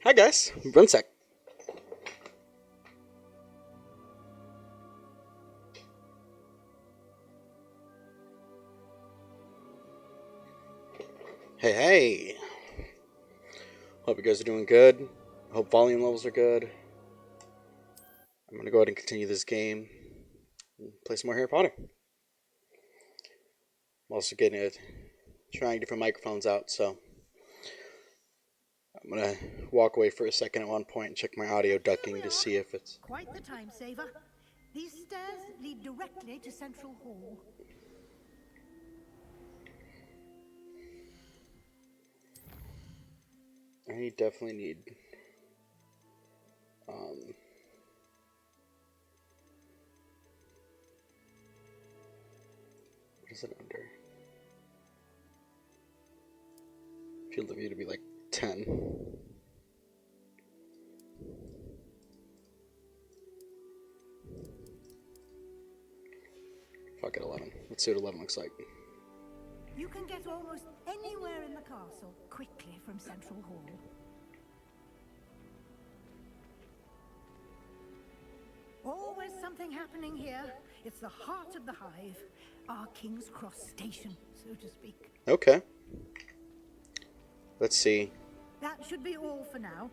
Hi guys, Brunsec. Hey. Hope you guys are doing good. Hope volume levels are good. I'm gonna go ahead and continue this game and play some more Harry Potter. I'm also trying different microphones out, so I'm gonna walk away for a second at one point and check my audio ducking to see if it's quite the time saver. These stairs lead directly to Central Hall. I definitely need what is it under? Field of view to be like 10. Fuck it, 11. Let's see what 11 looks like. You can get almost anywhere in the castle quickly from Central Hall. Always something happening here. It's the heart of the hive, our King's Cross station, so to speak. Okay. Let's see. That should be all for now.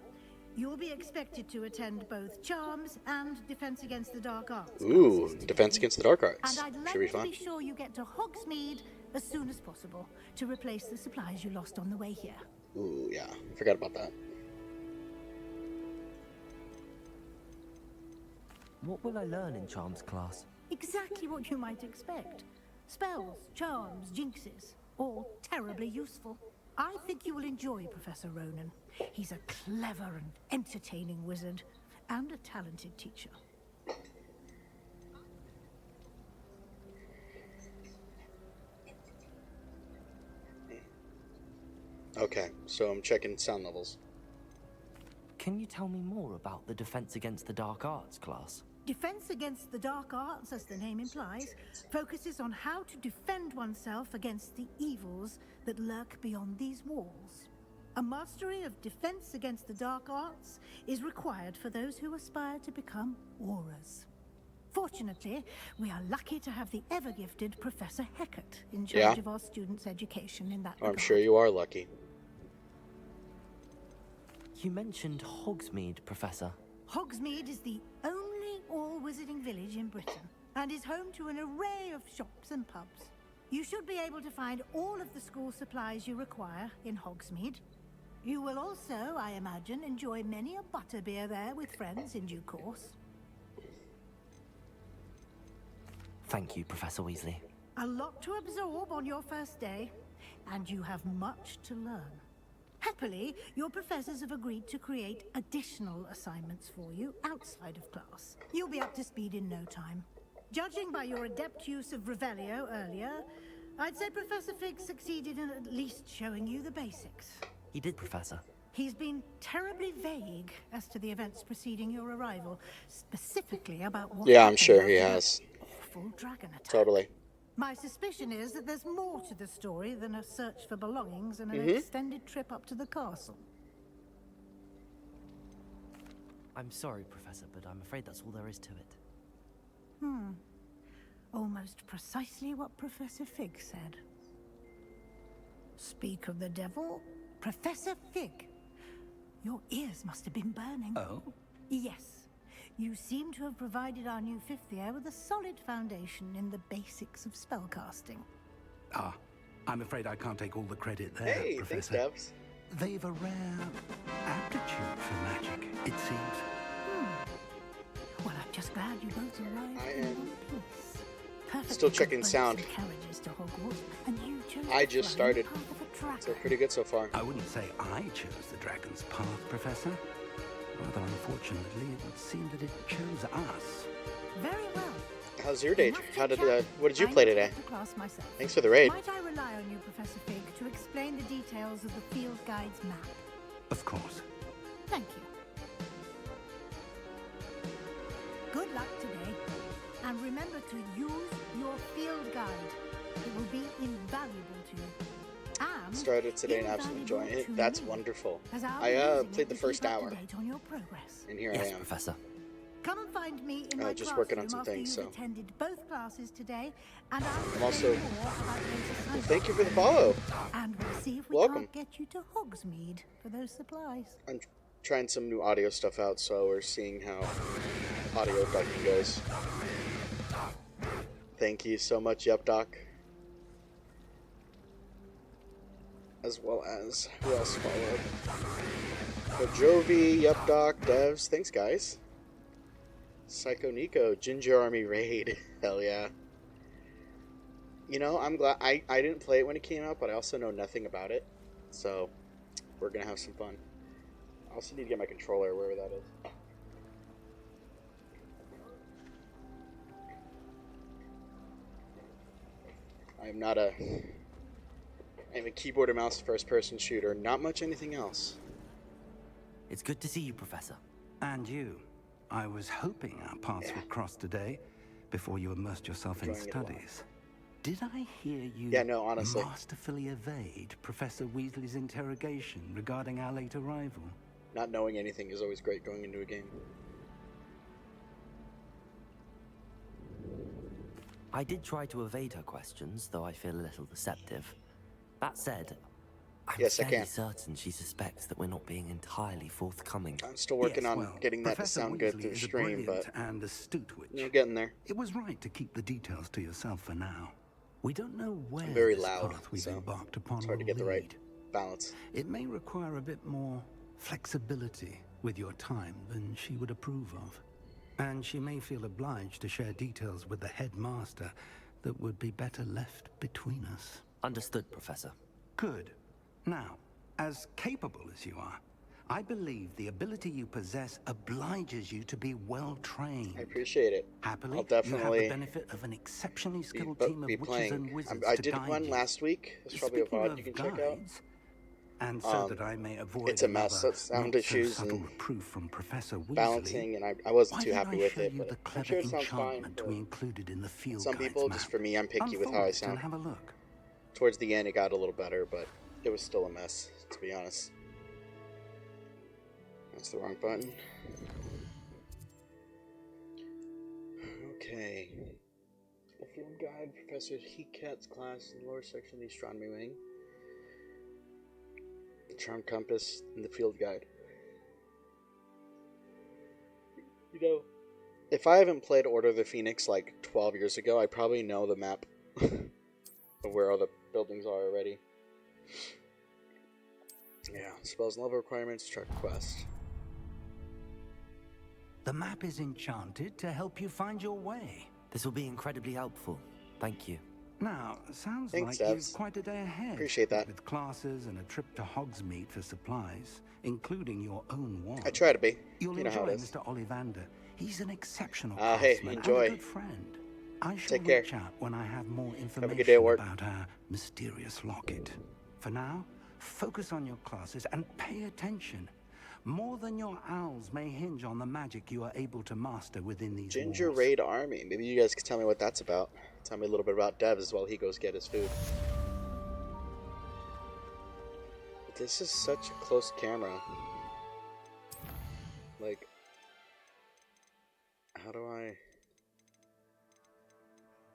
You'll be expected to attend both Charms and Defense Against the Dark Arts. Ooh, Defense Against the Dark Arts. And I'd like Should be to fun. be sure you get to Hogsmeade as soon as possible to replace the supplies you lost on the way here. Ooh, yeah. Forgot about that. What will I learn in Charms class? Exactly what you might expect. Spells, charms, jinxes, all terribly useful. I think you will enjoy Professor Ronan. He's a clever and entertaining wizard, and a talented teacher. Okay, so I'm checking sound levels. Can you tell me more about the Defense Against the Dark Arts class? Defense Against the Dark Arts, as the name implies, focuses on how to defend oneself against the evils that lurk beyond these walls. A mastery of Defense Against the Dark Arts is required for those who aspire to become Aurors. Fortunately, we are lucky to have the ever-gifted Professor Hecat in charge of our students' education in that regard. I'm sure you are lucky. You mentioned Hogsmeade, Professor. Hogsmeade is the only all-wizarding village in Britain, and is home to an array of shops and pubs. You should be able to find all of the school supplies you require in Hogsmeade. You will also, I imagine, enjoy many a butterbeer there with friends in due course. Thank you, Professor Weasley. A lot to absorb on your first day, and you have much to learn. Happily, your professors have agreed to create additional assignments for you outside of class. You'll be up to speed in no time. Judging by your adept use of Revelio earlier, I'd say Professor Fig succeeded in at least showing you the basics. He did, Professor. He's been terribly vague as to the events preceding your arrival, specifically about what Yeah, I'm happened sure he after has. that awful dragon attack. Totally. My suspicion is that there's more to the story than a search for belongings and an extended trip up to the castle. I'm sorry, Professor, but I'm afraid that's all there is to it. Almost precisely what Professor Fig said. Speak of the devil, Professor Fig. Your ears must have been burning. Oh? Yes. You seem to have provided our new fifth year with a solid foundation in the basics of spellcasting. Ah, I'm afraid I can't take all the credit there, Hey, thanks, Professor. Debs. They've a rare aptitude for magic, it seems. Well, I'm just glad you both arrived I in am one piece. Perfectly still good checking boats sound. and carriages to Hogwarts, and you chose I to just fly in the started. path of a dragon. So pretty good so far. I wouldn't say I chose the dragon's path, Professor. Rather unfortunately, it would seem that it chose us. Very well. How's your day? Enough What did you chit-chat. play I need to today? get to class myself. Thanks for the raid. Might I rely on you, Professor Fig, to explain the details of the field guide's map? Of course. Thank you. Good luck today, and remember to use your field guide. It will be invaluable to you. And started today and absolutely enjoying it. That's wonderful. I played the first hour, and here I Yes, am. Professor. Come and find me in my Just working on classroom some after things, you've so. attended both classes today, and I'll I'm explain also. more about those assignments. Thank you for the follow. And we'll see if we Welcome. can't get you to Hogsmeade for those supplies. I'm trying some new audio stuff out, so we're seeing how audio ducking goes. Thank you so much, Yep Doc. As well as who else followed? Jovi, Yep Doc, Devs. Thanks, guys. Psycho Nico, Ginger Army Raid. Hell yeah. You know, I'm glad I didn't play it when it came out, but I also know nothing about it. So we're gonna have some fun. I also need to get my controller wherever that is. I'm not a... I'm a keyboard and mouse first-person shooter. Not much anything else. It's good to see you, Professor. And you. I was hoping our paths would cross today, before you immersed yourself in studies. Did I hear you honestly. masterfully evade Professor Weasley's interrogation regarding our late arrival? Not knowing anything is always great going into a game. I did try to evade her questions, though I feel a little deceptive. That said, I'm fairly certain she suspects that we're not being entirely forthcoming. I'm still working on getting that to sound good through stream, but and astute witch. You're getting there. It was right to keep the details to yourself for now. We don't know where I'm very this loud, path we've so embarked upon it's hard to will get the right lead. balance. It may require a bit more flexibility with your time than she would approve of. And she may feel obliged to share details with the headmaster that would be better left between us. Understood, Professor. Good. Now, as capable as you are, I believe the ability you possess obliges you to be well trained. I appreciate it. Happily, I'll definitely you have the benefit of an exceptionally skilled team of witches and wizards I to did guide one you. last week. There's probably a VOD you can check out. And so that I may avoid it's a mess. Sound issues and reproof from Professor Weasley, balancing, and I wasn't too happy with it. But the I'm sure it sounds fine. we included in the field Some people, just for me, I'm picky with how I sound. Have a look. Towards the end, it got a little better, but it was still a mess, to be honest. That's the wrong button. Okay. The field guide, Professor Heatcat's class in the lower section of the astronomy wing. The charm compass and the field guide. You know, if I haven't played Order of the Phoenix like 12 years ago, I probably know the map of where all the buildings are already. Yeah, spells and level requirements, track quest. The map is enchanted to help you find your way. This will be incredibly helpful. Thank you. Now, sounds Thanks, like Devs. you've quite a day ahead. Appreciate that. With classes and a trip to Hogsmeade for supplies, including your own wand. I try to be. You'll You know how enjoy it is. Mr. Ollivander. He's an exceptional Hey, craftsman enjoy. and a good friend. I shall Take care. reach out when I have more information Have a good day at work. about our mysterious locket. For now, focus on your classes and pay attention. More than your owls may hinge on the magic you are able to master within these Ginger walls. Raid Army. Maybe you guys can tell me what that's about. Tell me a little bit about Devs while he goes get his food. This is such a close camera. Like, how do I...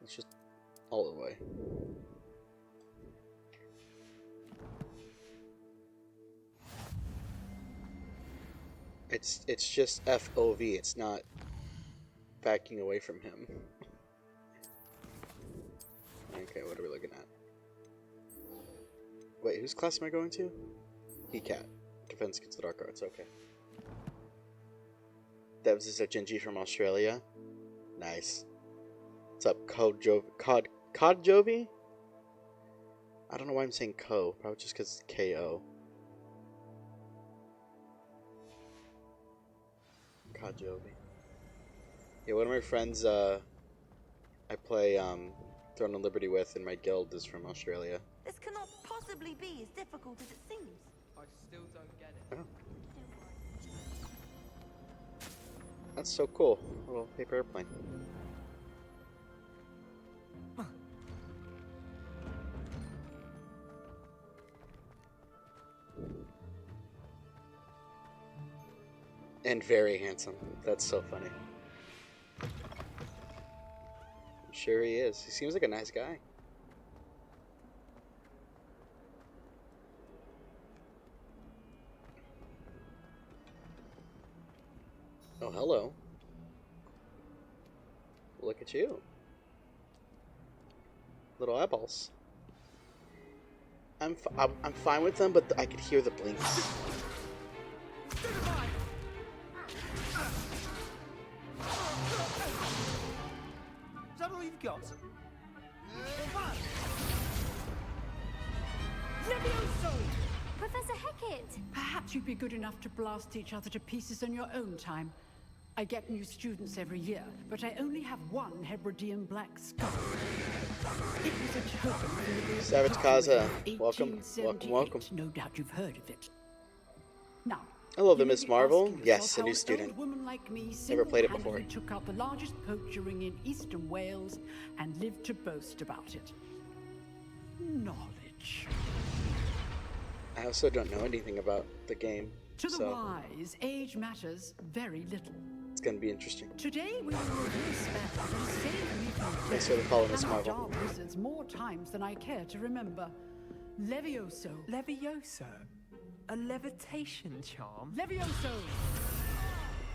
It's just all the way. It's just FOV. It's not backing away from him. Okay, what are we looking at? Wait, whose class am I going to? Heatcat. Defense against the Dark Arts. Okay. Devs is a Genji from Australia. Nice. What's up, Codjovi? I don't know why I'm saying Co. Probably just because it's KO. Codjovi. Yeah, one of my friends I play Throne of Liberty with in my guild is from Australia. This cannot possibly be as difficult as it seems. I still don't get it. Oh. That's so cool. A little paper airplane. And very handsome. That's so funny. I'm sure he is. He seems like a nice guy. Oh, hello. Look at you. Little eyeballs. I'm fine with them, but I could hear the blinks. Is that all you've got? Professor Hecat! Perhaps you'd be good enough to blast each other to pieces on your own time. I get new students every year, but I only have one Hebridean black skull. It was a token from the Savage Kaza, welcome, welcome. No doubt you've heard of it. Now, hello, the Miss Marvel. Yes, a new student. Like me never played it before. Took out the largest poacher ring in eastern Wales and lived to boast about it. Knowledge. I also don't know anything about the game. To the wise, age matters very little. It's gonna be interesting. Today we will review a spell that has saved me from Thanks for the call, Miss Marvel. dark wizards more times than I care to remember. Levioso. Levioso? A levitation charm? Levioso!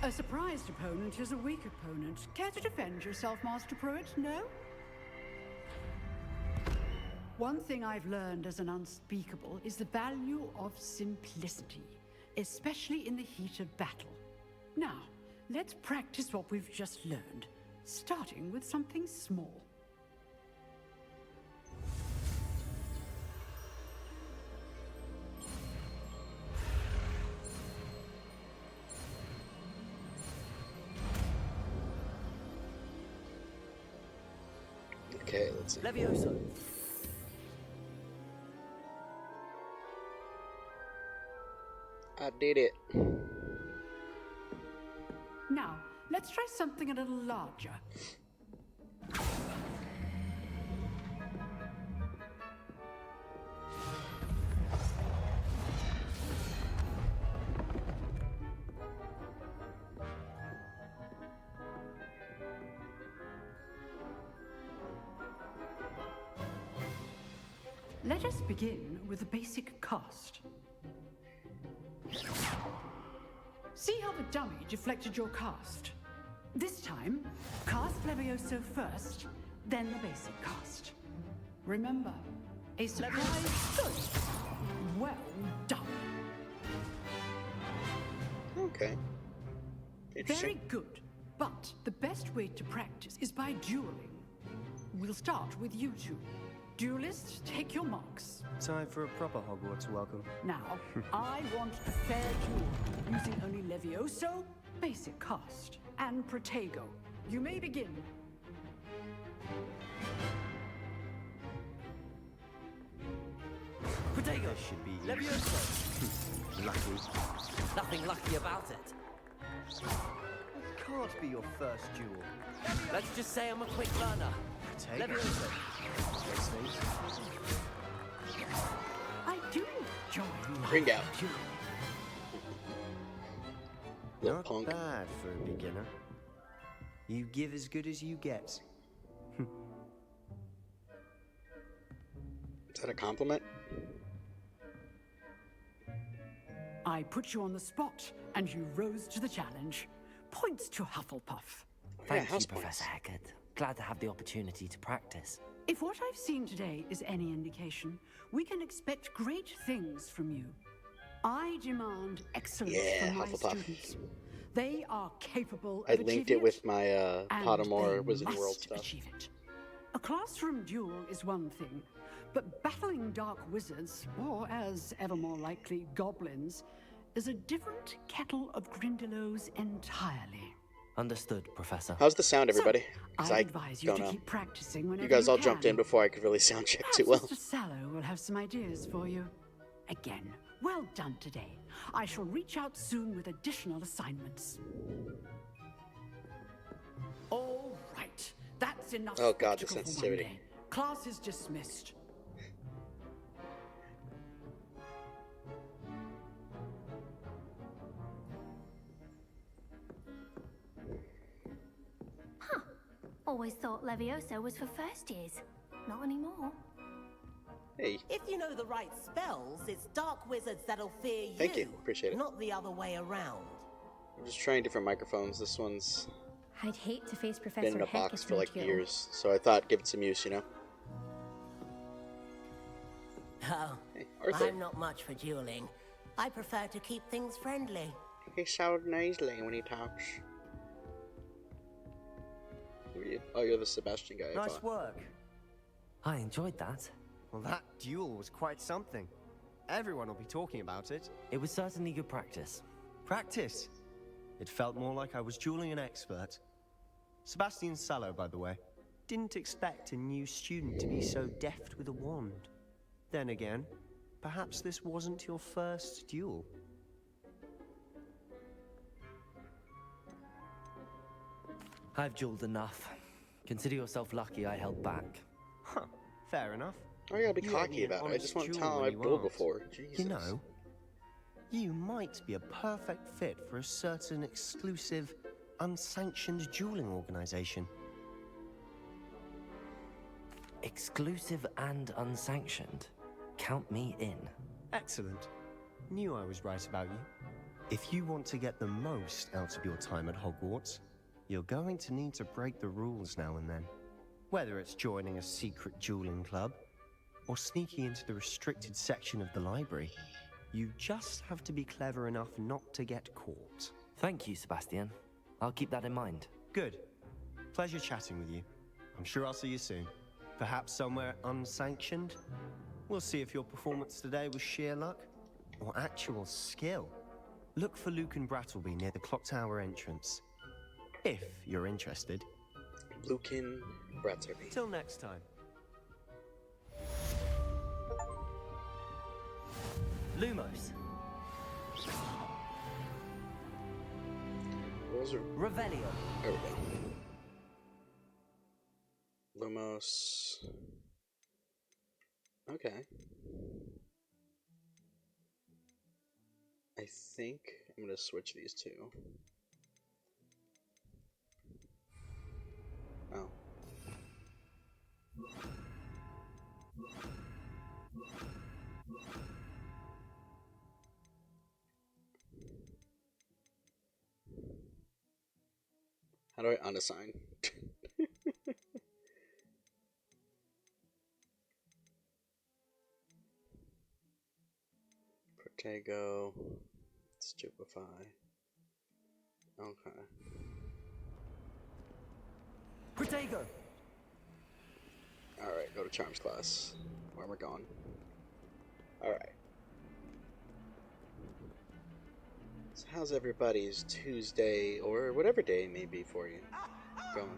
A surprised opponent is a weak opponent. Care to defend yourself, Master Pruitt? No? One thing I've learned as an unspeakable is the value of simplicity, especially in the heat of battle. Now, let's practice what we've just learned, starting with something small. Okay, let's see. Levioso. I did it. Now, let's try something a little larger. Let us begin with the basic cast. See how the dummy deflected your cast? This time, cast Levioso first, then the basic cast. Remember, a surprise first. Well done. Okay. Interesting. Very good. But the best way to practice is by dueling. We'll start with you two. Duelists, take your marks. Time for a proper Hogwarts welcome. Now, I want a fair duel, using only Levioso, basic cast, and Protego. You may begin. Protego! Should be Levioso! lucky. Nothing lucky about it. Can't be your first duel. Let's just say I'm a quick learner. Levioso! I do enjoy Ring out. dueling. Little Not punk. bad for a beginner. You give as good as you get. Is that a compliment? I put you on the spot, and you rose to the challenge. Points to Hufflepuff. Thank you, house Professor points. Haggard. Glad to have the opportunity to practice. If what I've seen today is any indication, we can expect great things from you. I demand excellence Yeah, from my Hufflepuff. students. They are capable I of linked achieving it with my and Pottermore they Wizard must World stuff. achieve it. A classroom duel is one thing, but battling dark wizards, or as ever more likely, goblins, is a different kettle of Grindylows entirely. Understood, Professor. How's the sound, everybody? So, 'Cause I I advise you don't to know. keep practicing whenever You guys all jumped can. in before I could really sound check Perhaps too well. Mr. Sallow will have some ideas for you. Again, well done today. I shall reach out soon with additional assignments. All right, that's enough. Oh, God, the spectacle for one sensitivity. day. Class is dismissed. Always thought Levioso was for first years. Not anymore. Hey. If you know the right spells, it's dark wizards that'll fear you. Thank you. Appreciate it. Not the other way around. I'm just trying different microphones. This one's I'd hate to face Professor been in a Heck box if for we like duel. years, so I thought give it some use, you know? Oh, Hey, Arthur. I'm not much for dueling. I prefer to keep things friendly. He sounds nasally when he talks. Who are you? Oh, you're the Sebastian guy. I Nice thought. work. I enjoyed that. Well, that duel was quite something. Everyone will be talking about it. It was certainly good practice. Practice. It felt more like I was dueling an expert. Sebastian Sallow, by the way. Didn't expect a new student to be so deft with a wand. Then again, perhaps this wasn't your first duel. I've dueled enough. Consider yourself lucky I held back. Huh, fair enough. Oh, you gotta be You owe cocky me an about it. I honest just want to duel tell him when I've you dueled aren't. before. Jesus. You know, you might be a perfect fit for a certain exclusive, unsanctioned dueling organization. Exclusive and unsanctioned. Count me in. Excellent. Knew I was right about you. If you want to get the most out of your time at Hogwarts, you're going to need to break the rules now and then. Whether it's joining a secret dueling club, or sneaking into the restricted section of the library, you just have to be clever enough not to get caught. Thank you, Sebastian. I'll keep that in mind. Good. Pleasure chatting with you. I'm sure I'll see you soon. Perhaps somewhere unsanctioned? We'll see if your performance today was sheer luck or actual skill. Look for Luke and Brattleby near the clock tower entrance. If you're interested. Lucan Brattleby. Till next time. Lumos. What was it? Revelio. There we go. Lumos. Okay. I think I'm gonna switch these two. Oh. How do I unassign? Protego. Stupefy. Okay. Protego! Alright, go to Charms class. Where we're going. Alright. So how's everybody's Tuesday, or whatever day it may be for you, going?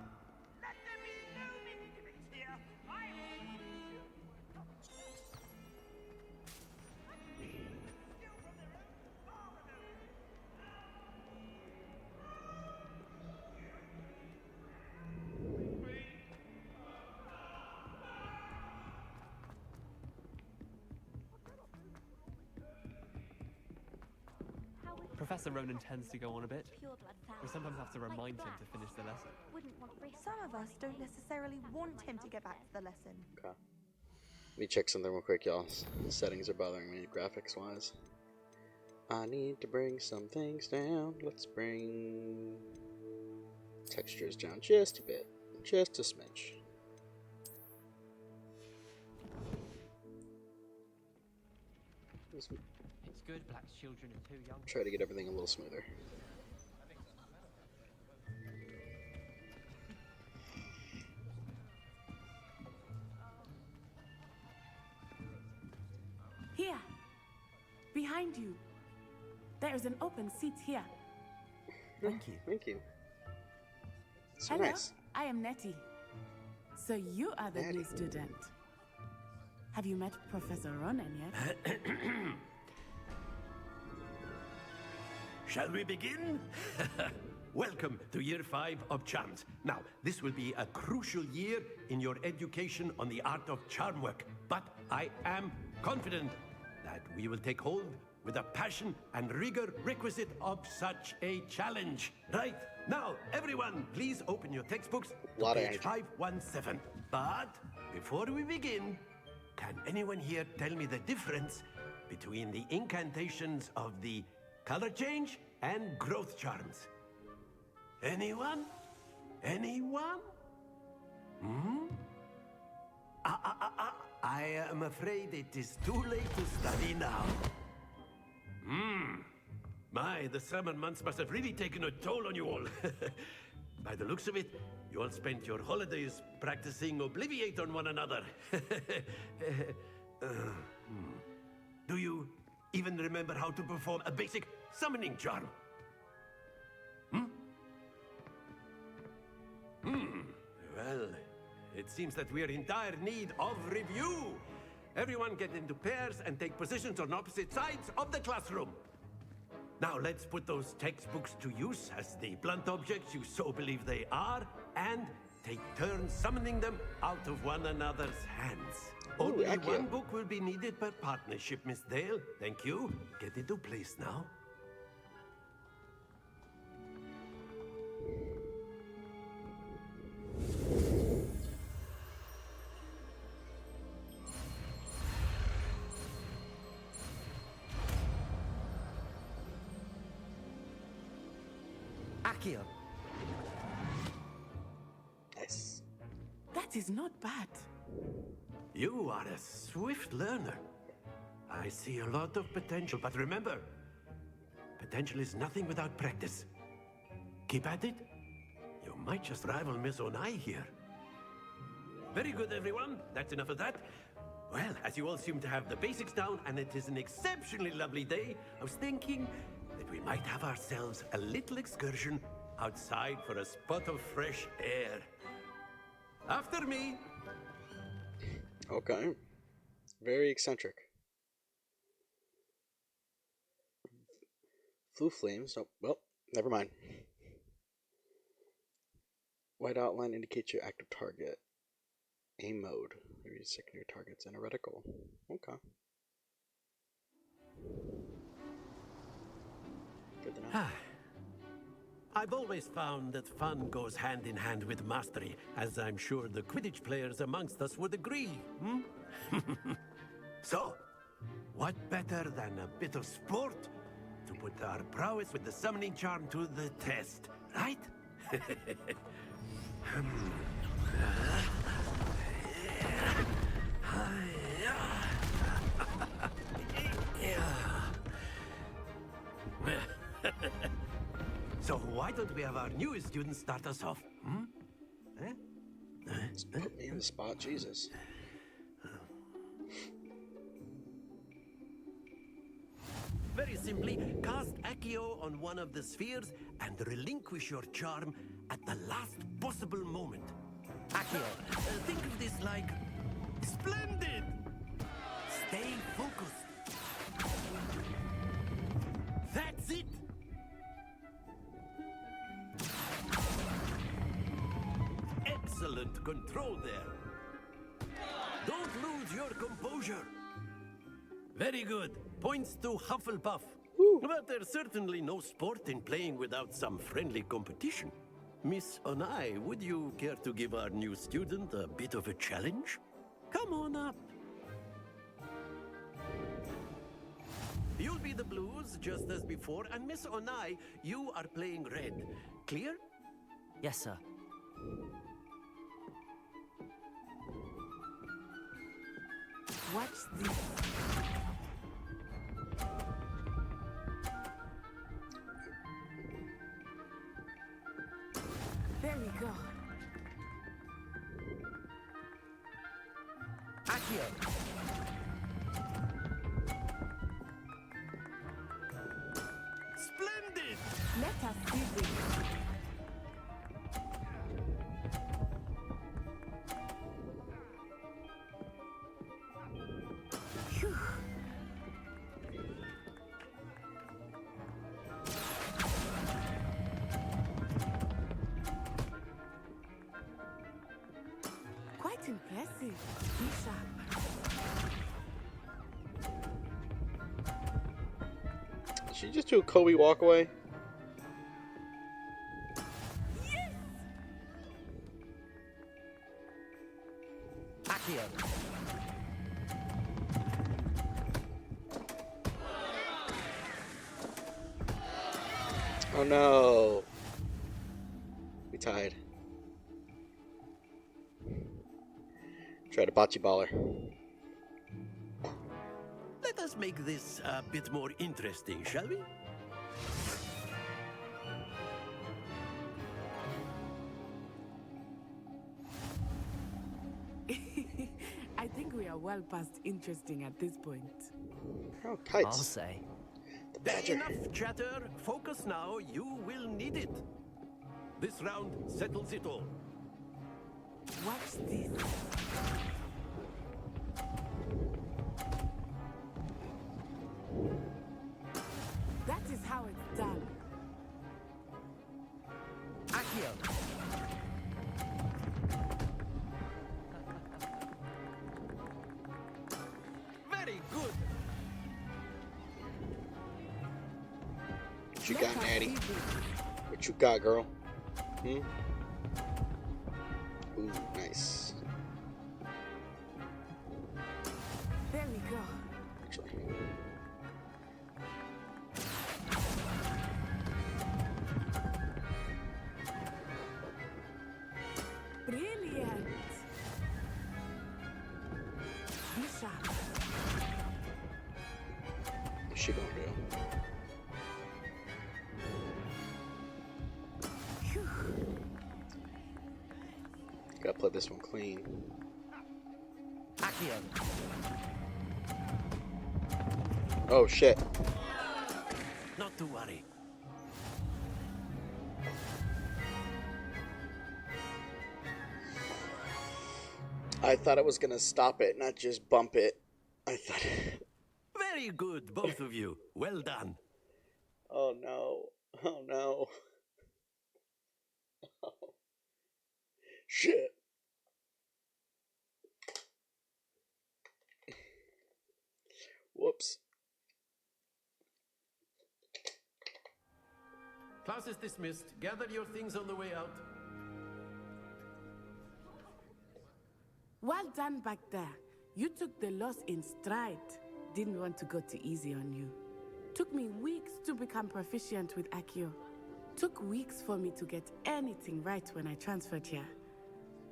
Professor Ronan tends to go on a bit. Pure blood We family. sometimes have to Like remind him that. to finish the lesson. Wouldn't want risk. Some of us don't necessarily want him to get back to the lesson. Okay. Let me check something real quick, y'all. Settings are bothering me, graphics-wise. I need to bring some things down. Let's bring textures down just a bit. Just a smidge. It's good Black's children are too young. Try to get everything a little smoother. Here, behind you. There is an open seat here. Thank you. Thank you. So Hello, nice. I am Nettie. So you are the new student. Have you met Professor Ronan yet? Shall we begin? Welcome to year 5 of charms. Now, this will be a crucial year in your education on the art of charm work, but I am confident that we will take hold with a passion and rigor requisite of such a challenge. Right, now, everyone, please open your textbooks to page 517. But before we begin, can anyone here tell me the difference between the incantations of the color change and growth charms? Anyone? Anyone? Hmm? I am afraid it is too late to study now. My, the summer months must have really taken a toll on you all. By the looks of it, you all spent your holidays practicing Obliviate on one another. Do you even remember how to perform a basic summoning charm? Well, it seems that we are in dire need of review. Everyone get into pairs and take positions on opposite sides of the classroom. Now let's put those textbooks to use as the blunt objects you so believe they are, and take turns summoning them out of one another's hands. Only one book will be needed per partnership, Miss Dale. Thank you. Get into place now. Accio. Nice. That is not bad. You are a swift learner. I see a lot of potential, but remember, potential is nothing without practice. Keep at it. You might just rival Miss Onai here. Very good, everyone. That's enough of that. Well, as you all seem to have the basics down, and it is an exceptionally lovely day, I was thinking that we might have ourselves a little excursion outside for a spot of fresh air. After me. Okay. Very eccentric. Flu flames. Oh, well, never mind. White outline indicates your active target. Aim mode. Maybe secondary targets and a reticle. Okay. Good to know. I've always found that fun goes hand in hand with mastery, as I'm sure the Quidditch players amongst us would agree. So, what better than a bit of sport to put our prowess with the summoning charm to the test, right? So why don't we have our newest student start us off? Just put me in the spot, Jesus. Very simply, cast Accio on one of the spheres and relinquish your charm at the last possible moment. Accio, think of this like splendid! Stay focused. That's it! Excellent control there. Don't lose your composure. Very good. Points to Hufflepuff. But there's certainly no sport in playing without some friendly competition. Miss Onai, would you care to give our new student a bit of a challenge? Come on up. You'll be the blues, just as before, and Miss Onai, you are playing red. Clear? Yes, sir. Watch this. There we go. Accio. Splendid! Let us see this. Phew. Quite impressive. Be sharp. she just do a Kobe walk away? Yes! Accio. Oh no. We tied. Try to bocce baller. Let us make this a bit more interesting, shall we? I think we are well past interesting at this point. Oh, kites. I'll say. The badger. Enough chatter. Focus now. You will need it. This round settles it all. Watch this. That is how it's done. Accio. Very good. What you got, Natty? What you got, girl? Hmm? Ooh, nice. There we go. Actually. Brilliant. Bishop. What's she gonna do? Phew. Gotta play this one clean. Accio. Oh shit. Not to worry. I thought it was gonna stop it, not just bump it. I thought. Very good, both of you. Well done. Oh no. Oh no. Oh. Shit. Whoops. Class is dismissed. Gather your things on the way out. Well done back there. You took the loss in stride. Didn't want to go too easy on you. Took me weeks to become proficient with Accio. Took weeks for me to get anything right when I transferred here.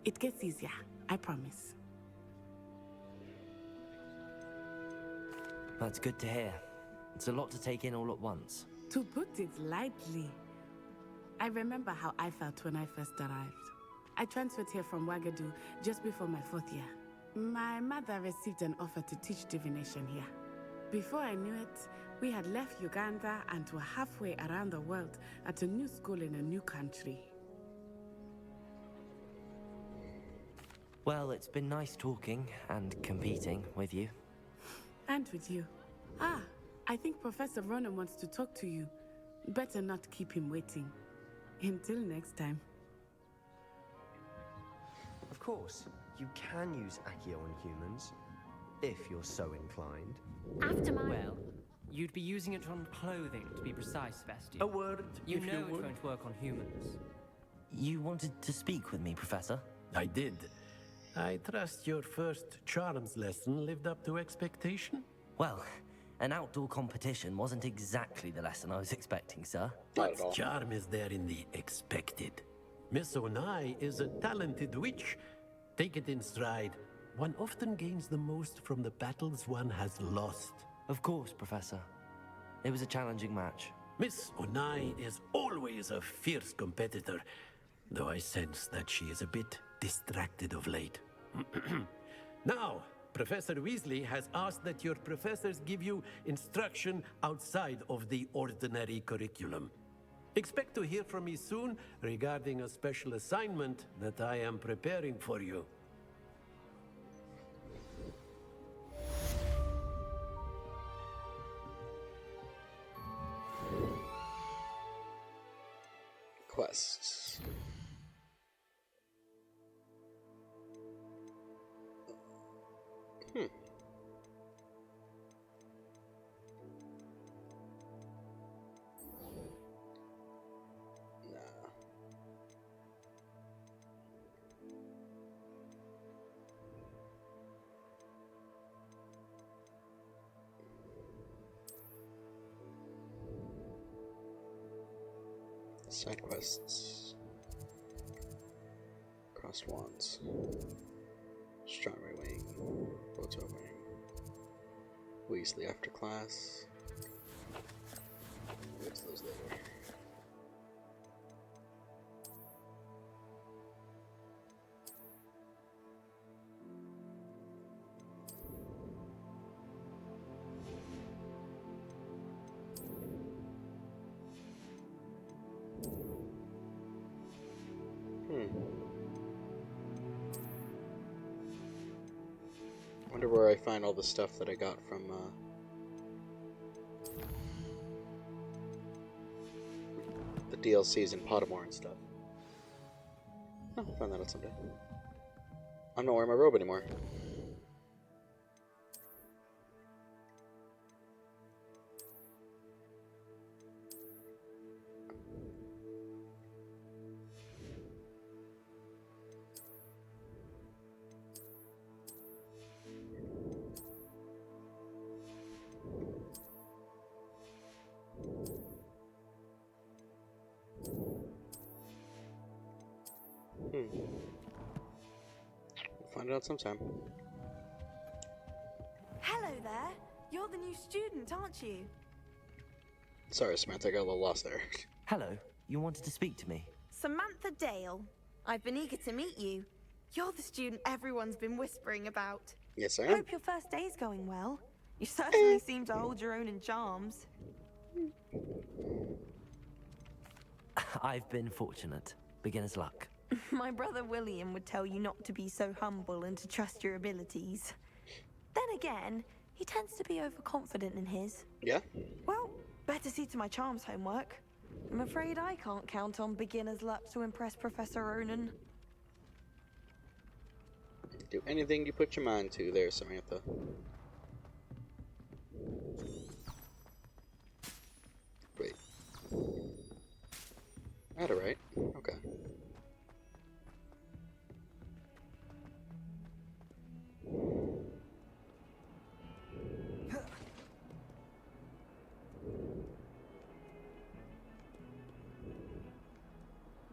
It gets easier, I promise. That's good to hear. It's a lot to take in all at once. To put it lightly, I remember how I felt when I first arrived. I transferred here from Wagadu just before my 4th year. My mother received an offer to teach divination here. Before I knew it, we had left Uganda and were halfway around the world at a new school in a new country. Well, it's been nice talking and competing with you. And with you. Ah, I think Professor Ronan wants to talk to you. Better not keep him waiting. Until next time. Of course, you can use Accio on humans, if you're so inclined. After my... Well, you'd be using it on clothing, to be precise, Sebastian. A word, You if know you it would. won't work on humans. You wanted to speak with me, Professor? I did. I trust your first charms lesson lived up to expectation? Well, an outdoor competition wasn't exactly the lesson I was expecting, sir. Not at all. What charm is there in the expected? Miss Onai is a talented witch. Take it in stride. One often gains the most from the battles one has lost. Of course, Professor. It was a challenging match. Miss Onai is always a fierce competitor, though I sense that she is a bit distracted of late. Now, Professor Weasley has asked that your professors give you instruction outside of the ordinary curriculum. Expect to hear from me soon regarding a special assignment that I am preparing for you. Quests. Side quests. Crossed wands. Astronomy wing. Photo wing. Weasley after class. We'll get to those later. Wonder where I find all the stuff that I got from the DLCs in Pottermore and stuff. Oh, I'll find that out someday. I'm not wearing my robe anymore. We'll find it out sometime. Hello there. You're the new student, aren't you? Sorry, Samantha, I got a little lost there. Hello, you wanted to speak to me? Samantha Dale. I've been eager to meet you. You're the student everyone's been whispering about. Yes, I am. Hope your first day's going well. You certainly seem to hold your own in charms. I've been fortunate. Beginner's luck. My brother William would tell you not to be so humble and to trust your abilities. Then again, he tends to be overconfident in his. Yeah? Well, better see to my charms homework. I'm afraid I can't count on beginner's luck to impress Professor Ronan. Do anything you put your mind to there, Samantha. Wait. I had it right. Okay.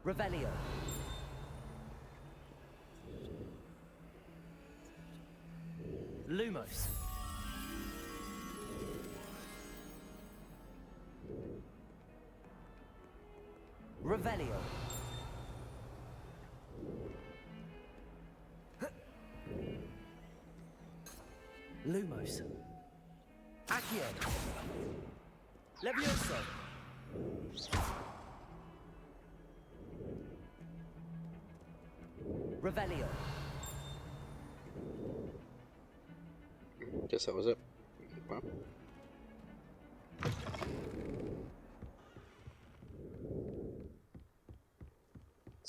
Revelio. Lumos. Revelio. Lumos. Accio. Levioso. Revelio. Guess that was it. Wow. Let's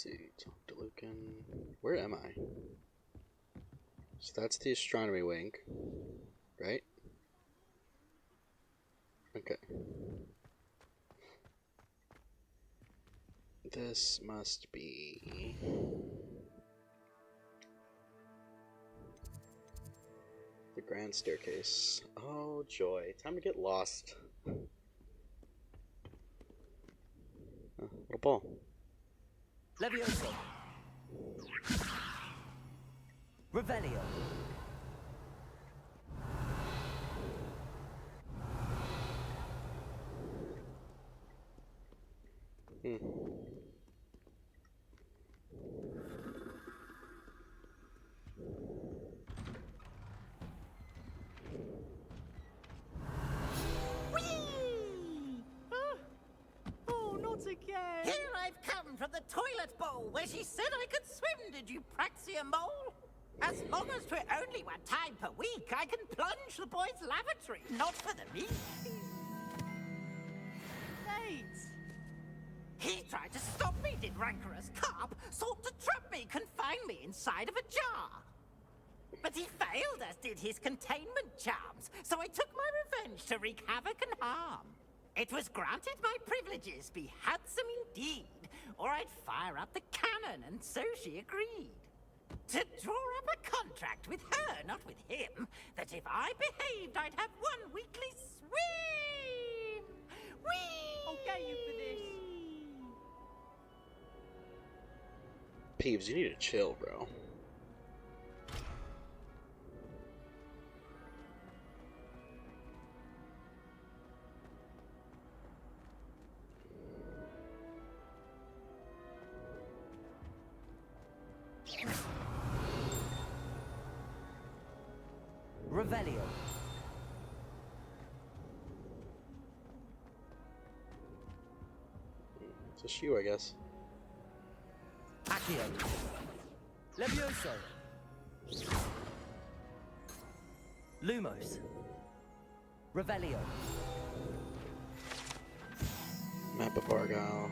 see, talk to Lucan. Where am I? So that's the astronomy wing, right? Okay. This must be the grand staircase. Oh joy, time to get lost. Little ball. Levioso. Revelio. Again. Here I've come from the toilet bowl where she said I could swim, did you praxia mole? As long as 'twere only one time per week, I can plunge the boy's lavatory, not for the meat. Nate! He tried to stop me, did rancorous carp, sought to trap me, confine me inside of a jar. But he failed, as did his containment charms, so I took my revenge to wreak havoc and harm. It was granted my privileges be handsome indeed, or I'd fire up the cannon, and so she agreed. To draw up a contract with her, not with him, that if I behaved, I'd have one weekly swim! Whee! I'll get you for this. Peeves, you need to chill, bro. Revelio. It's just you, I guess. Accio. Levioso. Lumos. Revelio. Map of Argyle.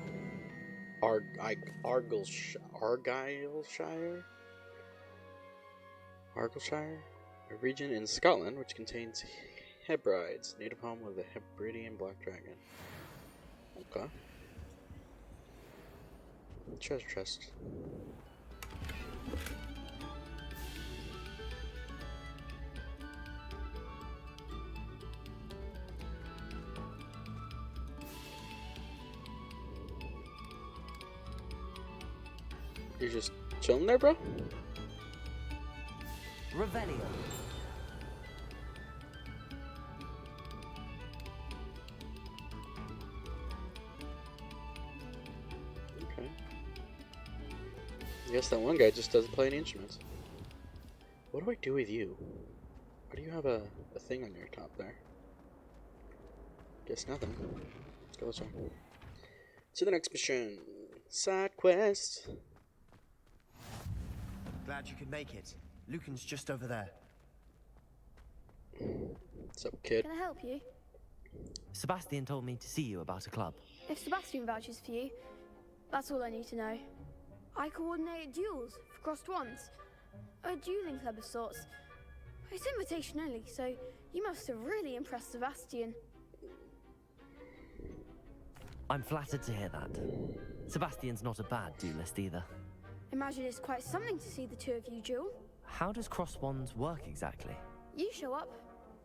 Argyleshire? Argyleshire? A region in Scotland which contains Hebrides, native home of the Hebridean black dragon. Okay. Treasure chest. You're just chilling there, bro? Revelio. Okay. I guess that one guy just doesn't play any instruments. What do I do with you? Why do you have a thing on your top there? Guess nothing. Let's go this way. To the next mission. Side quest. Glad you could make it. Lucan's just over there. What's up, kid? Can I help you? Sebastian told me to see you about a club. If Sebastian vouches for you, that's all I need to know. I coordinate duels for crossed ones. A dueling club of sorts. It's invitation only, so you must have really impressed Sebastian. I'm flattered to hear that. Sebastian's not a bad duelist either. Imagine it's quite something to see the two of you duel. How does cross wands work exactly? You show up,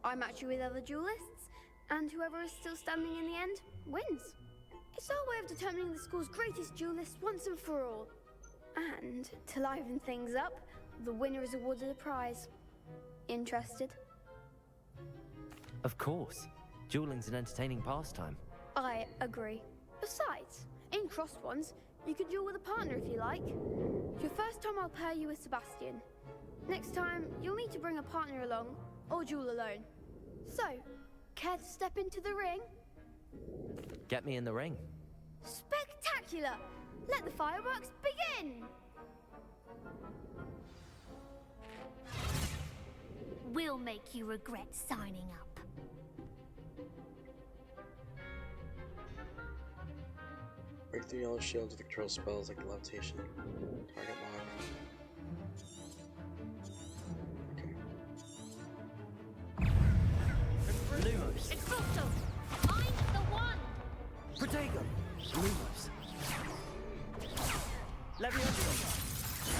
I match you with other duelists, and whoever is still standing in the end wins. It's our way of determining the school's greatest duelist once and for all. And to liven things up, the winner is awarded a prize. Interested? Of course. Dueling's an entertaining pastime. I agree. Besides, in crossed ones, you can duel with a partner if you like. Your first time I'll pair you with Sebastian. Next time, you'll need to bring a partner along, or duel alone. So, care to step into the ring? Get me in the ring. Spectacular! Let the fireworks begin! We'll make you regret signing up. Break through yellow shields with control spells like levitation. Target lock. Okay. Lumos. Expulso! I'm the one! Protego. Lumos. Levioso.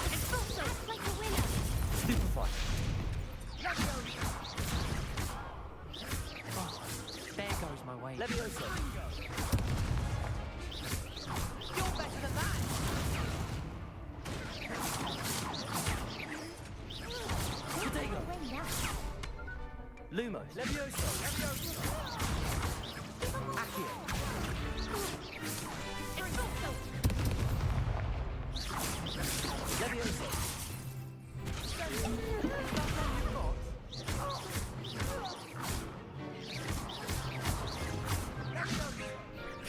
Expulso! Like a winner! Stupefy. Oh, there goes my way. Levioso. You're better than that! Protego. Lumos. Levioso. Accio. Levioso.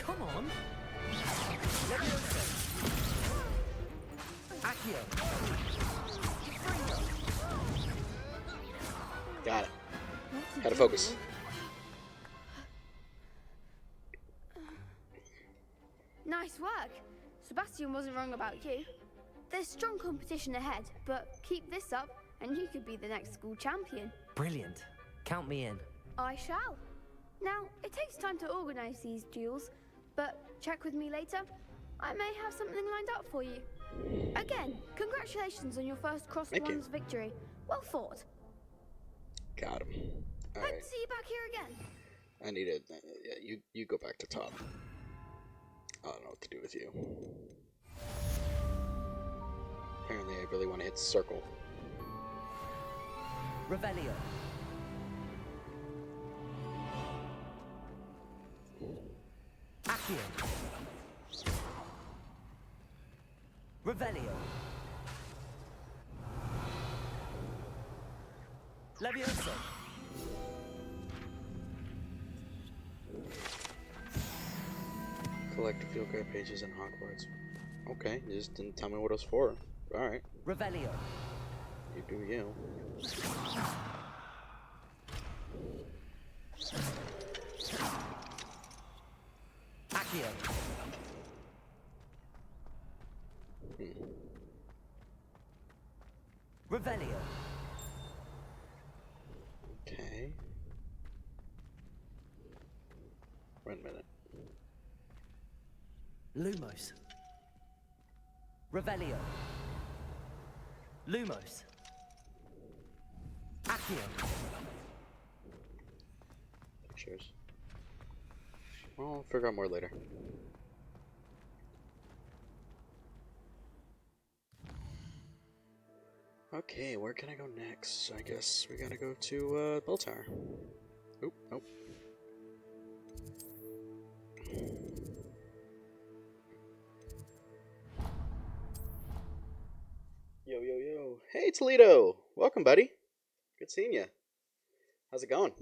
Come on. Levioso. Accio. Got it. Gotta focus. Nice work. Sebastian wasn't wrong about you. There's strong competition ahead, but keep this up and you could be the next school champion. Brilliant. Count me in. I shall. Now, it takes time to organize these duels, but check with me later. I may have something lined up for you. Again, congratulations on your first crossed ones victory. Well fought. Got him. All Hope right. to see you back here again. I need it. Yeah, you go back to top. I don't know what to do with you. Apparently I really want to hit circle. Revelio. Accio. Revelio. Levioso. Collect field guide pages in Hogwarts. Okay, you just didn't tell me what it was for. Alright. Revelio. You do you. Accio. Revelio. Okay. Wait a minute. Lumos. Revelio. Lumos. Accio. Pictures. Well, I'll figure out more later. Okay, where can I go next? I guess we gotta go to Bell Tower. Oop, nope. Yo, yo, yo. Hey, Toledo! Welcome, buddy. Good seeing you. How's it going?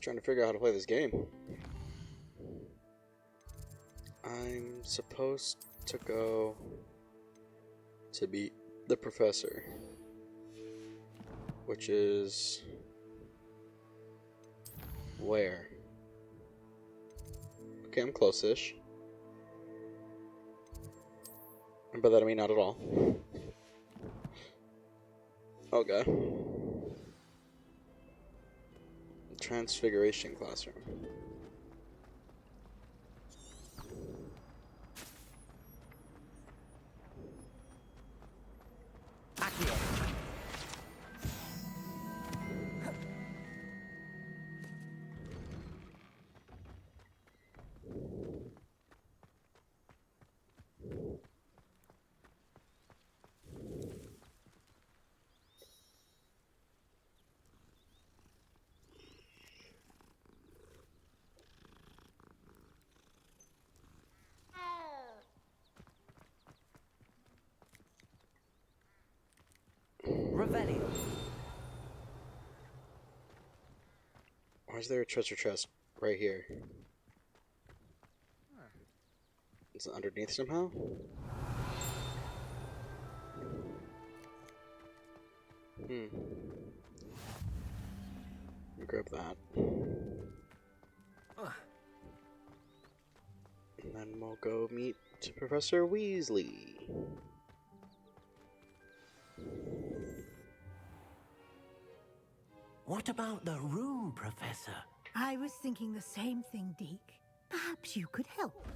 Trying to figure out how to play this game. I'm supposed to go to beat the professor, which is where? Okay, I'm close-ish. And by that I mean not at all. Okay. Transfiguration classroom. Accio. Revelio. Why is there a treasure chest right here? Is it underneath somehow? Let me grab that. And then we'll go meet Professor Weasley. What about the room, Professor? I was thinking the same thing, Deke. Perhaps you could help.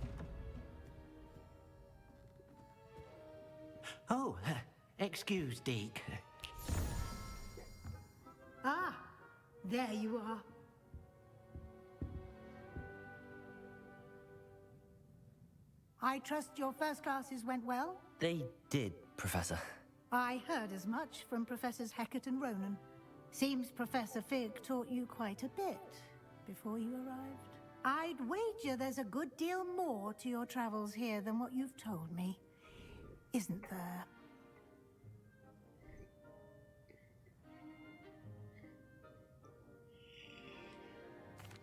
Oh, excuse, Deke. Ah, there you are. I trust your first classes went well? They did, Professor. I heard as much from Professors Hecat and Ronan. Seems Professor Fig taught you quite a bit before you arrived. I'd wager there's a good deal more to your travels here than what you've told me. Isn't there?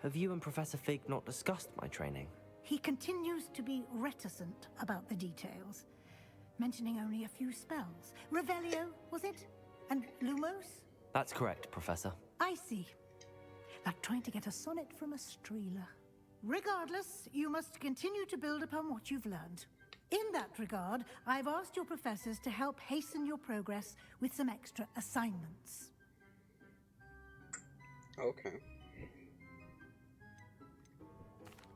Have you and Professor Fig not discussed my training? He continues to be reticent about the details, mentioning only a few spells. Revelio, was it? And Lumos? That's correct, Professor. I see. Like trying to get a sonnet from a streeler. Regardless, you must continue to build upon what you've learned. In that regard, I've asked your professors to help hasten your progress with some extra assignments. Okay.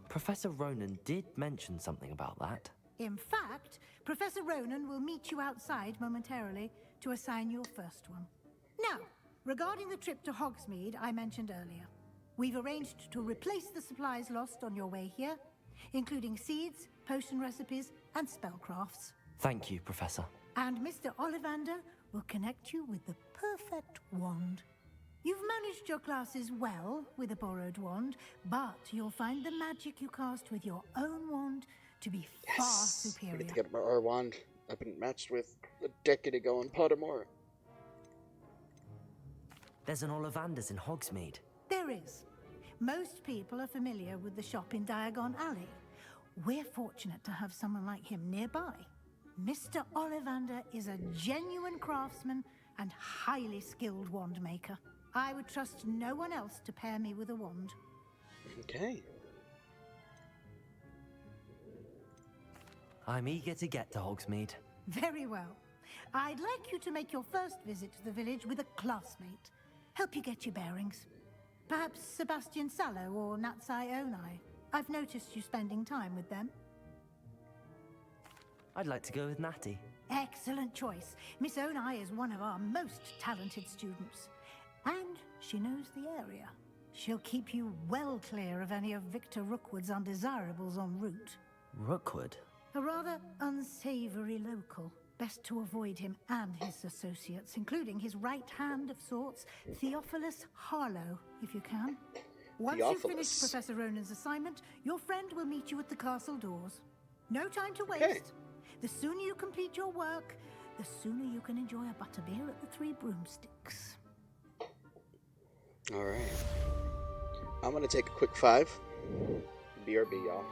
Professor Ronan did mention something about that. In fact, Professor Ronan will meet you outside momentarily to assign your first one. Now, regarding the trip to Hogsmeade I mentioned earlier, We've arranged to replace the supplies lost on your way here, including seeds, potion recipes, and spellcrafts. Thank you, Professor. And Mr. Ollivander will connect you with the perfect wand. You've managed your classes well with a borrowed wand, but you'll find the magic you cast with your own wand to be far superior. We need to get our wand. I've been matched with a decade ago in Pottermore. There's an Ollivander's in Hogsmeade. There is. Most people are familiar with the shop in Diagon Alley. We're fortunate to have someone like him nearby. Mr. Ollivander is a genuine craftsman and highly skilled wand maker. I would trust no one else to pair me with a wand. Okay. I'm eager to get to Hogsmeade. Very well. I'd like you to make your first visit to the village with a classmate. Help you get your bearings. Perhaps Sebastian Sallow or Natsai Onai. I've noticed you spending time with them. I'd like to go with Natty. Excellent choice. Miss Onai is one of our most talented students. And she knows the area. She'll keep you well clear of any of Victor Rookwood's undesirables en route. Rookwood? A rather unsavory local. Best to avoid him and his associates, including his right hand of sorts, Theophilus Harlow, if you can. Once you've finished Professor Ronan's assignment, your friend will meet you at the castle doors. No time to waste. Okay. The sooner you complete your work, the sooner you can enjoy a butterbeer at the Three Broomsticks. All right. I'm going to take a quick 5. BRB, y'all.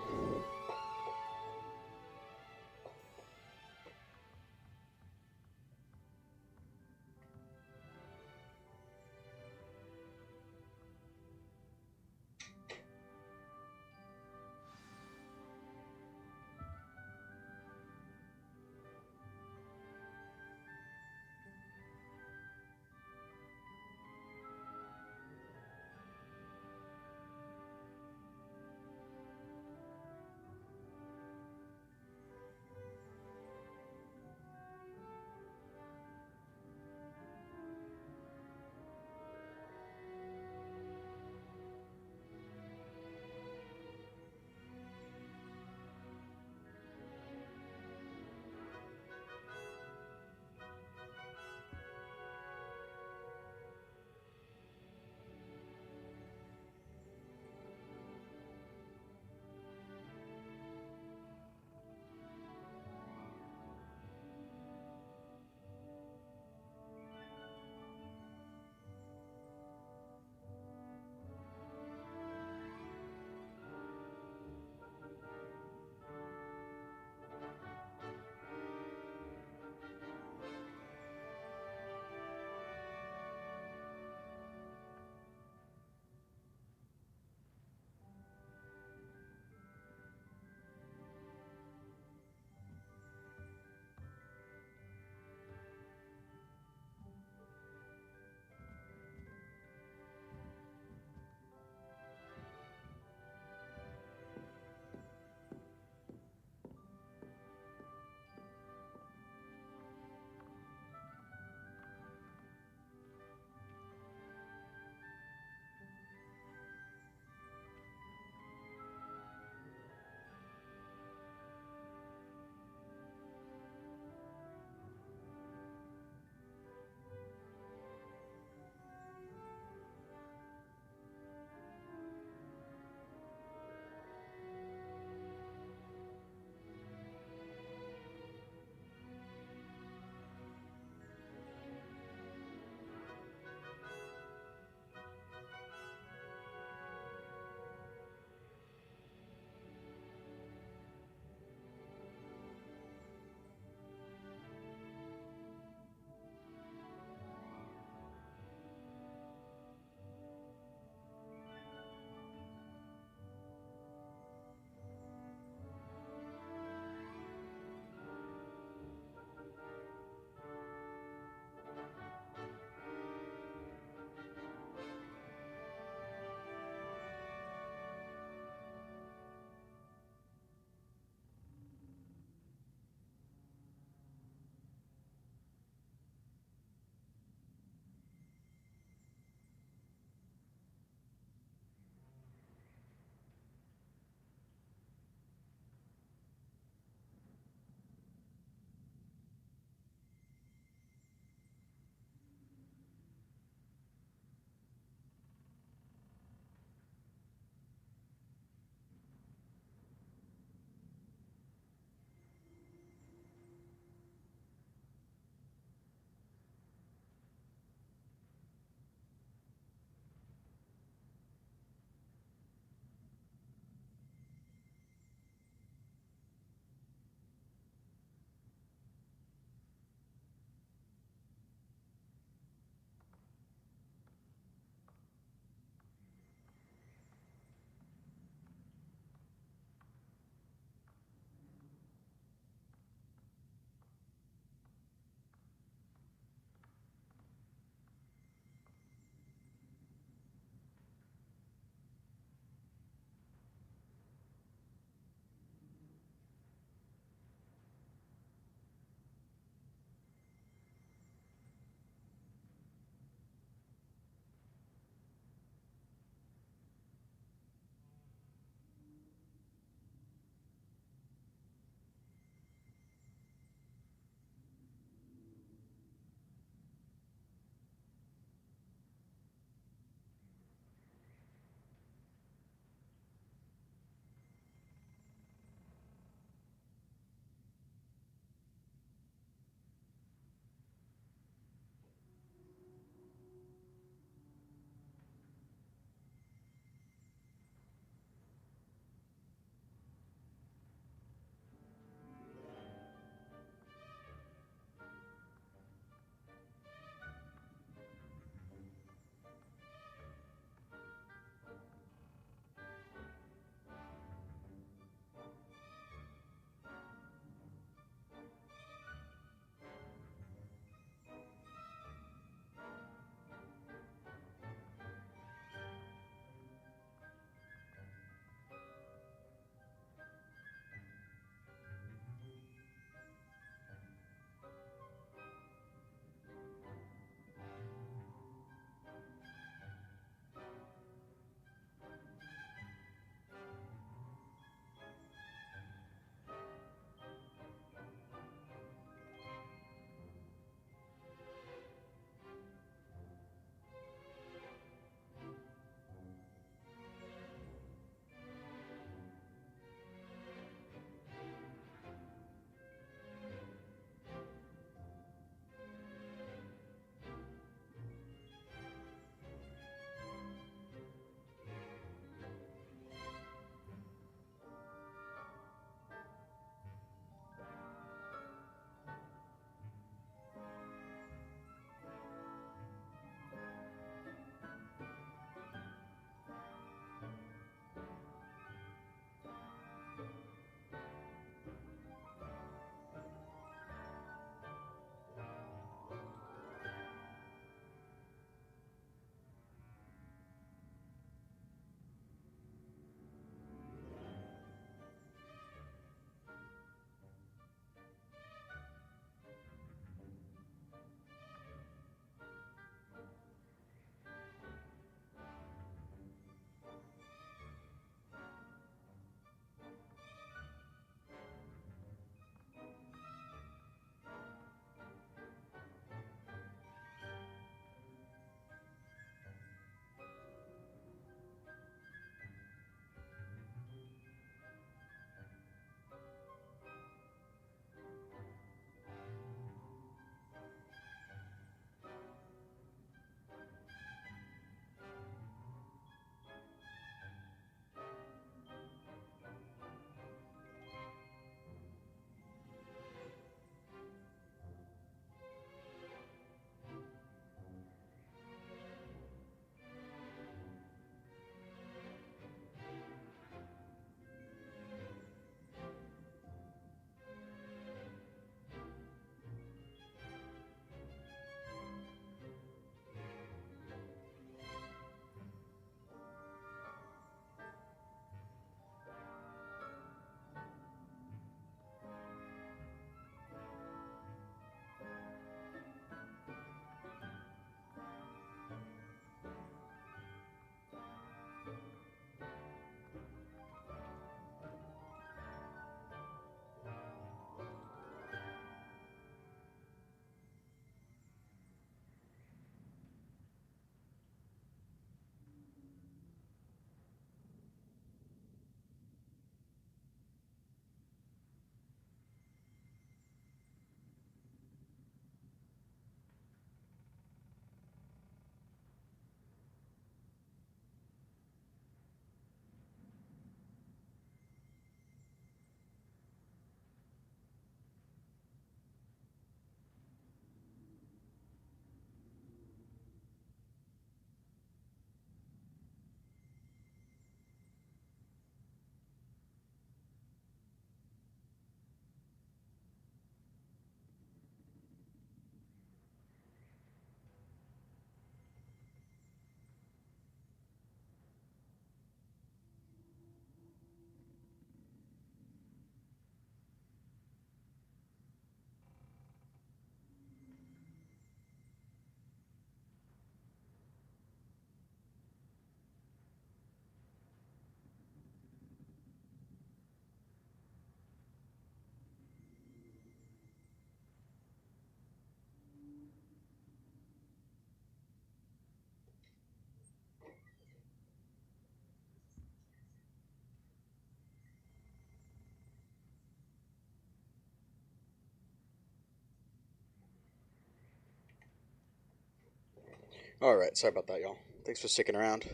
Alright, sorry about that, y'all. Thanks for sticking around.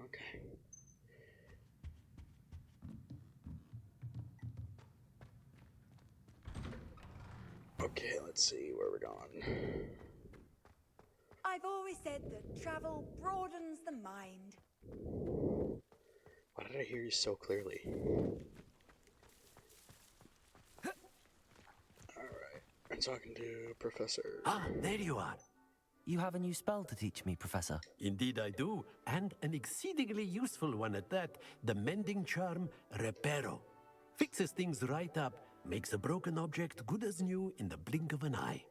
Okay. Okay, let's see where we're going. I've always said that travel broadens the mind. Why did I hear you so clearly? Alright, I'm talking to Professor. Ah, there you are. You have a new spell to teach me, Professor. Indeed I do, and an exceedingly useful one at that. The mending charm, Reparo. Fixes things right up, makes a broken object good as new in the blink of an eye.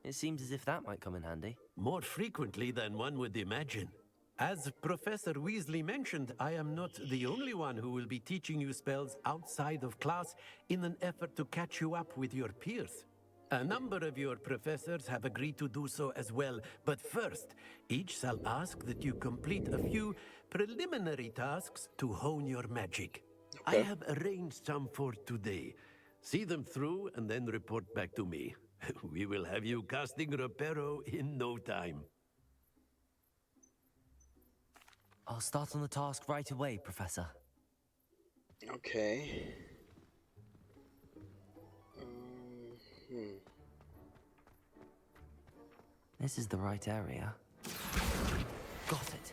It seems as if that might come in handy. More frequently than one would imagine. As Professor Weasley mentioned, I am not the only one who will be teaching you spells outside of class in an effort to catch you up with your peers. A number of your professors have agreed to do so as well, but first, each shall ask that you complete a few preliminary tasks to hone your magic. Okay. I have arranged some for today. See them through and then report back to me. We will have you casting Reparo in no time. I'll start on the task right away, Professor. Okay. This is the right area. Got it.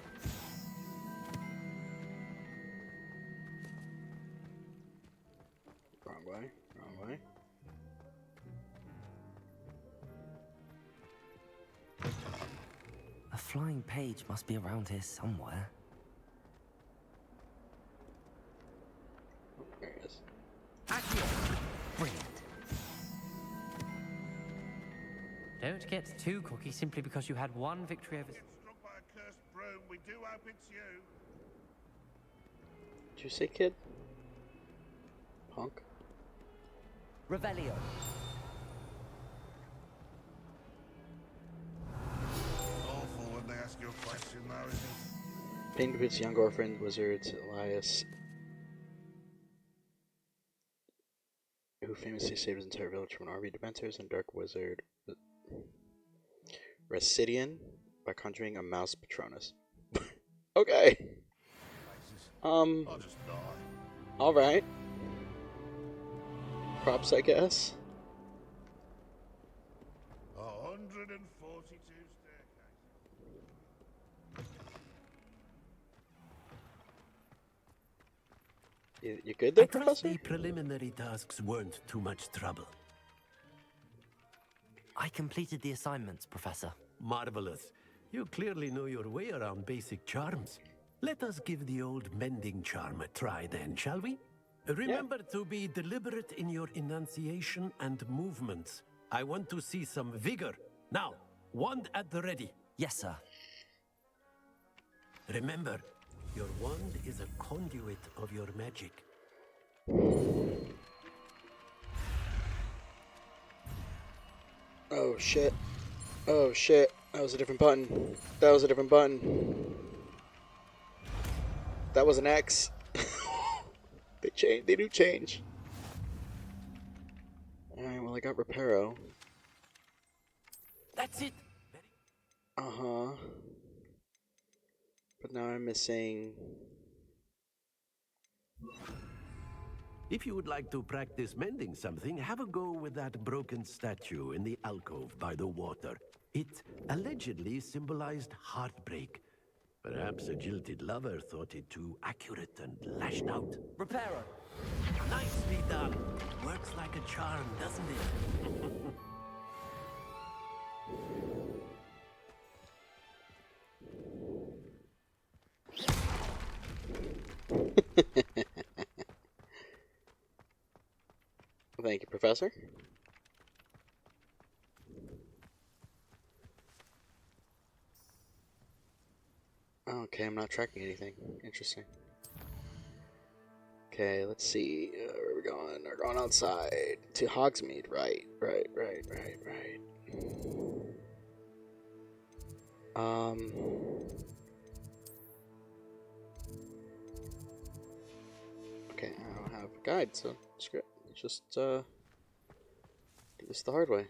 Wrong way, wrong way. A flying page must be around here somewhere. There it is. Brilliant. Don't get too cocky simply because you had one victory over... Get struck by a cursed broom. We do hope it's you. Did you say kid? Punk? Revelio. Awful when they ask you a question, though, isn't it? Pain Pipit's young orphan wizard Elias, who famously saved his entire village from an army of dementors, and dark wizard Residian by conjuring a mouse Patronus. Okay. I'll just die. Alright. Props, I guess. 142 staircases. You good there, I trust Professor? the preliminary tasks weren't too much trouble. I completed the assignments, Professor. Marvelous. You clearly know your way around basic charms. Let us give the old mending charm a try then, shall we? Remember to be deliberate in your enunciation and movements. I want to see some vigor. Now, wand at the ready. Yes, sir. Remember, your wand is a conduit of your magic. Oh shit. Oh shit. That was a different button. That was a different button. That was an X. They change. They do change. Alright, well I got Reparo. That's it. Uh-huh. But now I'm missing... If you would like to practice mending something, have a go with that broken statue in the alcove by the water. It allegedly symbolized heartbreak. Perhaps a jilted lover thought it too accurate and lashed out. Reparo. Nicely done. Works like a charm, doesn't it? Thank you, Professor. Okay, I'm not tracking anything. Interesting. Okay, let's see. Where are we going? We're going outside. To Hogsmeade. Right. Okay, I don't have a guide, so screw it. Let's just do this the hard way.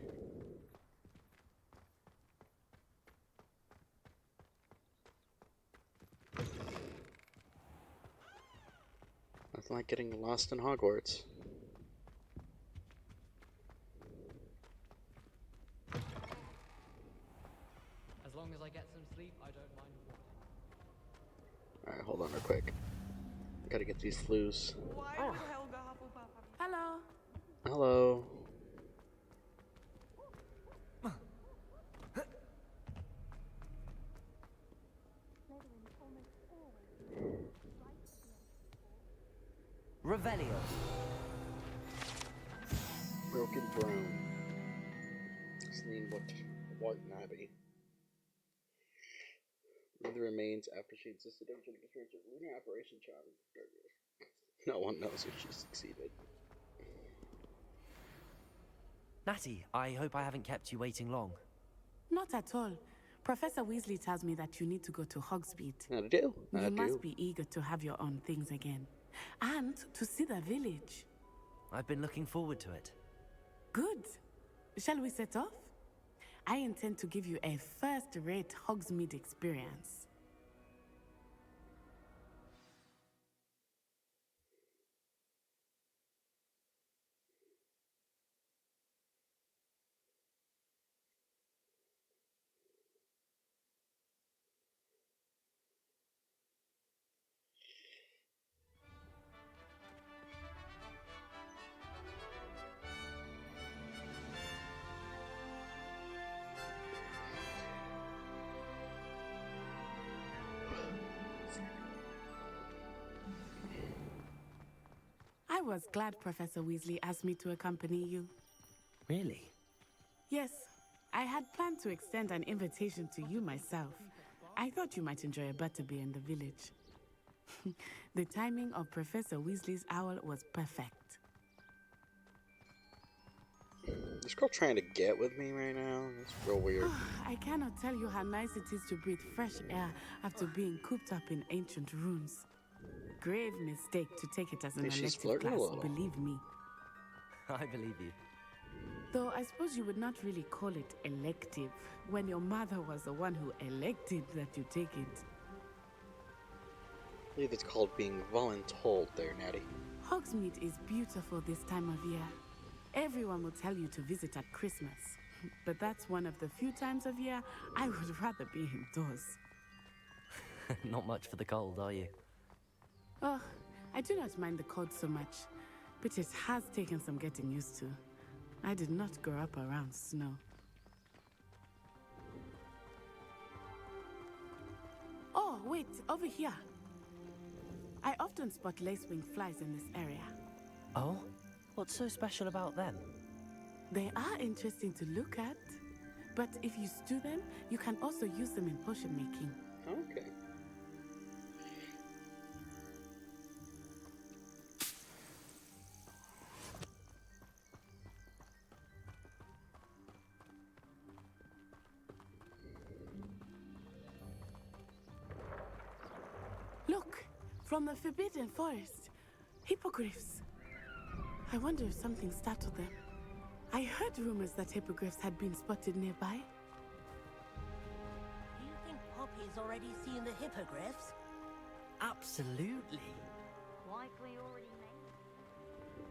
Nothing like getting lost in Hogwarts. As long as I get some sleep, I don't mind walking. Alright, hold on real quick. Gotta get these flues. Hello. Hello. Revelio. Broken Throne. Celine Wharton Abbey. The remains after she insisted on getting experience of lunar operation child. No one knows if she succeeded. Natty, I hope I haven't kept you waiting long. Not at all. Professor Weasley tells me that you need to go to Hogsmeade. I do. You must be eager to have your own things again. And to see the village. I've been looking forward to it. Good. Shall we set off? I intend to give you a first-rate Hogsmeade experience. I was glad Professor Weasley asked me to accompany you. Really? Yes, I had planned to extend an invitation to you myself. I thought you might enjoy a butterbeer in the village. The timing of Professor Weasley's owl was perfect. This girl trying to get with me right now? That's real weird. I cannot tell you how nice it is to breathe fresh air after being cooped up in ancient rooms. Grave mistake to take it as an elective class, believe me. I believe you. Though I suppose you would not really call it elective when your mother was the one who elected that you take it. I believe it's called being voluntold there, Natty. Hogsmeade is beautiful this time of year. Everyone will tell you to visit at Christmas. But that's one of the few times of year I would rather be indoors. Not much for the cold, are you? Oh, I do not mind the cold so much, but it has taken some getting used to. I did not grow up around snow. Oh, wait, over here. I often spot lacewing flies in this area. Oh? What's so special about them? They are interesting to look at, but if you stew them, you can also use them in potion making. Okay. Look, from the Forbidden Forest, hippogriffs. I wonder if something startled them. I heard rumors that hippogriffs had been spotted nearby. Do you think Poppy's already seen the hippogriffs? Absolutely. Likely already made.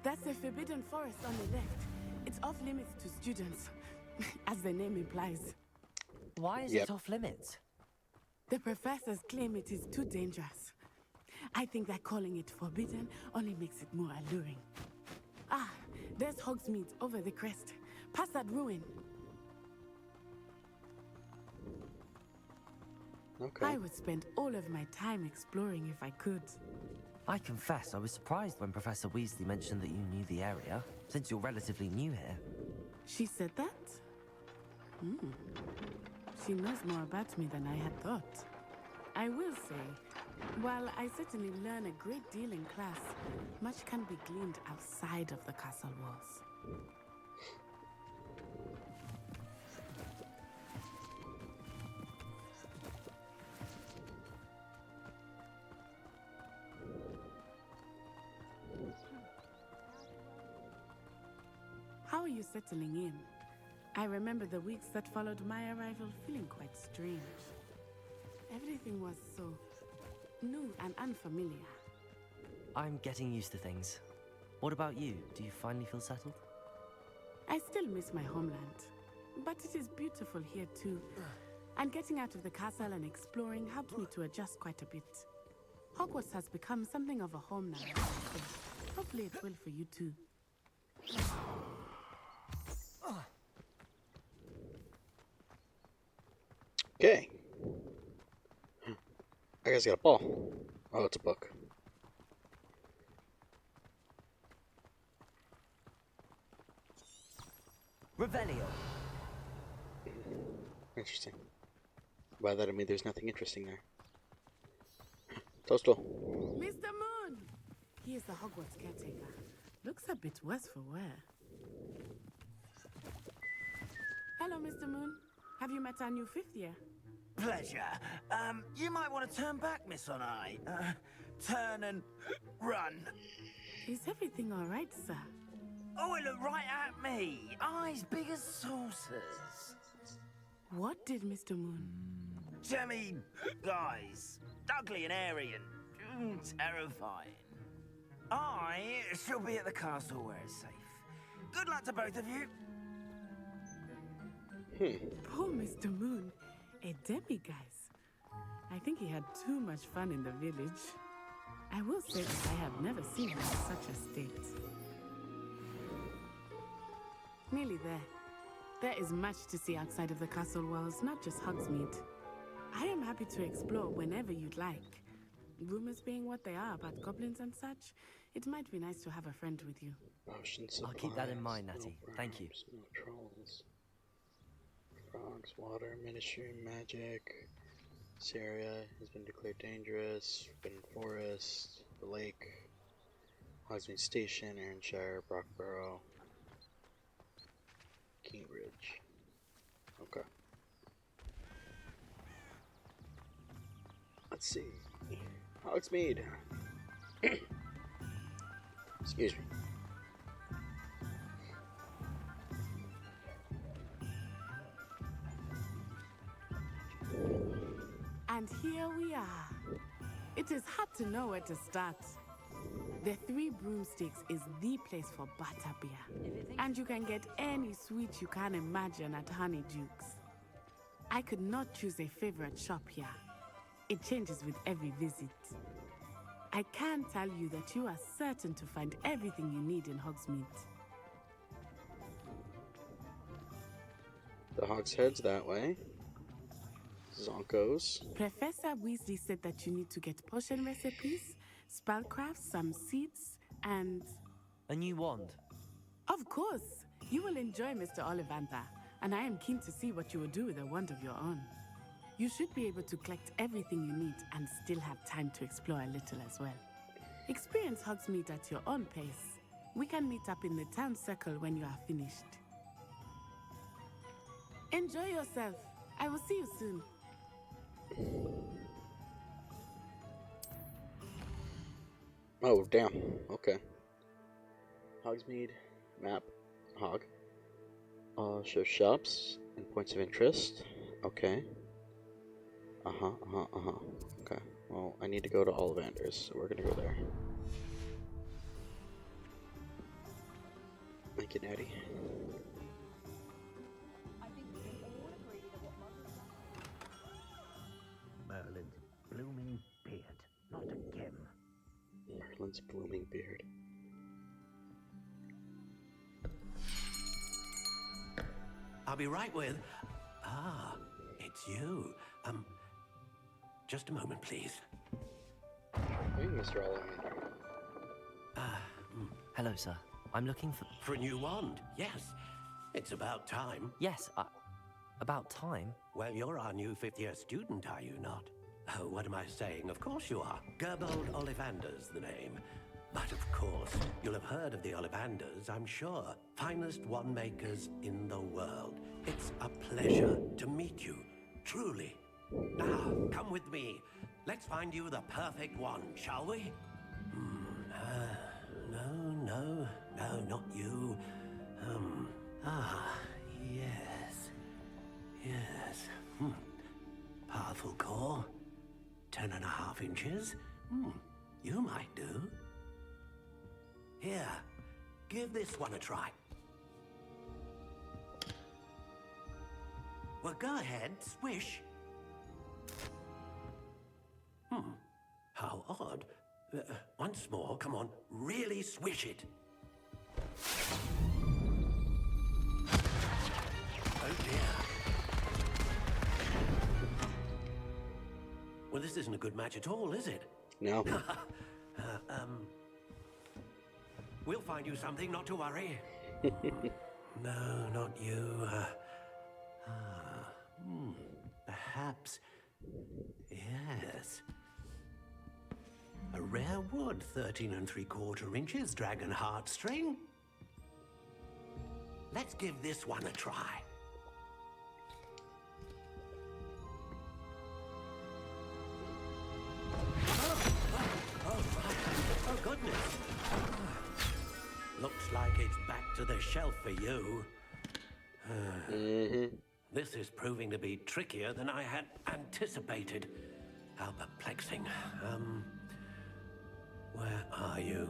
That's the Forbidden Forest on the left. It's off limits to students, as the name implies. Why is it off limits? The professors claim it is too dangerous. I think that calling it forbidden only makes it more alluring. Ah, there's Hogsmeade over the crest. Past that ruin. Okay. I would spend all of my time exploring if I could. I confess I was surprised when Professor Weasley mentioned that you knew the area, since you're relatively new here. She said that? She knows more about me than I had thought. I will say, while I certainly learn a great deal in class, much can be gleaned outside of the castle walls. How are you settling in? I remember the weeks that followed my arrival feeling quite strange. Everything was so new and unfamiliar. I'm getting used to things. What about you? Do you finally feel settled? I still miss my homeland, but it is beautiful here too. And getting out of the castle and exploring helped me to adjust quite a bit. Hogwarts has become something of a home now, so hopefully it will for you too. Okay. I guess I got a ball. Oh, it's a book. Revelio. Interesting. By that I mean there's nothing interesting there. Toastal. Mr. Moon! He is the Hogwarts caretaker. Looks a bit worse for wear. Hello, Mr. Moon. Have you met our new 5th year? Pleasure. You might want to turn back, Miss Onai. Turn and run. Is everything all right, sir? Oh, it looked right at me. Eyes big as saucers. What did Mr. Moon? Jemmy, guys. Ugly and airy and terrifying. I shall be at the castle where it's safe. Good luck to both of you. Poor Mr. Moon. A demi-guise. I think he had too much fun in the village. I will say that I have never seen him in such a state. Nearly there. There is much to see outside of the castle walls, not just Hogsmeade. I am happy to explore whenever you'd like. Rumors being what they are about goblins and such, it might be nice to have a friend with you. I'll keep that in mind, Natty. Thank you. No trolls. Frogs, water, ministry, magic. This area has been declared dangerous. Forbidden Forest, the lake, Hogsmeade Station, Aaronshire, Brockborough, Cambridge. Okay. Let's see. Hogsmeade. Excuse me. And here we are. It is hard to know where to start. The Three Broomsticks is the place for butterbeer. And you can get any sweet you can imagine at Honeydukes. I could not choose a favorite shop here. It changes with every visit. I can tell you that you are certain to find everything you need in Hogsmeade. The Hogshead's that way. Zonkos. Professor Weasley said that you need to get potion recipes, spellcraft, some seeds, and... a new wand. Of course! You will enjoy Mr. Ollivander, and I am keen to see what you will do with a wand of your own. You should be able to collect everything you need and still have time to explore a little as well. Experience Hogsmeade at your own pace. We can meet up in the town circle when you are finished. Enjoy yourself. I will see you soon. Oh, damn. Okay. Hogsmeade map. Hog. Show shops and points of interest. Okay. Okay. Well, I need to go to Ollivander's, so we're gonna go there. Thank you, Natty. Merlin's blooming beard, not again. Merlin's blooming beard. I'll be right with... Ah, it's you. Just a moment, please. Hey, Mr. Ollivander. Hello, sir. I'm looking for... For a new wand, yes. It's about time. Yes, about time? Well, you're our new 5th year student, are you not? Oh, what am I saying? Of course you are. Gerbold Ollivander's the name. But of course, you'll have heard of the Ollivanders, I'm sure. Finest wand makers in the world. It's a pleasure to meet you, truly. Now, come with me. Let's find you the perfect wand, shall we? No, not you. Yes. Powerful core. 10.5 inches. You might do. Here, give this one a try. Well, go ahead, swish. How odd. Once more, come on, really swish it. Oh dear. Well, this isn't a good match at all, is it? No. We'll find you something, not to worry. No, not you. Perhaps. Yes. A rare wood, 13 3/4 inches, dragon heartstring. Let's give this one a try. Oh, goodness. Looks like it's back to the shelf for you. This is proving to be trickier than I had anticipated. How perplexing. Where are you?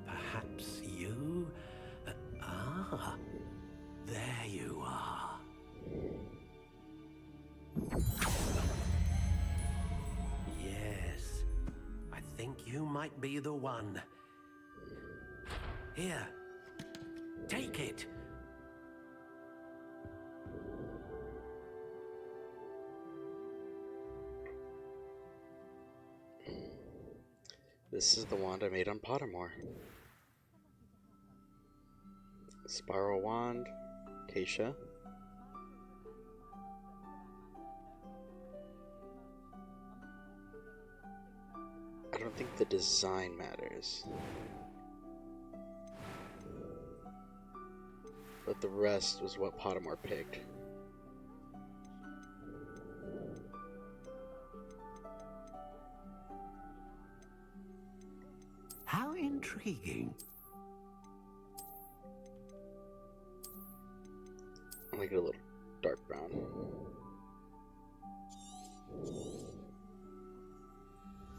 Perhaps you? There you are. Yes, I think you might be the one. Here, take it. This is the wand I made on Pottermore. Spiral wand, Acacia. I don't think the design matters. But the rest was what Pottermore picked. How intriguing. I like it a little dark brown.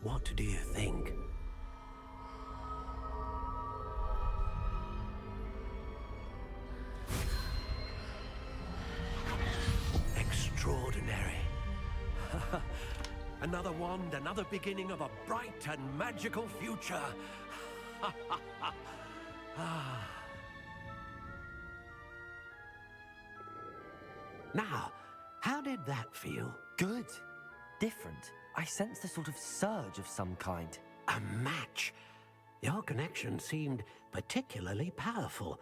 What do you think? Extraordinary. Another wand, another beginning of a bright and magical future. Now, how did that feel? Good. Different. I sensed a sort of surge of some kind. A match. Your connection seemed particularly powerful.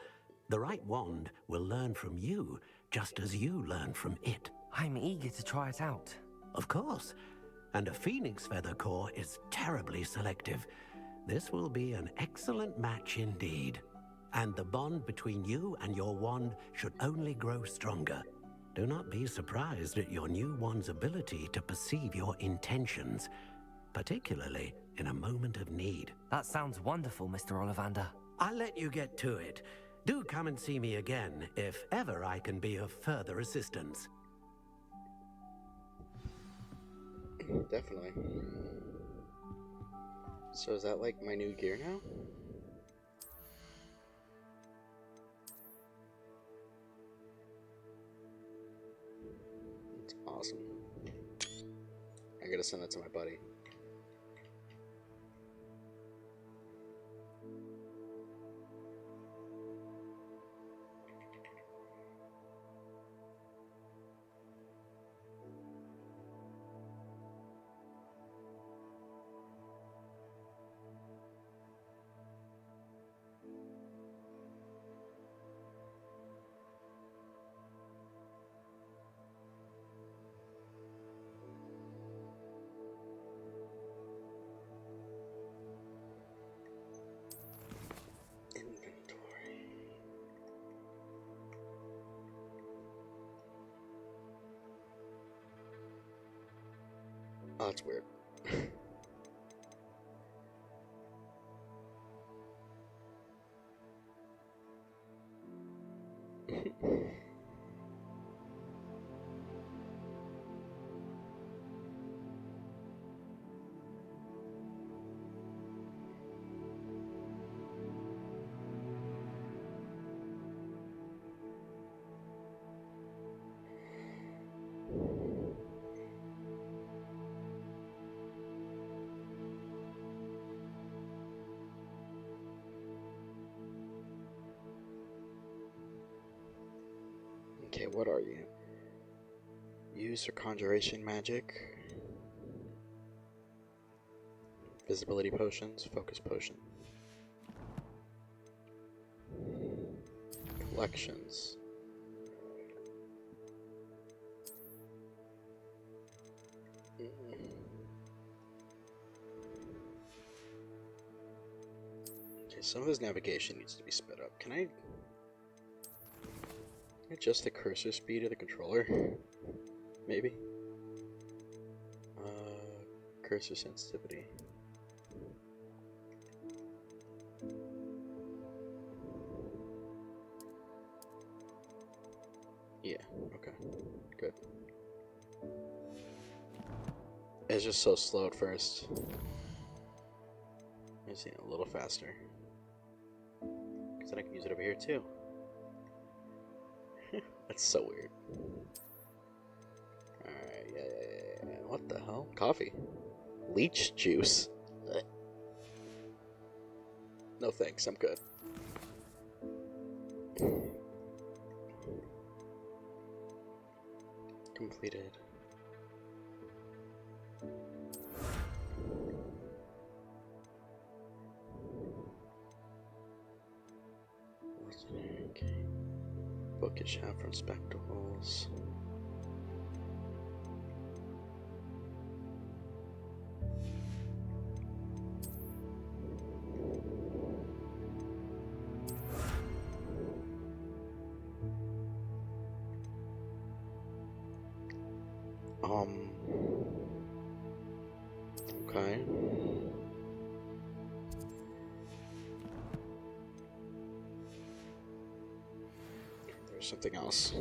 The right wand will learn from you, just as you learn from it. I'm eager to try it out. Of course. And a phoenix feather core is terribly selective. This will be an excellent match indeed. And the bond between you and your wand should only grow stronger. Do not be surprised at your new wand's ability to perceive your intentions, particularly in a moment of need. That sounds wonderful, Mr. Ollivander. I'll let you get to it. Do come and see me again if ever I can be of further assistance. Definitely. So is that like my new gear now? It's awesome. I gotta send that to my buddy. Oh, that's weird. Okay, what are you? Use or conjuration magic. Visibility potions, focus potion. Collections. Okay, some of his navigation needs to be sped up. Can I adjust the cursor speed of the controller? Maybe? Cursor sensitivity. Yeah, okay, good. It's just so slow at first. I see it a little faster. Because then I can use it over here too. That's so weird. Alright, yeah. What the hell? Coffee? Leech juice? No thanks, I'm good. Completed. Okay. Bookish hat from spectacles. Okay. There's something else.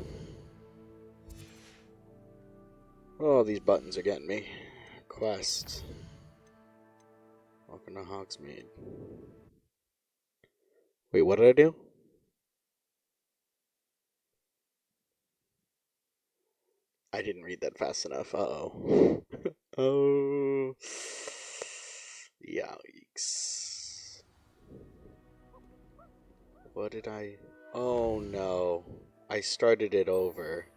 Oh, these buttons are getting me. Quest. Welcome to Hogsmeade. Wait, what did I do? I didn't read that fast enough. Uh-oh. Oh. Yikes. What did I... Oh no. I started it over.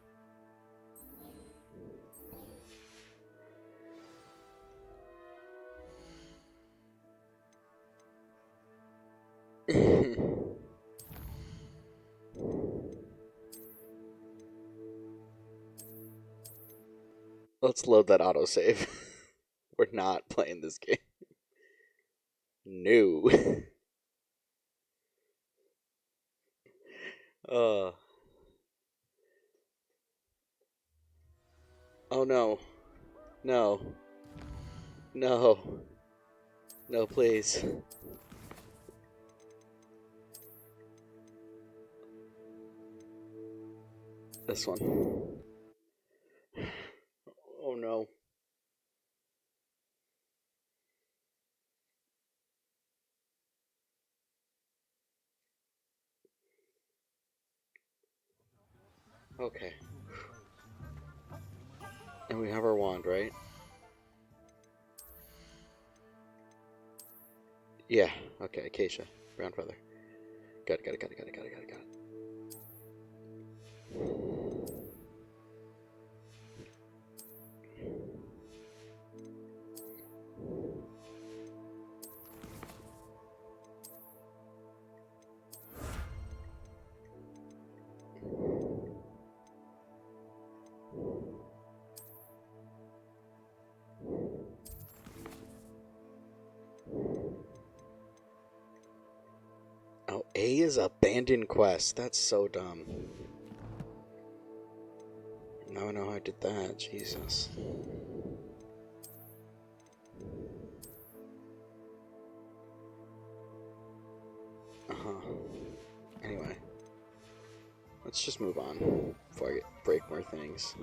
Let's load that autosave. We're not playing this game. No. Oh no. No. No. No, please. This one. Oh no. Okay. And we have our wand, right? Yeah. Okay, Acacia. Brown feather. Got it. Oh, A is abandoned quest. That's so dumb. Now I know how I did that. Jesus. Anyway. Let's just move on before I break more things.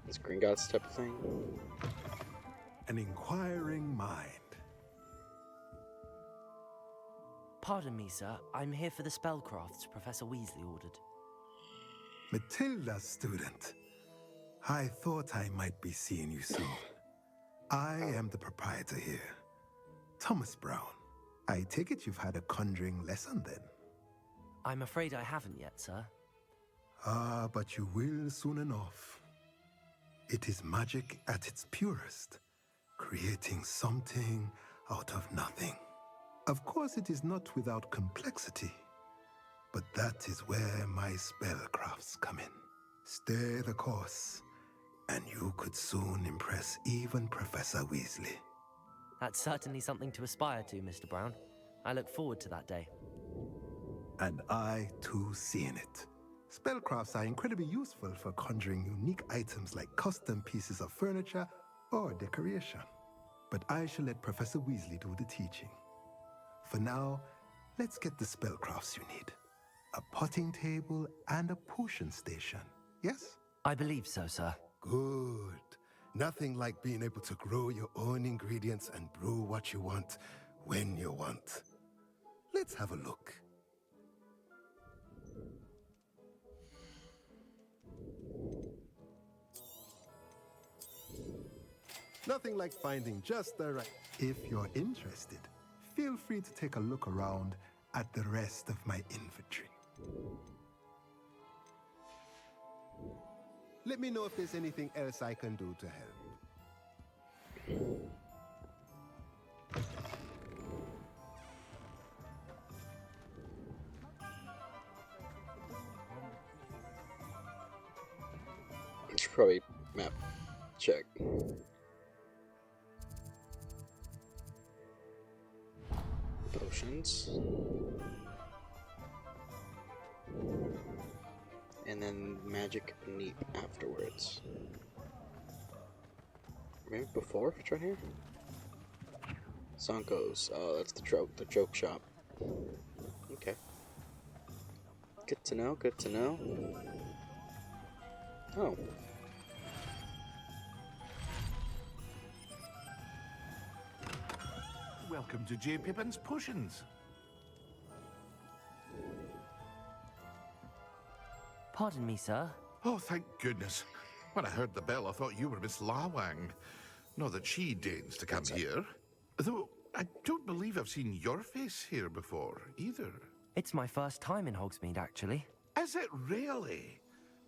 This Gringotts type of thing. An inquiring mind. Pardon me, sir. I'm here for the spellcrafts Professor Weasley ordered. Matilda, student. I thought I might be seeing you soon. I am the proprietor here, Thomas Brown. I take it you've had a conjuring lesson then? I'm afraid I haven't yet, sir. Ah, but you will soon enough. It is magic at its purest, creating something out of nothing. Of course, it is not without complexity, but that is where my spellcrafts come in. Stay the course, and you could soon impress even Professor Weasley. That's certainly something to aspire to, Mr. Brown. I look forward to that day. And I, too, see in it. Spellcrafts are incredibly useful for conjuring unique items like custom pieces of furniture or decoration. But I shall let Professor Weasley do the teaching. For now, let's get the spellcrafts you need. A potting table and a potion station, yes? I believe so, sir. Good. Nothing like being able to grow your own ingredients and brew what you want when you want. Let's have a look. Nothing like finding just the right... If you're interested, feel free to take a look around at the rest of my inventory. Let me know if there's anything else I can do to help. I should probably map check. Potions. And then magic neat afterwards. Maybe before? It's right here. Sanko's. Oh, that's the joke shop. Okay. Good to know, good to know. Oh. Welcome to J. Pippin's Potions. Pardon me, sir. Oh, thank goodness. When I heard the bell, I thought you were Miss Lawang. Not that she deigns to come here. Though, I don't believe I've seen your face here before, either. It's my first time in Hogsmeade, actually. Is it really?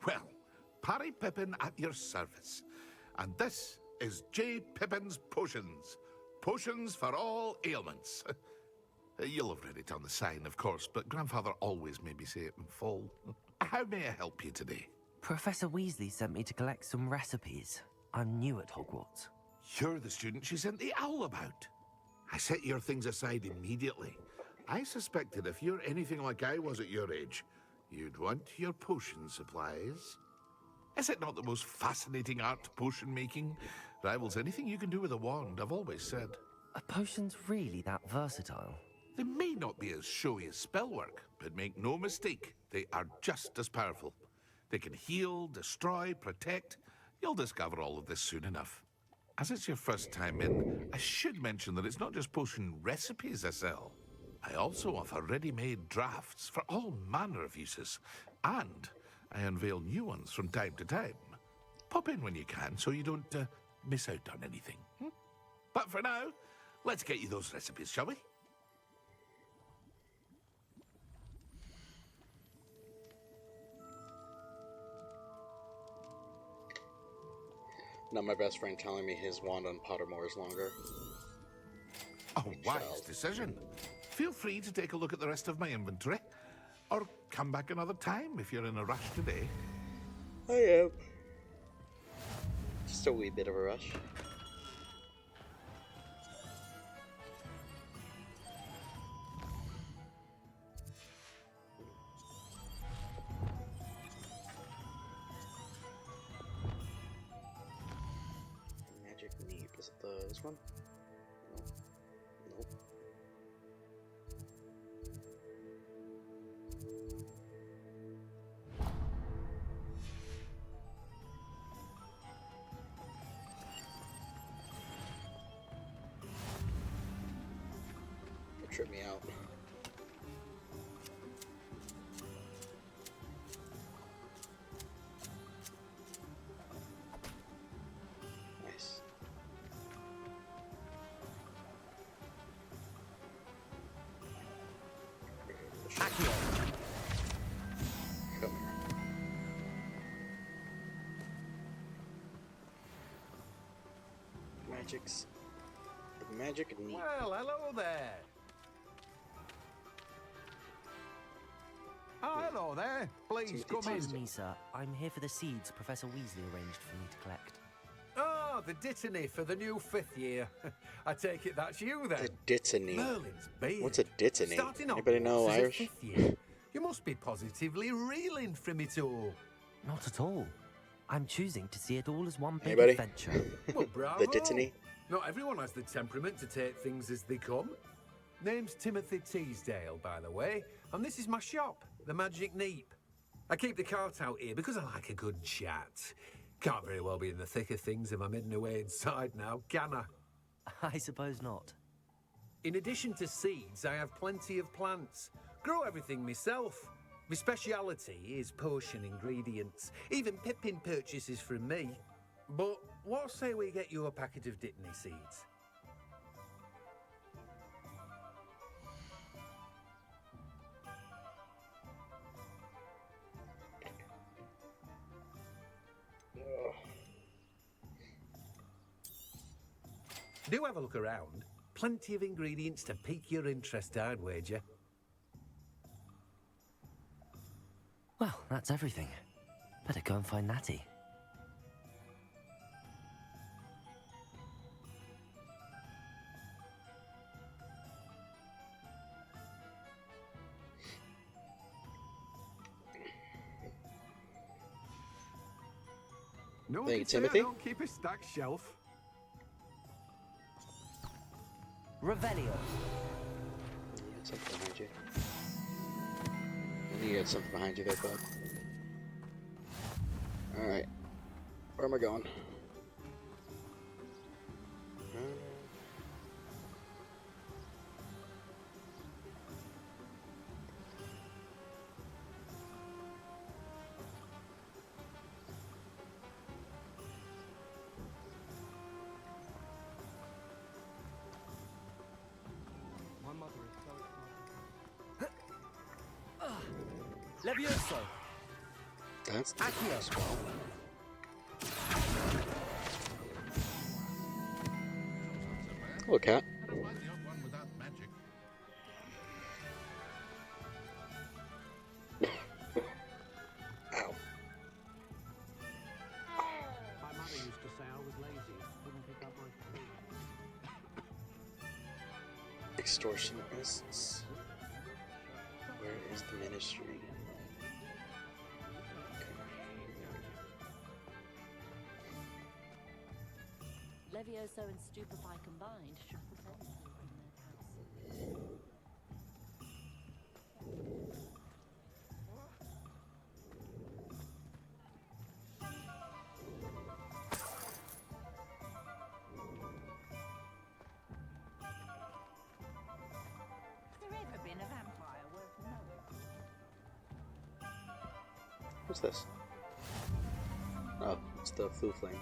Well, Parry Pippin at your service. And this is J. Pippin's Potions. Potions for all ailments. You'll have read it on the sign, of course, but Grandfather always made me say it in full. How may I help you today? Professor Weasley sent me to collect some recipes. I'm new at Hogwarts. You're the student she sent the owl about. I set your things aside immediately. I suspected if you're anything like I was at your age, you'd want your potion supplies. Is it not the most fascinating art, potion making? Rivals anything you can do with a wand, I've always said. Are potions really that versatile? They may not be as showy as spellwork, but make no mistake, they are just as powerful. They can heal, destroy, protect. You'll discover all of this soon enough. As it's your first time in, I should mention that it's not just potion recipes I sell. I also offer ready-made drafts for all manner of uses, and I unveil new ones from time to time. Pop in when you can so you don't miss out on anything. But for now, let's get you those recipes, shall we? Not my best friend telling me his wand on Pottermore is longer. A wise decision. Feel free to take a look at the rest of my inventory, or come back another time if you're in a rush today. I am. Just a wee bit of a rush. Magic neat. Is it this one? No. Nope. Trip me out. Nice. Come here. The magic neat. Well, hello there. Oh, hello there. Please come in. Excuse me, sir. I'm here for the seeds Professor Weasley arranged for me to collect. Oh, the dittany for the new 5th year. I take it that's you then. The dittany. Merlin's beard. What's a dittany? Starting Anybody know as a Irish? 5th year. You must be positively reeling from it all. Not at all. I'm choosing to see it all as one big Anybody? adventure. Well, bravo. The dittany? Not everyone has the temperament to take things as they come. Name's Timothy Teasdale, by the way, and this is my shop, the Magic Neep. I keep the cart out here because I like a good chat. Can't very well be in the thick of things if I'm hidden away inside now, can I? I suppose not. In addition to seeds, I have plenty of plants. Grow everything myself. My speciality is potion ingredients. Even Pippin purchases from me. But what say we get you a packet of dittany seeds? Do have a look around. Plenty of ingredients to pique your interest, I'd wager. Well, that's everything. Better go and find Natty. No, Thank you, Timothy. Don't keep a stacked shelf. Revelio. You got something behind you. You got something behind you there, bud. Alright. Where am I going? Levioso. That's the Accio. spell. Hello, cat. Ow. My mother used to say I was lazy, wouldn't pick up my food. Extortionists. Where is the ministry? Levioso and Stupefy combined should put anything in their house. Has there ever been a vampire worth knowing? What's this? Oh, it's the Flu Flame.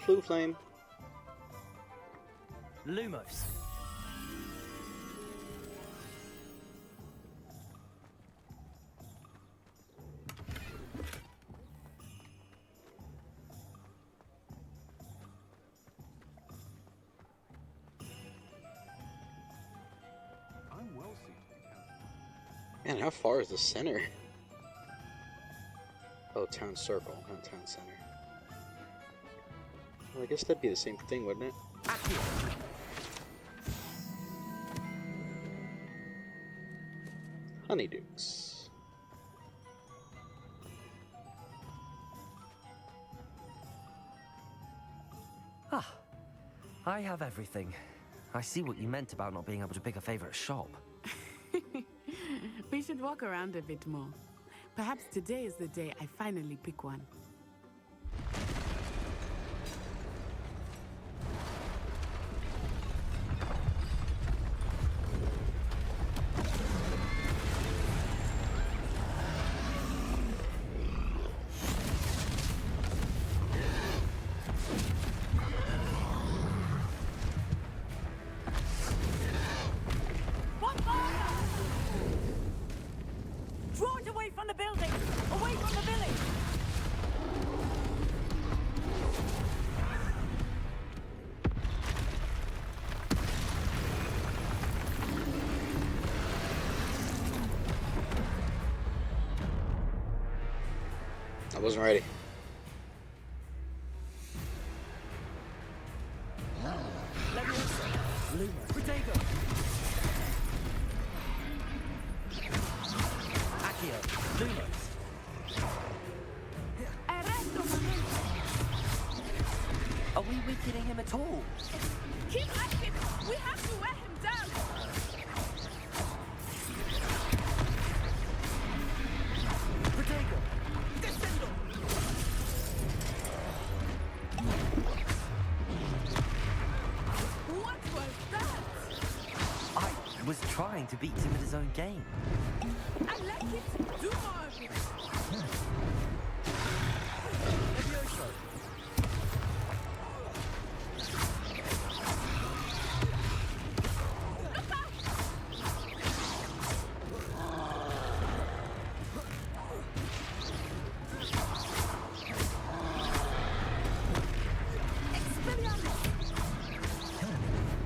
Flu Flame. Lumos. I'm well suited. Man, how far is the center? Oh, town circle, not town center. Well, I guess that'd be the same thing, wouldn't it? Honeydukes. Ah, I have everything. I see what you meant about not being able to pick a favorite shop. We should walk around a bit more. Perhaps today is the day I finally pick one. Draw it away from the building! Away from the village! wasn't ready. Are we weakening him at all? Keep at him! We have to wear him down! Protego! Descendo! What was that? I was trying to beat him at his own game. I like it! Do more of it!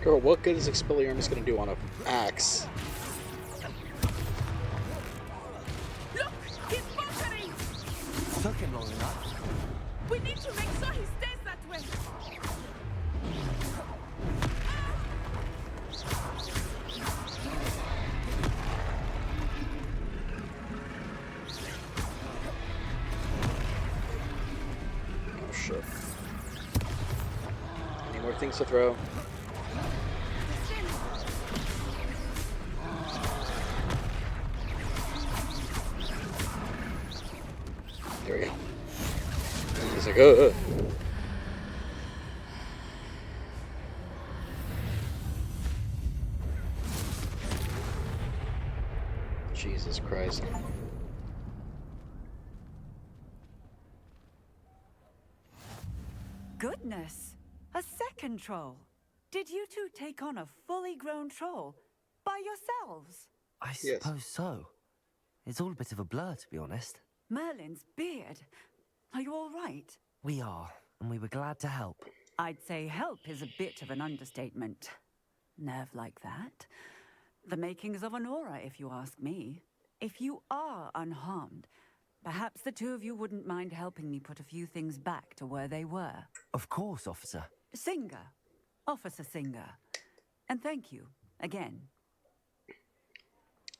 Girl, what good is Expelliarmus gonna do on an axe? Look! He's faltering! Took him long enough. We need to make sure he stays that way! Oh shit. Any more things to throw? There we go. He's like, ugh. Jesus Christ. Goodness! A second troll! Did you two take on a fully grown troll by yourselves? I suppose so. It's all a bit of a blur, to be honest. Merlin's beard. Are you all right? We are, and we were glad to help. I'd say help is a bit of an understatement. Nerve like that. The makings of an aura, if you ask me. If you are unharmed, perhaps the two of you wouldn't mind helping me put a few things back to where they were. Of course, officer. Singer. Officer Singer. And thank you, again.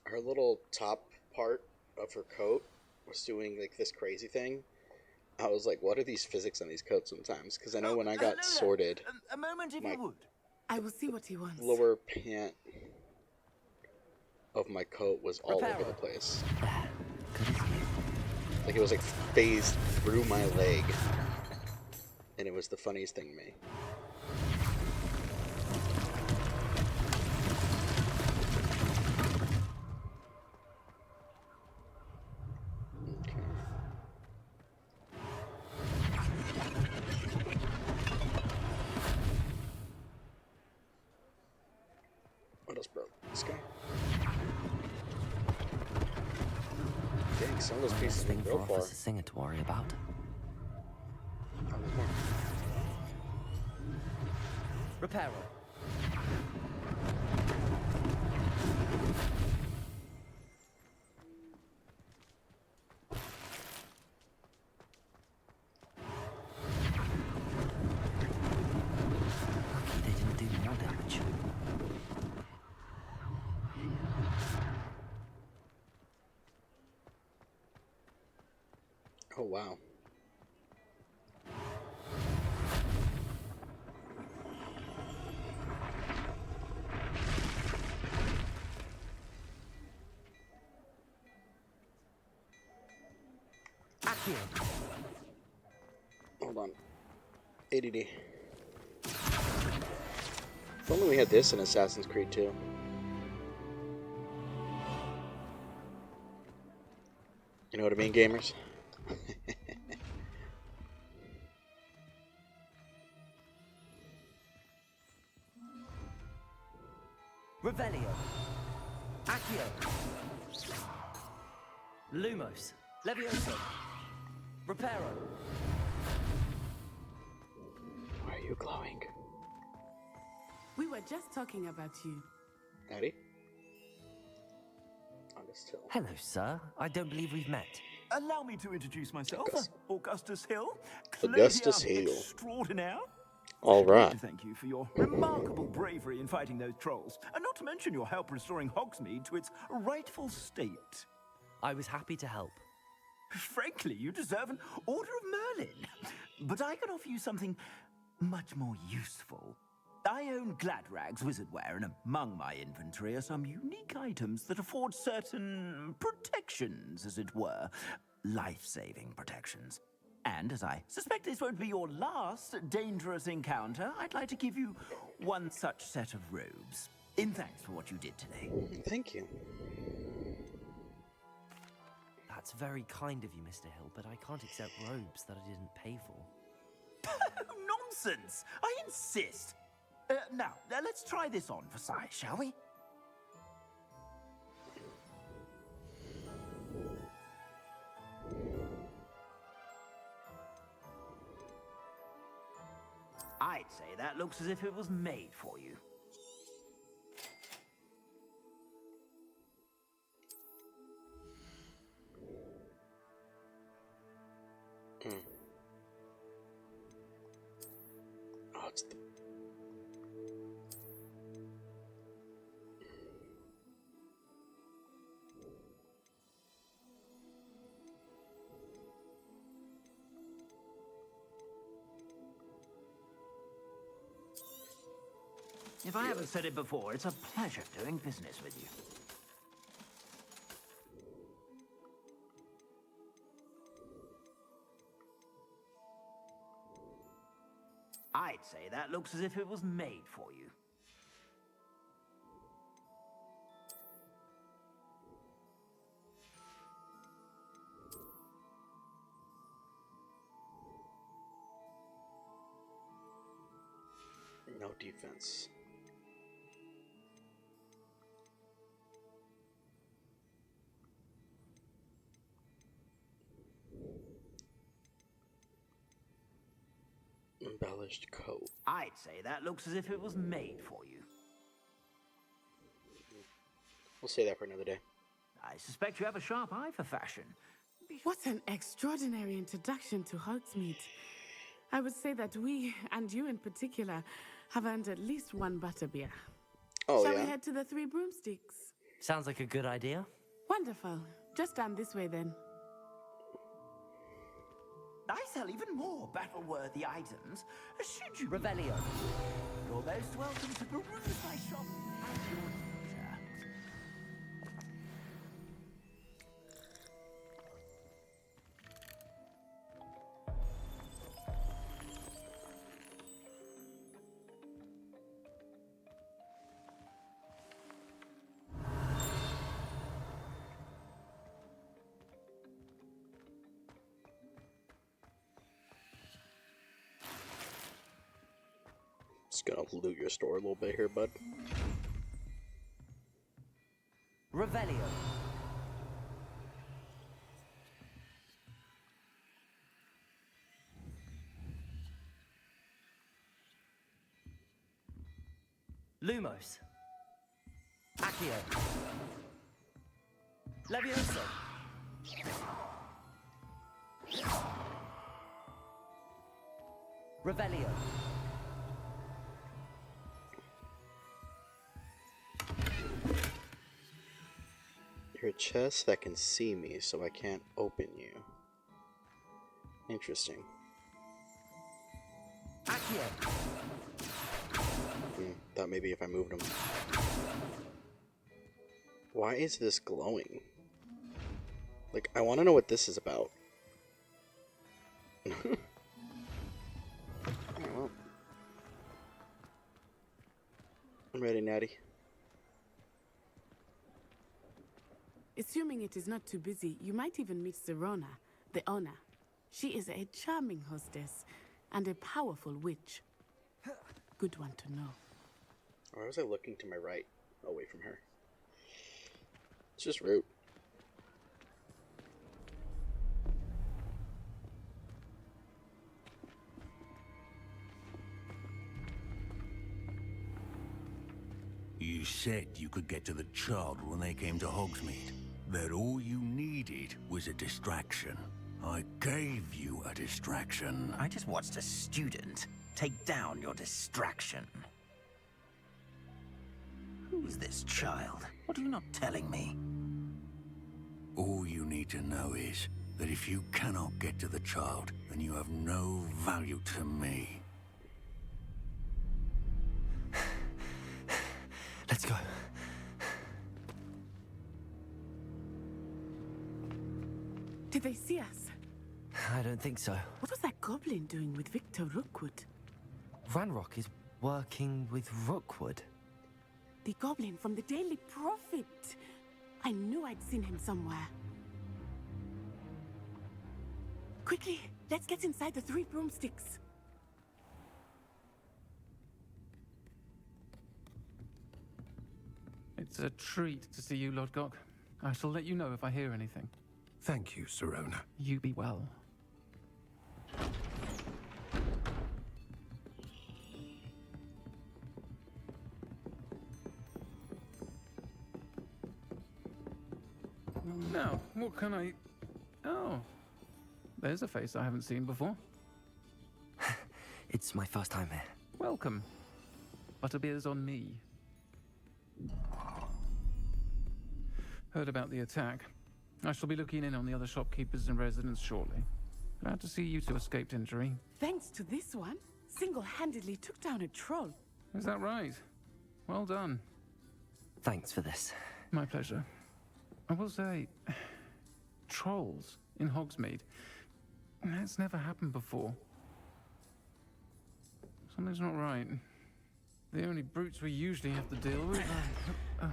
Her little top part of her coat was doing like this crazy thing. I was like, what are these physics on these coats sometimes? Because I know when I got sorted, A moment if my you would. I will see what he wants. lower pant of my coat was all over the place. Like it was like phased through my leg. And it was the funniest thing to me. What else broke? This guy? Dang, some of those pieces Thing went for real far. Officer Singer to worry about. Oh, there's more. Reparo. Lucky they didn't do more damage. Oh, wow. Hold on. ADD. If only we had this in Assassin's Creed 2. You know what I mean, gamers? Revelio. Accio. Lumos. Levioso. Reparo. Why are you glowing? We were just talking about you. Daddy? On this till. Hello, sir. I don't believe we've met. Allow me to introduce myself. Augustus Hill. Augustus Hill. Extraordinaire. All I'd like right. to thank you for your remarkable bravery in fighting those trolls, and not to mention your help restoring Hogsmeade to its rightful state. I was happy to help. Frankly, you deserve an Order of Merlin. But I can offer you something much more useful. I own Gladrag's wizardware, and among my inventory are some unique items that afford certain protections, as it were. Life-saving protections. And as I suspect this won't be your last dangerous encounter, I'd like to give you one such set of robes. In thanks for what you did today. Thank you. That's very kind of you, Mr. Hill, but I can't accept robes that I didn't pay for. Nonsense! I insist! Now, let's try this on for size, shall we? I'd say that looks as if it was made for you. Oh, it's the... If I haven't said it before, it's a pleasure doing business with you. I'd say that looks as if it was made for you. No defense. Embellished coat. I'd say that looks as if it was made for you. We'll say that for another day. I suspect you have a sharp eye for fashion. What an extraordinary introduction to Hogsmeade. I would say that we, and you in particular, have earned at least one butterbeer. Oh, Shall yeah? we head to the Three Broomsticks? Sounds like a good idea. Wonderful. Just down this way then. I sell even more battle-worthy items. Should you... Revelio. You're most welcome to peruse my shop at your leisure. Just gonna loot your store a little bit here, bud. Revelio. Lumos. Accio. Levioso. Revelio. You're a chest that can see me, so I can't open you. Interesting. Accio. Thought maybe if I moved him. Why is this glowing? Like, I want to know what this is about. Alright, well. I'm ready, Natty. Assuming it is not too busy, you might even meet Serona, the owner. She is a charming hostess and a powerful witch. Good one to know. Why was I looking to my right, away from her? It's just rude. You said you could get to the child when they came to Hogsmeade. That all you needed was a distraction. I gave you a distraction. I just watched a student take down your distraction. Who's this child? What are you not telling me? All you need to know is that if you cannot get to the child, then you have no value to me. Let's go. Did they see us? I don't think so. What was that goblin doing with Victor Rookwood? Ranrock is working with Rookwood. The goblin from the Daily Prophet. I knew I'd seen him somewhere. Quickly, let's get inside the 3 broomsticks. It's a treat to see you, Lodgok. I shall let you know if I hear anything. Thank you, Sirona. You be well. Now, what can I... Oh. There's a face I haven't seen before. It's my first time here. Welcome. Butterbeer's on me. Heard about the attack. I shall be looking in on the other shopkeepers and residents shortly. Glad to see you two escaped injury. Thanks to this one, single-handedly took down a troll. Is that right? Well done. Thanks for this. My pleasure. I will say, trolls in Hogsmeade. That's never happened before. Something's not right. The only brutes we usually have to deal with are...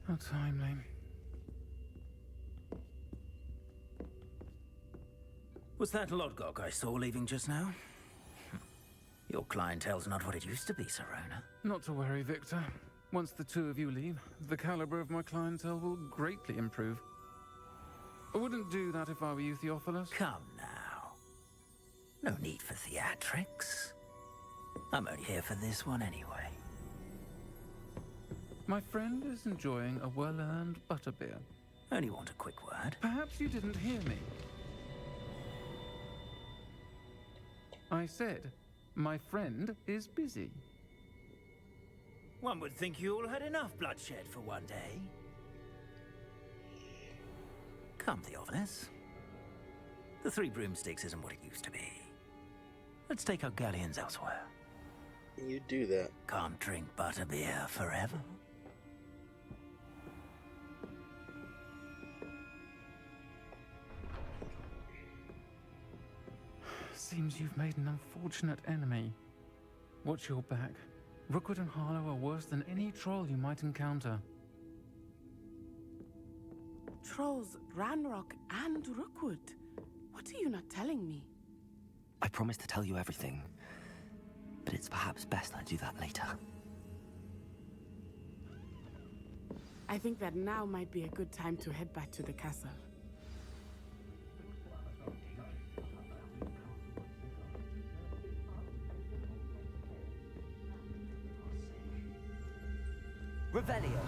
How timely. Was that Lodgok I saw leaving just now? Your clientele's not what it used to be, Sirona. Not to worry, Victor. Once the two of you leave, the caliber of my clientele will greatly improve. I wouldn't do that if I were you, Theophilus. Come now. No need for theatrics. I'm only here for this one anyway. My friend is enjoying a well-earned butterbeer. Only want a quick word. Perhaps you didn't hear me. I said, my friend is busy. One would think you all had enough bloodshed for one day. Come, Theophilus. The 3 broomsticks isn't what it used to be. Let's take our galleons elsewhere. You do that. Can't drink butterbeer forever. Seems you've made an unfortunate enemy. Watch your back. Rookwood and Harlow are worse than any troll you might encounter. Trolls, Ranrock, and Rookwood. What are you not telling me? I promised to tell you everything, but it's perhaps best I do that later. I think that now might be a good time to head back to the castle. Revelio.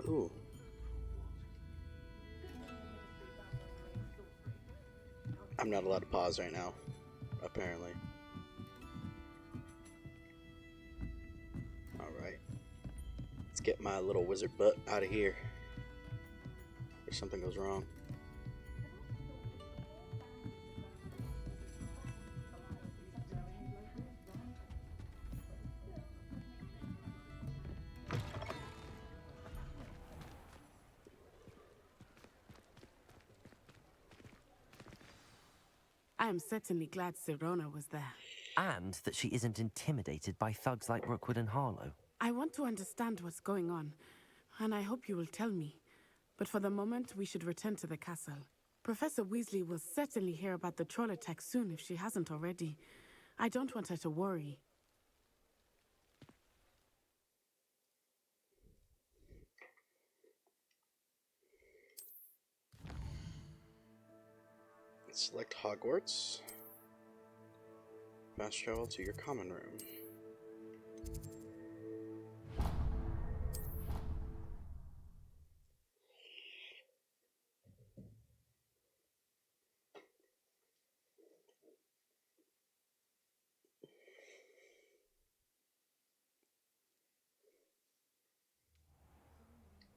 Ooh. I'm not allowed to pause right now, apparently. Alright. Let's get my little wizard butt out of here. If something goes wrong. I am certainly glad Sirona was there. And that she isn't intimidated by thugs like Rookwood and Harlow. I want to understand what's going on, and I hope you will tell me. But for the moment, we should return to the castle. Professor Weasley will certainly hear about the troll attack soon if she hasn't already. I don't want her to worry. Select Hogwarts. Fast travel to your common room.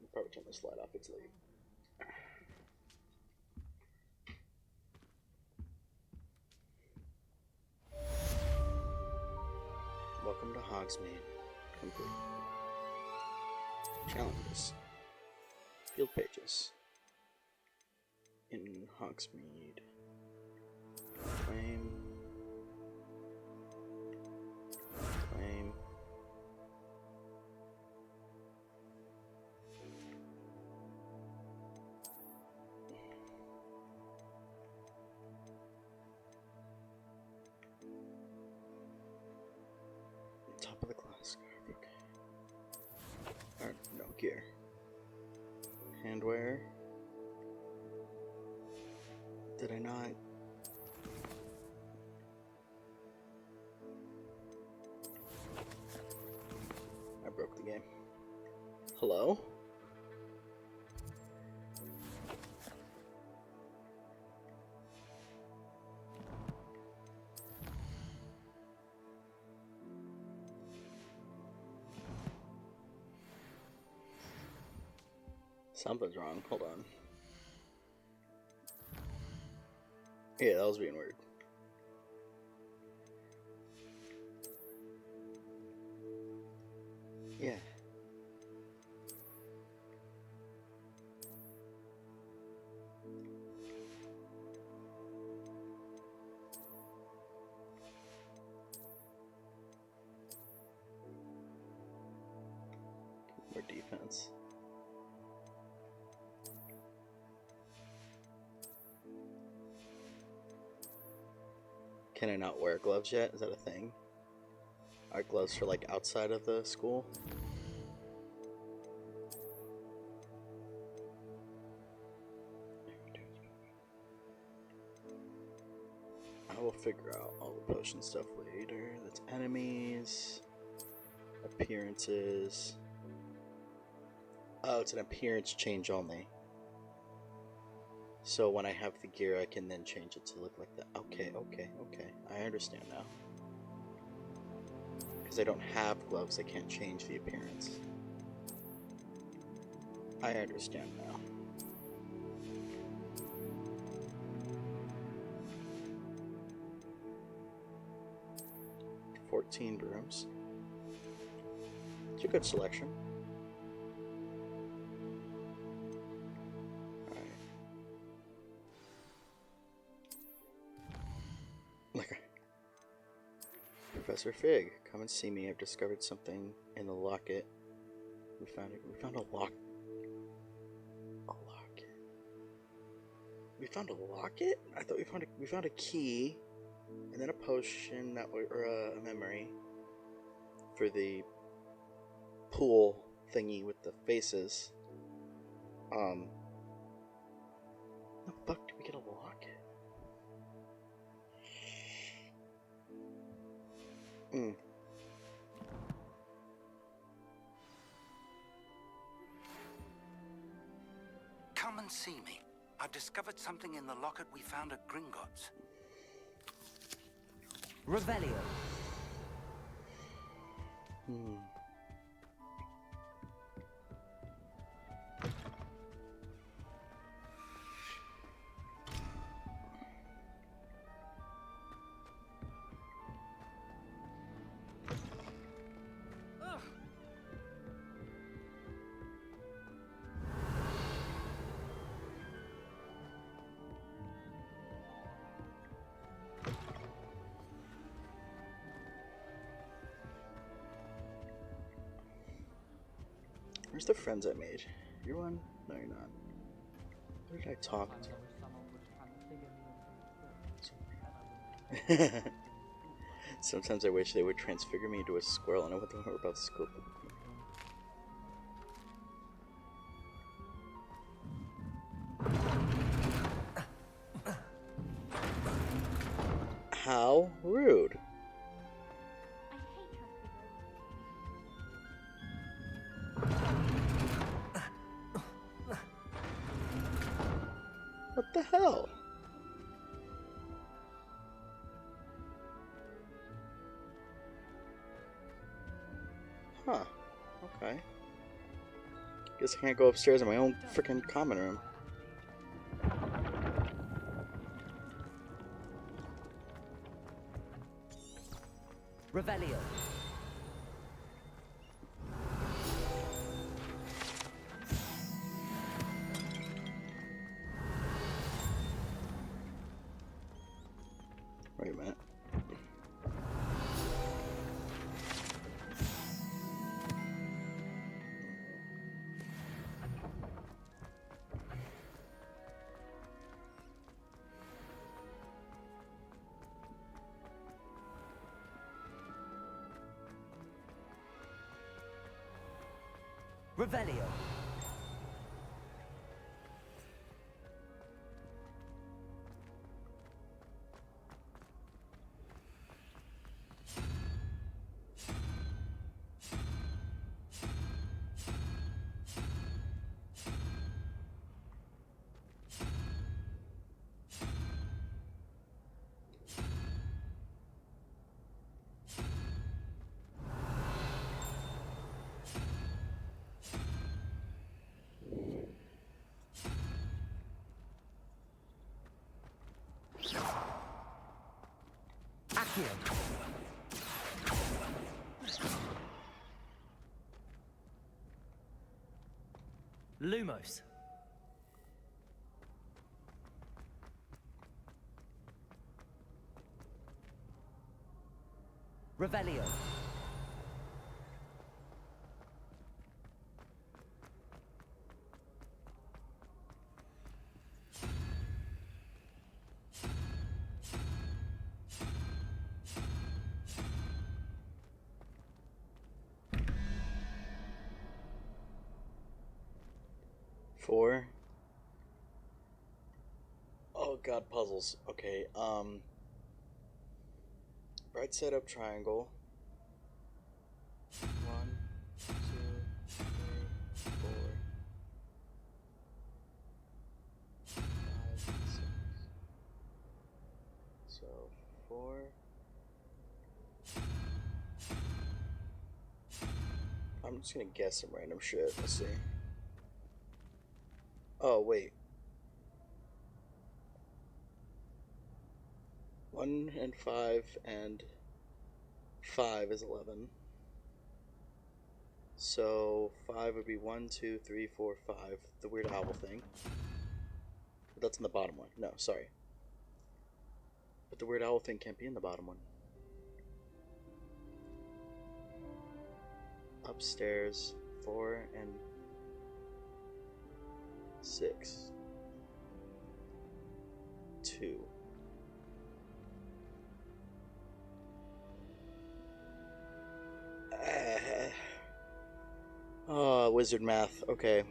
I'll probably turn this light off, it's late. Welcome to Hogsmeade. Complete. Challenges. Field pages. In Hogsmeade. Claim. Claim. Top of the class. Okay. No gear. Handwear. Did I not? I broke the game. Hello? Something's wrong. Hold on. Yeah, that was being weird. Yeah. More defense. Can I not wear gloves yet? Is that a thing? Are gloves for like outside of the school? I will figure out all the potion stuff later. That's enemies, appearances. Oh, it's an appearance change only. So when I have the gear, I can then change it to look like that. Okay. I understand now. Because I don't have gloves, I can't change the appearance. I understand now. $14 brooms. It's a good selection. Professor Fig, come and see me. I've discovered something in the locket. We found it. We found a locket. We found a locket? I thought we found a key, and then a potion or a memory for the pool thingy with the faces. How the fuck did we get a locket? Come and see me. I've discovered something in the locket we found at Gringotts. Revelio. Where's the friends I made? You're one? No, you're not. Who did I talk to? Sometimes I wish they would transfigure me into a squirrel, and I wouldn't worry about scope. How rude. What the hell? Huh. Okay. Guess I can't go upstairs in my own freaking common room. Revelio. Wait a minute. Revelio. Lumos. Revelio. Four. Oh god, puzzles. Okay, right side up triangle. 1, 2, 3, 4, 5, 6. So 4. I'm just gonna guess some random shit. Let's see. Oh wait. 1 and 5 and 5 is 11. So 5 would be 1, 2, 3, 4, 5. The weird owl thing. But that's in the bottom one. No, sorry. But the weird owl thing can't be in the bottom one. Upstairs, 4 and 6. 2. Oh, wizard math. Okay.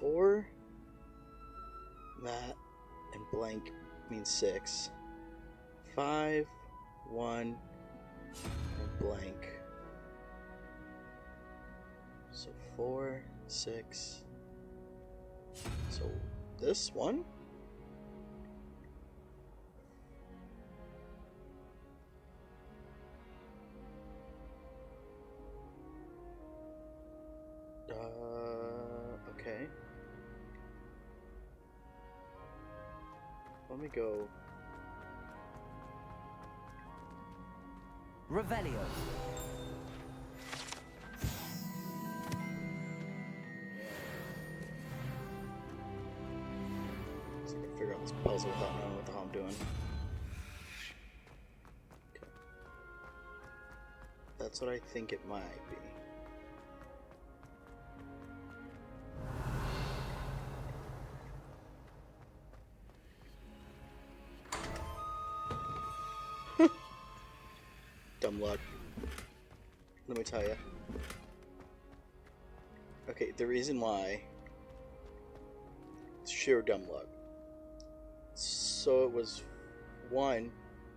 4, that, and blank means 6. 5, 1, and blank. So 4, 6. So this one? Okay. Let me go. Revelio. So I can figure out this puzzle without knowing what the hell I'm doing. Okay. That's what I think it might be. dumb luck. Let me tell you. Okay, the reason why, it's sheer dumb luck. So it was 1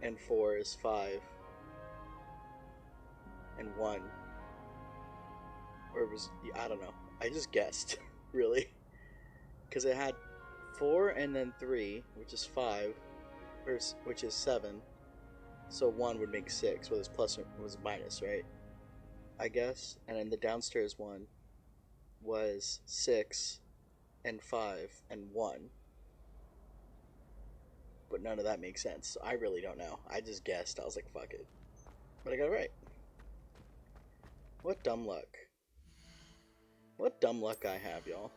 and 4 is 5 and 1, or it was, I don't know, I just guessed really, because it had 4 and then 3, which is 5, or which is 7, so 1 would make 6, whether it's plus or was minus, right? I guess. And then the downstairs one was 6 and 5 and 1, but none of that makes sense, so I really don't know. I just guessed. I was like, fuck it, but I got it right. What dumb luck. What dumb luck I have, y'all.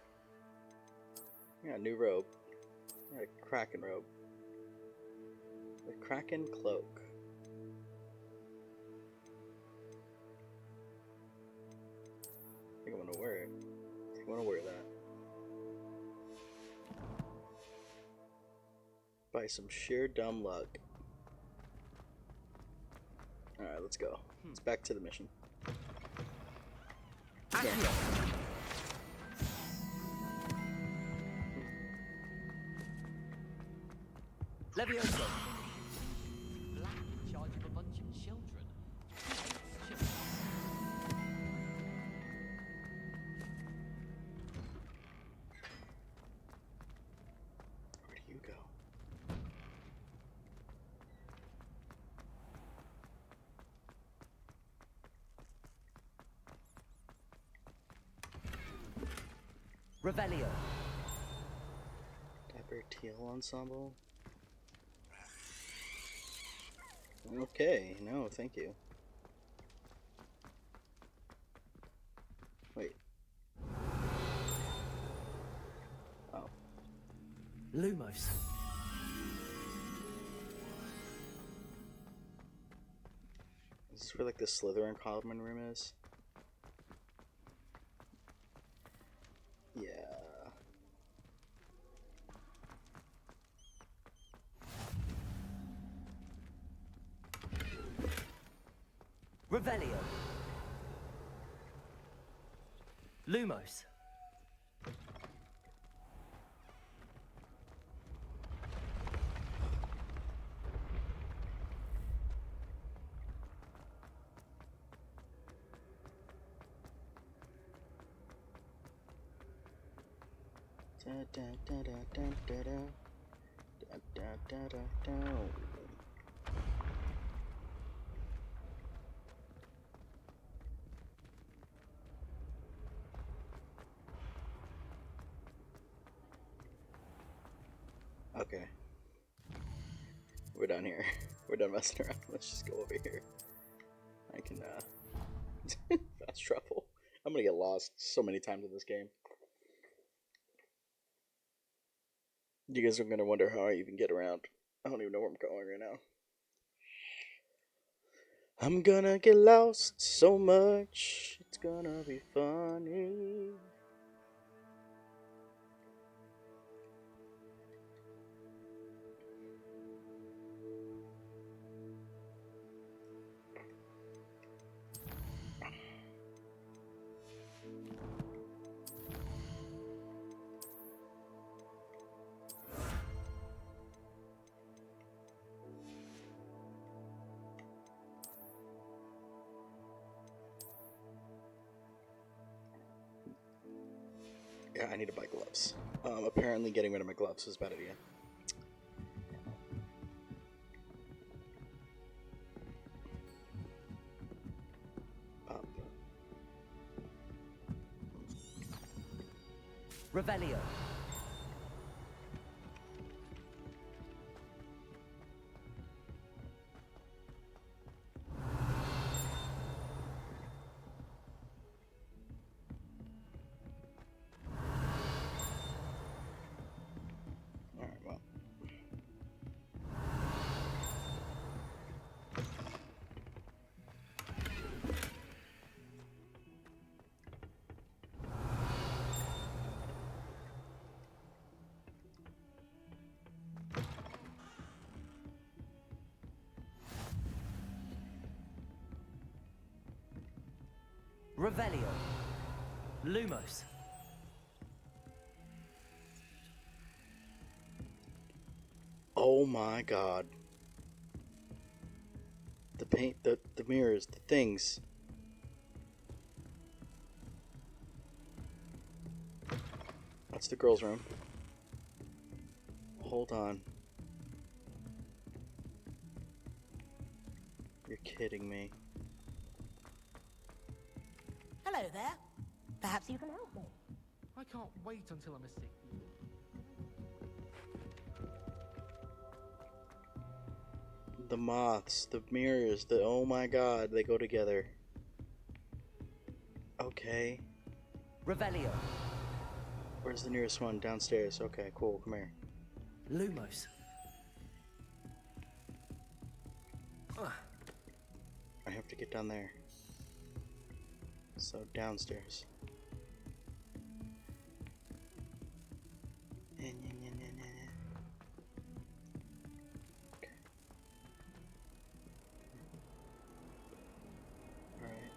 Yeah, new robe. Yeah, Kraken robe. The Kraken cloak. I think I want to wear it. I think I want to wear that. By some sheer dumb luck. Alright, let's go. Let's back to the mission. Yeah. Levioso. Black in charge of a bunch of children. Where do you go? Revelio. Dapper Teal Ensemble. Okay, no, thank you. Wait. Oh. Lumos. Is this where like the Slytherin common room is? Yeah. Revelio. Lumos. Da da da da da da da da da da da. Okay. We're done here. We're done messing around. Let's just go over here. I can, fast travel. I'm gonna get lost so many times in this game. You guys are gonna wonder how I even get around. I don't even know where I'm going right now. I'm gonna get lost so much. It's gonna be funny. Yeah, I need to buy gloves. Apparently getting rid of my gloves is a bad idea. Up. Revelio. Alright, well. Revelio. Lumos. Oh my god. The paint, the mirrors, the things. That's the girls' room. Hold on. You're kidding me. Hello there. Perhaps you can help me. I can't wait until I'm a sick. The moths, the mirrors, the oh my god, they go together. Okay. Revelio. Where's the nearest one? Downstairs. Okay, cool. Come here. Lumos. I have to get down there. So downstairs. Okay. Alright.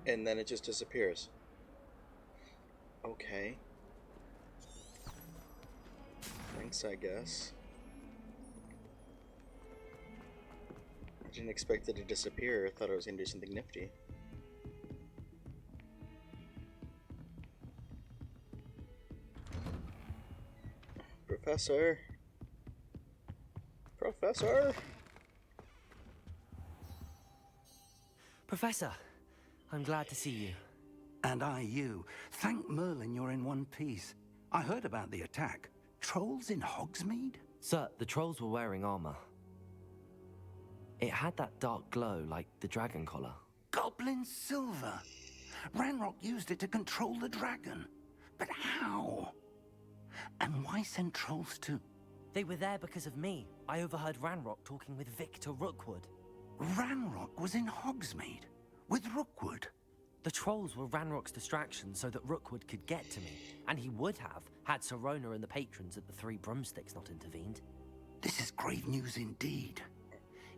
And then it just disappears. Okay. Thanks, I guess. I didn't expect it to disappear. I thought I was gonna do something nifty. Professor! Professor! Professor, I'm glad to see you. And I you. Thank Merlin you're in one piece. I heard about the attack. Trolls in Hogsmeade? Sir, the trolls were wearing armor. It had that dark glow like the dragon collar. Goblin silver. Ranrock used it to control the dragon. But how? And why send trolls to... They were there because of me. I overheard Ranrock talking with Victor Rookwood. Ranrock was in Hogsmeade? With Rookwood? The trolls were Ranrock's distraction so that Rookwood could get to me. And he would have, had Sirona and the patrons at the Three Broomsticks not intervened. This is grave news indeed.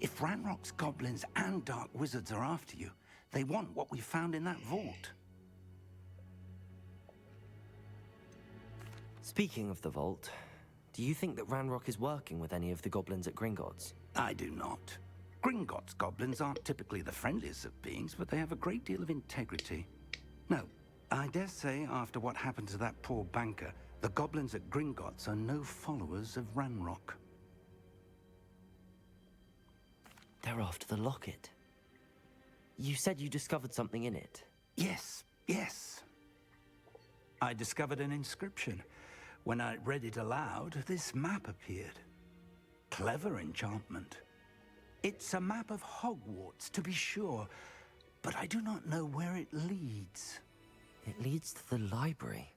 If Ranrock's goblins and dark wizards are after you, they want what we found in that vault. Speaking of the vault, do you think that Ranrock is working with any of the goblins at Gringotts? I do not. Gringotts goblins aren't typically the friendliest of beings, but they have a great deal of integrity. No, I dare say after what happened to that poor banker, the goblins at Gringotts are no followers of Ranrock. They're after the locket. You said you discovered something in it. Yes, yes. I discovered an inscription. When I read it aloud, this map appeared. Clever enchantment. It's a map of Hogwarts, to be sure, but I do not know where it leads. It leads to the library.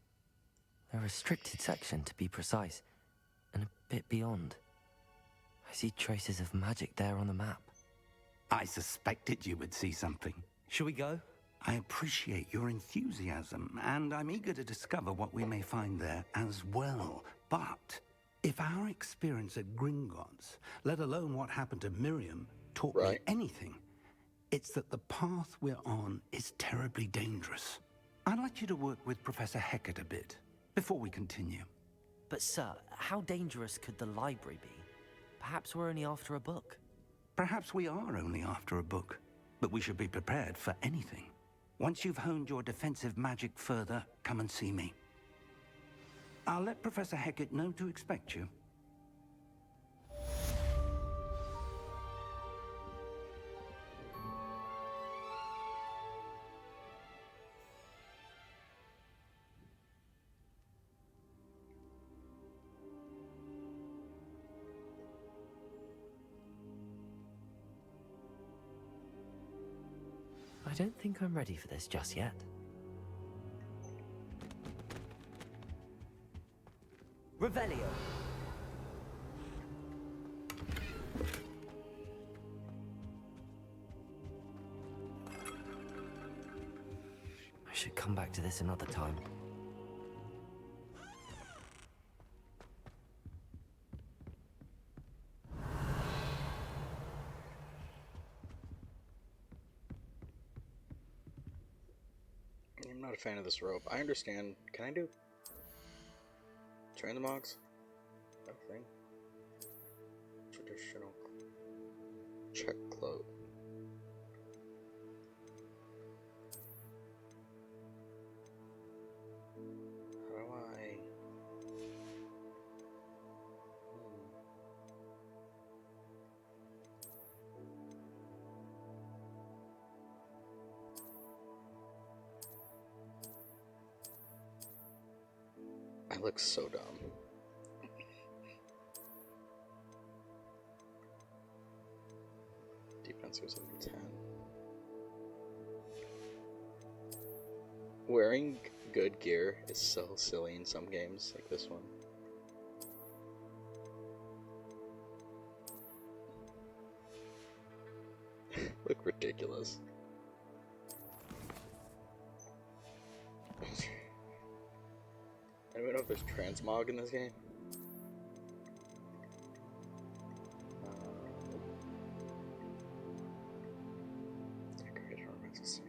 A restricted section, to be precise, and a bit beyond. I see traces of magic there on the map. I suspected you would see something. Shall we go? I appreciate your enthusiasm, and I'm eager to discover what we may find there as well. But if our experience at Gringotts, let alone what happened to Miriam, taught me anything, it's that the path we're on is terribly dangerous. I'd like you to work with Professor Hecat a bit before we continue. But sir, how dangerous could the library be? Perhaps we're only after a book. Perhaps we are only after a book, but we should be prepared for anything. Once you've honed your defensive magic further, come and see me. I'll let Professor Hecat know to expect you. I don't think I'm ready for this just yet. Revelio. come back to this another time. I'm not a fan of this rope. I understand. Can I do transmogs? That thing. Traditional check cloak. How do I? I look so dumb. Defense was under 10. Wearing good gear is so silly in some games, like this one. Look ridiculous. I don't know if there's transmog in this game. Decorated ornamental sand.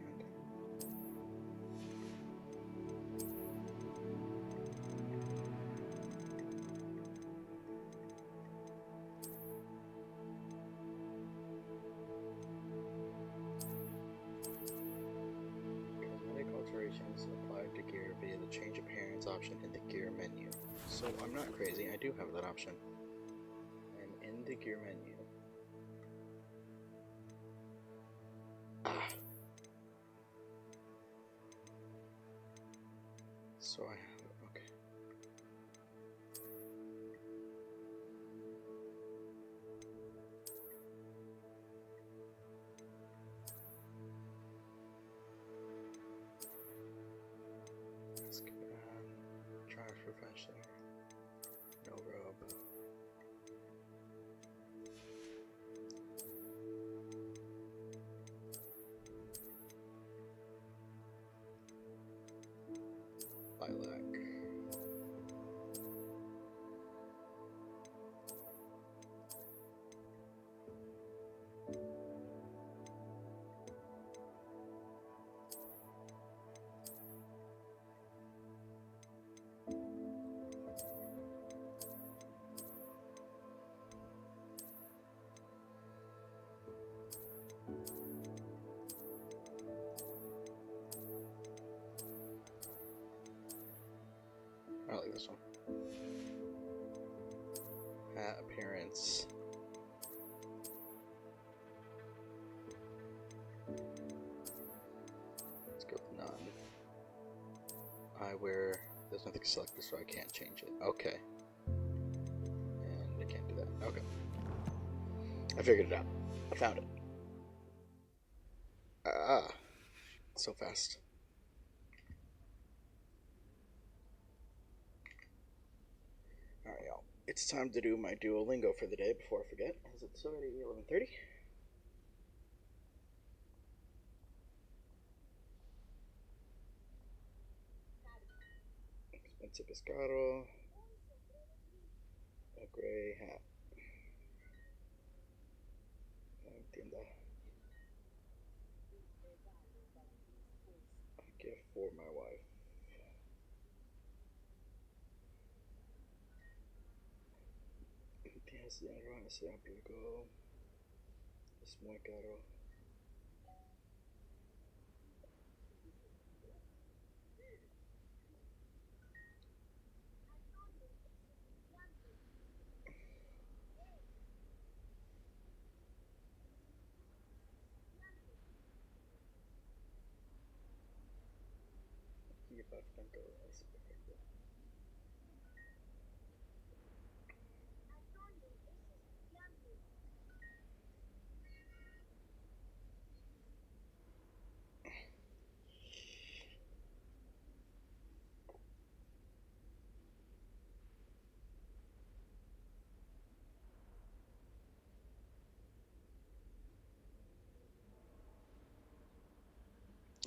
Cosmetic alterations applied to gear via the change appearance option in the gear menu. So I'm not crazy, I do have that option. I'm in the gear menu. Ah. So I have it, okay. Let's go down. Charge professional. No robe. Lilac. I like this one. Hat appearance. Let's go with none. Eyewear. There's nothing selected, so I can't change it. Okay. And I can't do that. Okay. I figured it out. I found it. Ah. So fast. Alright, y'all. It's time to do my Duolingo for the day before I forget, as it's already 11:30. Expensive pescado. A gray hat. Entienda. A gift for my wife. Tienes dinero, ese aplicó. Es muy caro. Y bastante es perfecto.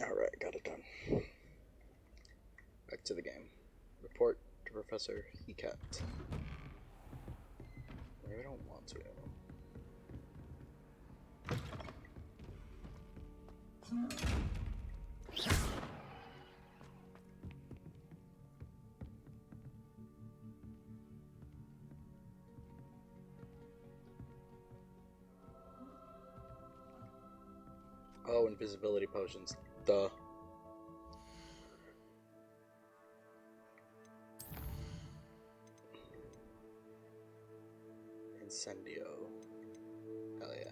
Alright, got it done. to the game. Report to Professor Hecat. Maybe I don't want to. Oh, invisibility potions. Duh. Incendio. Hell yeah.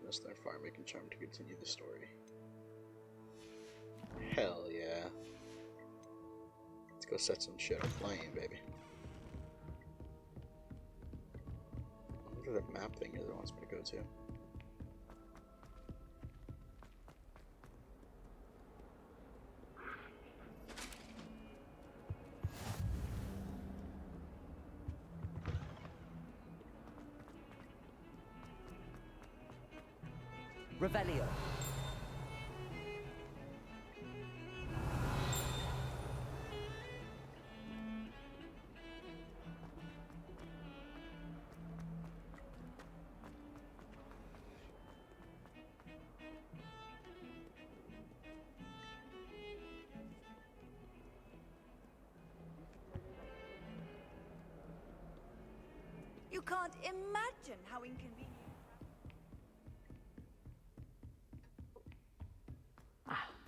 Must learn fire making charm to continue the story. Hell yeah. Let's go set some shit aflame, baby. I wonder what that map thing is it wants me to go to. Revelio. You can't imagine how inconvenient.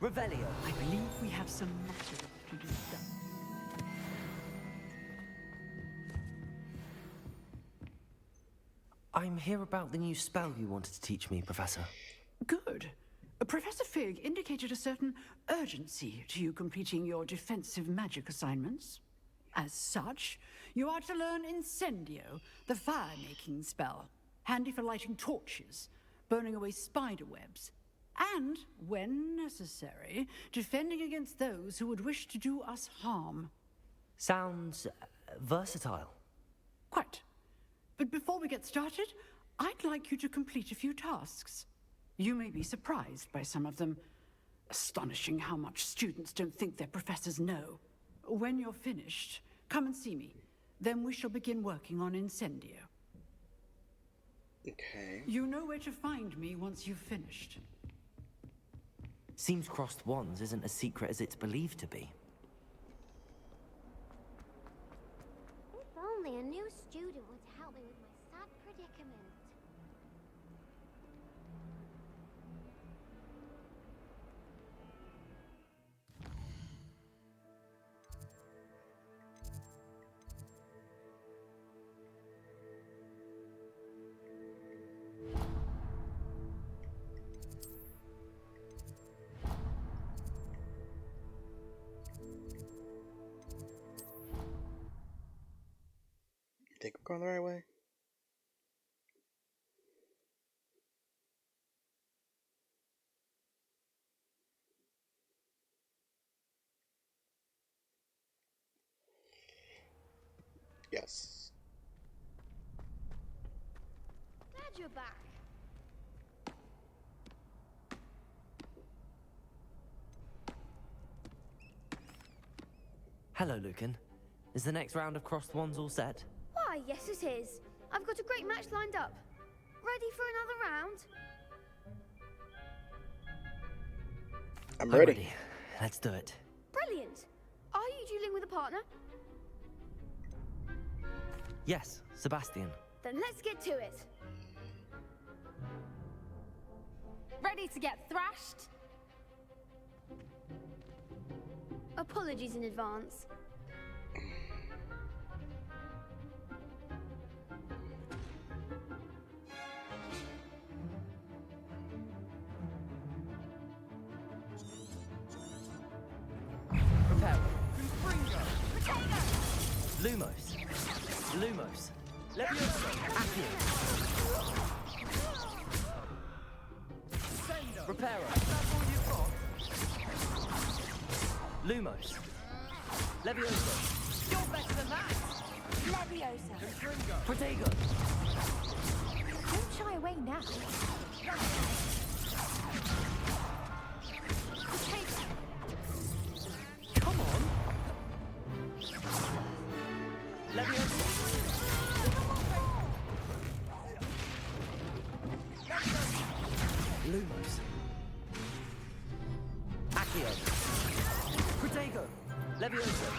Revelio. I believe we have some matter to do done. I'm here about the new spell you wanted to teach me, Professor. Good. Professor Fig indicated a certain urgency to you completing your defensive magic assignments. As such, you are to learn Incendio, the fire-making spell, handy for lighting torches, burning away spider webs, and, when necessary, defending against those who would wish to do us harm. Sounds versatile. Quite. But before we get started, I'd like you to complete a few tasks. You may be surprised by some of them. Astonishing how much students don't think their professors know. When you're finished, come and see me. Then we shall begin working on Incendio. Okay. You know where to find me once you've finished. Seems crossed wands isn't as secret as it's believed to be. If only a new student would help me with my sad predicament. Think we're going the right way? Yes. Glad you're back. Hello, Lucan. Is the next round of crossed wands all set? Why, yes it is. I've got a great match lined up. Ready for another round? I'm ready. Let's do it. Brilliant. Are you dueling with a partner? Yes, Sebastian. Then let's get to it. Ready to get thrashed? Apologies in advance. Prepare. Lumos. Lumos. Levioso. Accio. Reparo. Lumos. Levioso. You're better than that. Leviosa. Protego. Don't shy away now. Accio. Protego. Levioso.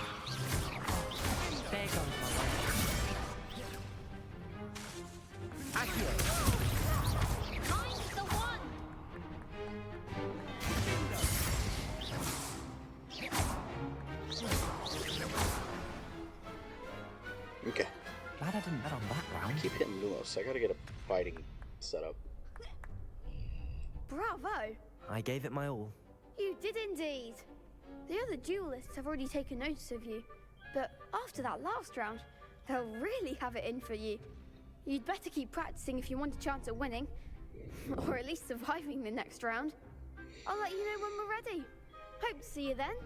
There goes my way. Accio. Mine's the one! Okay. Glad I didn't bet on that round. I keep hitting Lumos. I gotta get a fighting setup. Bravo! I gave it my all. You did indeed. The other duelists have already taken notice of you, but after that last round, they'll really have it in for you. You'd better keep practicing if you want a chance at winning, or at least surviving the next round. I'll let you know when we're ready. Hope to see you then.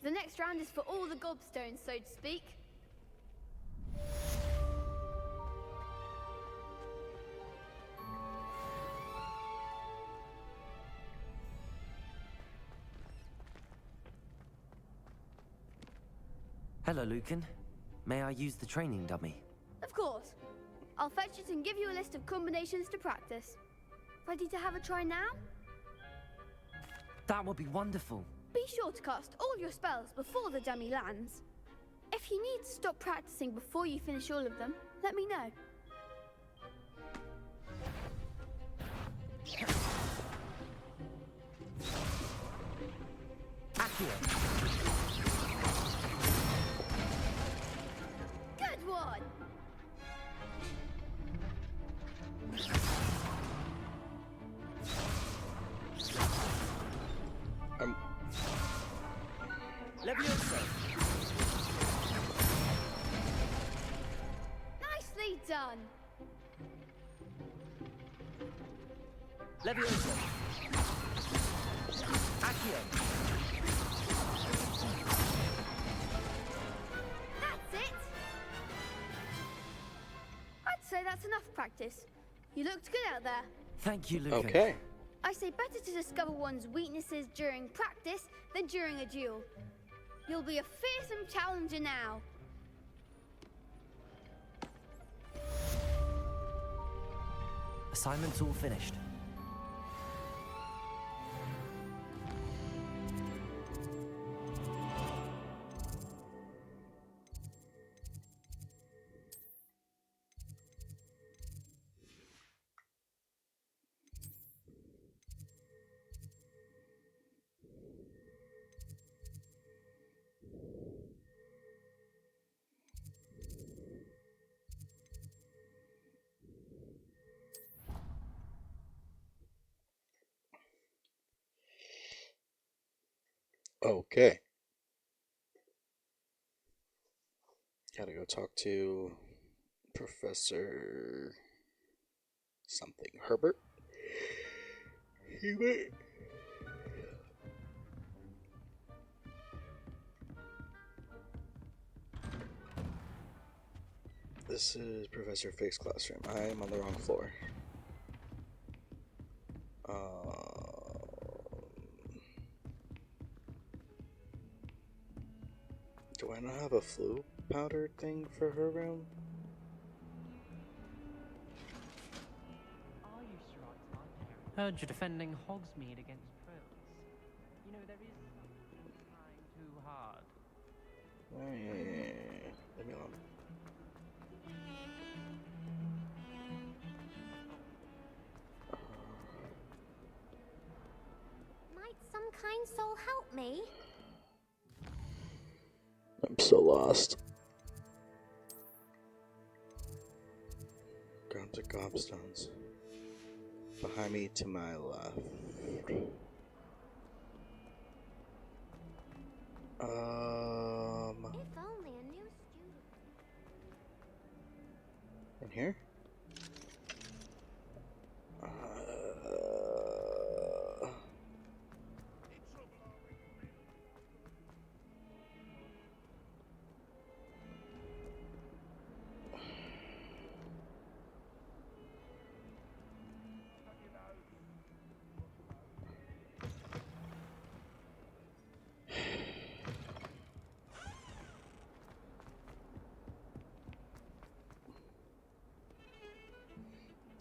The next round is for all the gobstones, so to speak. Hello, Lucan. May I use the training dummy? Of course. I'll fetch it and give you a list of combinations to practice. Ready to have a try now? That would be wonderful. Be sure to cast all your spells before the dummy lands. If you need to stop practicing before you finish all of them, let me know. Accio. Good one! Levioso. Nicely done! Levioso. Accio. That's it! I'd say that's enough practice. You looked good out there. Thank you, Lucan. Okay. I say better to discover one's weaknesses during practice than during a duel. You'll be a fearsome challenger now. Assignment's all finished. Okay. Gotta go talk to Professor something. Herbert? Hubert? This is Professor Fig's classroom. I am on the wrong floor. Do I not have a flu powder thing for her room? I used to write to my parents. Heard you're defending Hogsmeade against trills. You know, there is something trying too hard. Oh, yeah. Leave me alone. Might some kind soul help me? I'm so lost. Grams of gobstones. Behind me to my left. If only a new student. In here?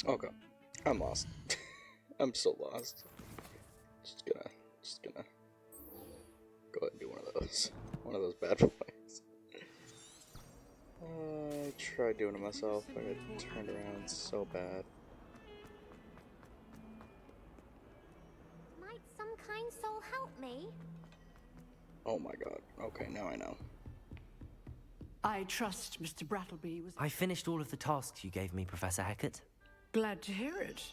Okay. I'm lost. I'm so lost. Just go. those bad boys. I tried doing it myself, but it turned around so bad. Might some kind soul help me? Oh my god. Okay, now I know. I trust Mr. Brattleby was... I finished all of the tasks you gave me, Professor Hecat. Glad to hear it.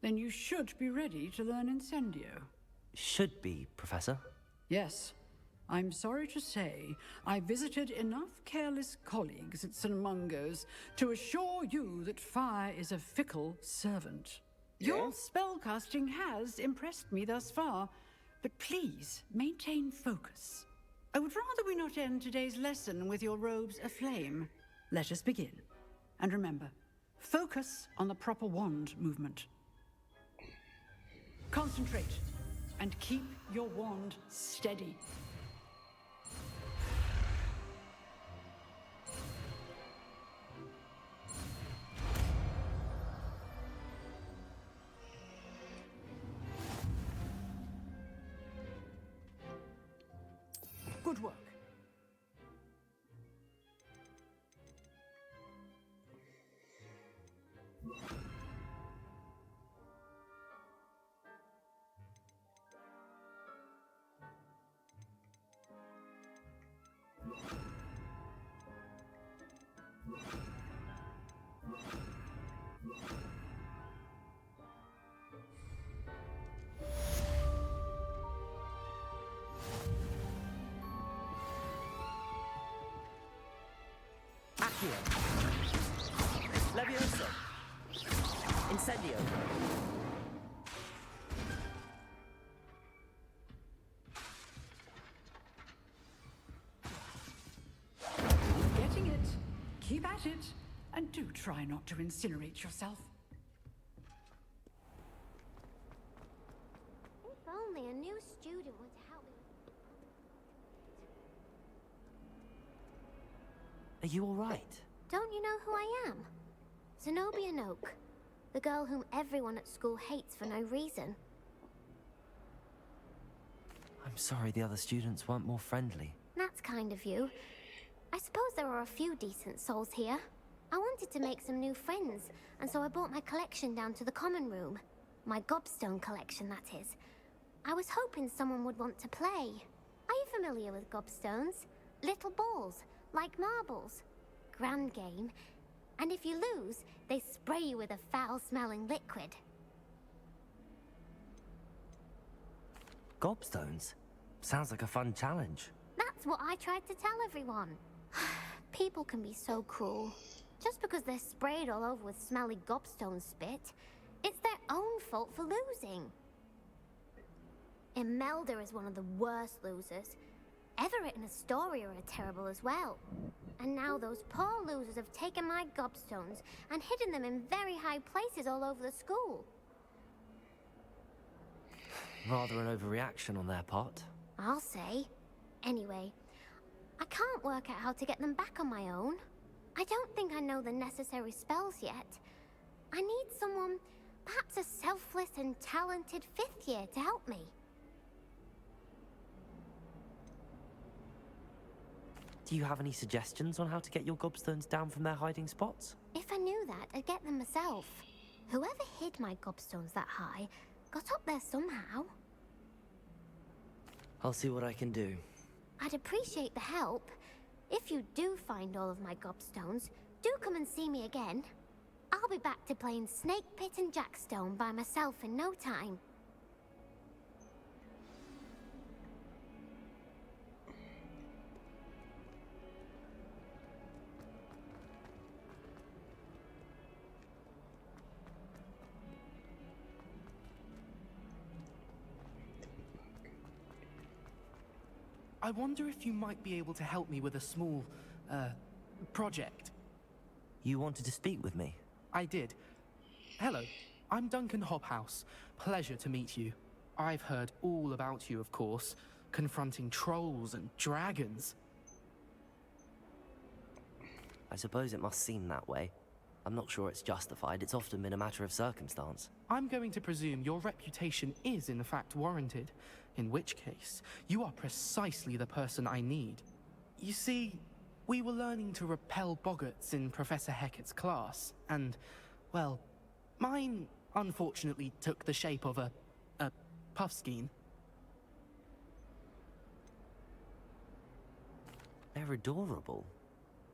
Then you should be ready to learn Incendio. Should be, Professor. Yes. I'm sorry to say, I visited enough careless colleagues at St. Mungo's to assure you that fire is a fickle servant. Your spellcasting has impressed me thus far, but please maintain focus. I would rather we not end today's lesson with your robes aflame. Let us begin. And remember, focus on the proper wand movement. Concentrate, and keep your wand steady. Good work. Accio. Levioso. Incendio. Getting it. Keep at it. And do try not to incinerate yourself. If only a new student would help me. Are you all right? Don't you know who I am? Zenobia Noak. The girl whom everyone at school hates for no reason. I'm sorry the other students weren't more friendly. That's kind of you. I suppose there are a few decent souls here. I wanted to make some new friends, and so I brought my collection down to the common room. My gobstone collection, that is. I was hoping someone would want to play. Are you familiar with gobstones? Little balls, like marbles. Grand game. And if you lose, they spray you with a foul-smelling liquid. Gobstones? Sounds like a fun challenge. That's what I tried to tell everyone. People can be so cruel. Just because they're sprayed all over with smelly gobstone spit, it's their own fault for losing. Imelda is one of the worst losers. Everett and Astoria are terrible as well. And now those poor losers have taken my gobstones and hidden them in very high places all over the school. Rather an overreaction on their part. I'll say. Anyway, I can't work out how to get them back on my own. I don't think I know the necessary spells yet. I need someone, perhaps a selfless and talented fifth year to help me. Do you have any suggestions on how to get your gobstones down from their hiding spots? If I knew that, I'd get them myself. Whoever hid my gobstones that high got up there somehow. I'll see what I can do. I'd appreciate the help. If you do find all of my gobstones, do come and see me again. I'll be back to playing Snake Pit and Jackstone by myself in no time. I wonder if you might be able to help me with a small, project. You wanted to speak with me? I did. Hello, I'm Duncan Hobhouse. Pleasure to meet you. I've heard all about you, of course, confronting trolls and dragons. I suppose it must seem that way. I'm not sure it's justified. It's often been a matter of circumstance. I'm going to presume your reputation is in fact warranted, in which case, you are precisely the person I need. You see, we were learning to repel boggarts in Professor Hecat's class, and, well, mine unfortunately took the shape of a puffskein. They're adorable.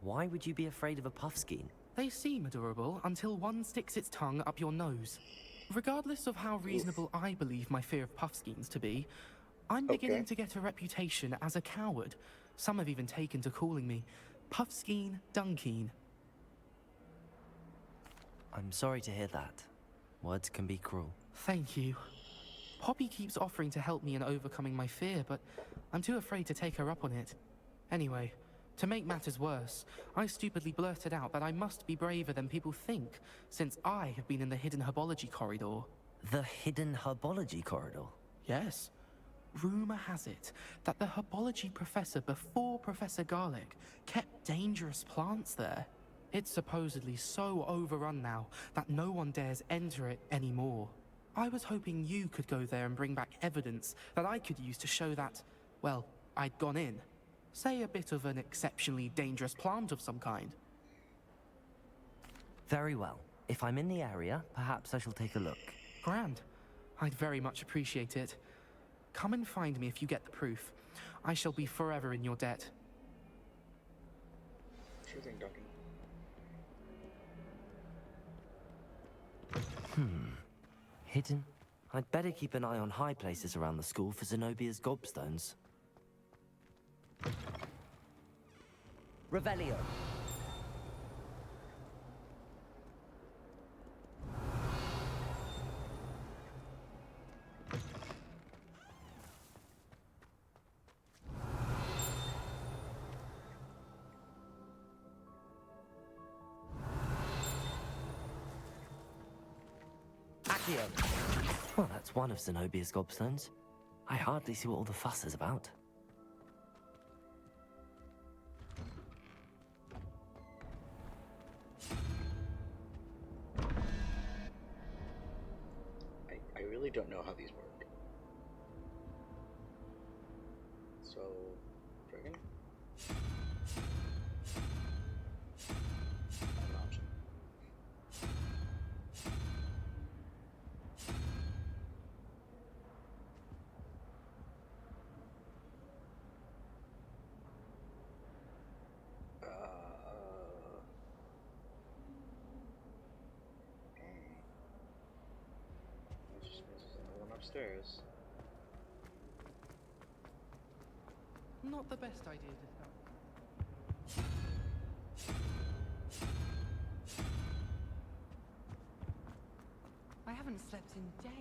Why would you be afraid of a puffskein? They seem adorable until one sticks its tongue up your nose. Regardless of how reasonable I believe my fear of puffskeins to be, I'm beginning to get a reputation as a coward. Some have even taken to calling me Puffskein Dunkeen. I'm sorry to hear that. Words can be cruel. Thank you. Poppy keeps offering to help me in overcoming my fear, but I'm too afraid to take her up on it. Anyway, to make matters worse, I stupidly blurted out that I must be braver than people think, since I have been in the hidden herbology corridor. The hidden herbology corridor? Yes. Rumor has it that the herbology professor before Professor Garlic kept dangerous plants there. It's supposedly so overrun now that no one dares enter it anymore. I was hoping you could go there and bring back evidence that I could use to show that, well, I'd gone in. Say a bit of an exceptionally dangerous plant of some kind. Very well. If I'm in the area, perhaps I shall take a look. Grand. I'd very much appreciate it. Come and find me if you get the proof. I shall be forever in your debt. Sure thing, Duncan. Hidden? I'd better keep an eye on high places around the school for Zenobia's gobstones. Revelio. Well, that's one of Zenobia's gobstones. I hardly see what all the fuss is about. I really don't know how these work. So, dragon? Not an option. That just means there's another one upstairs. Not the best idea to start. I haven't slept in days.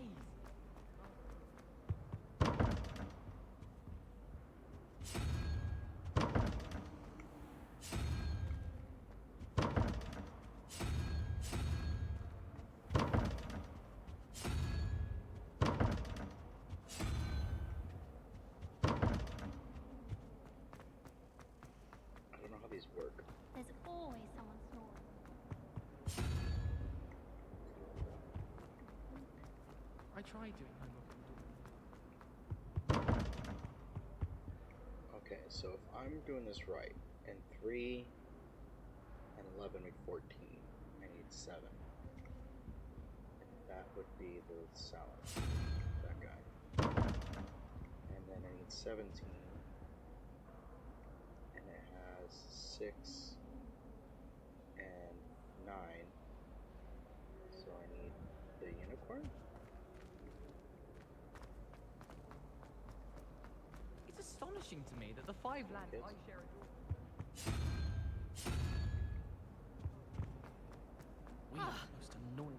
I don't know how these work. There's always someone snoring. I tried doing homework. Okay, so if I'm doing this right, and 3 and 11 make 14, I need 7. And that would be the salad, that guy. And then I need 17, and it has 6 and 9, so I need the unicorn? It's astonishing to me that the 5 lands I share at all. We are the most annoying.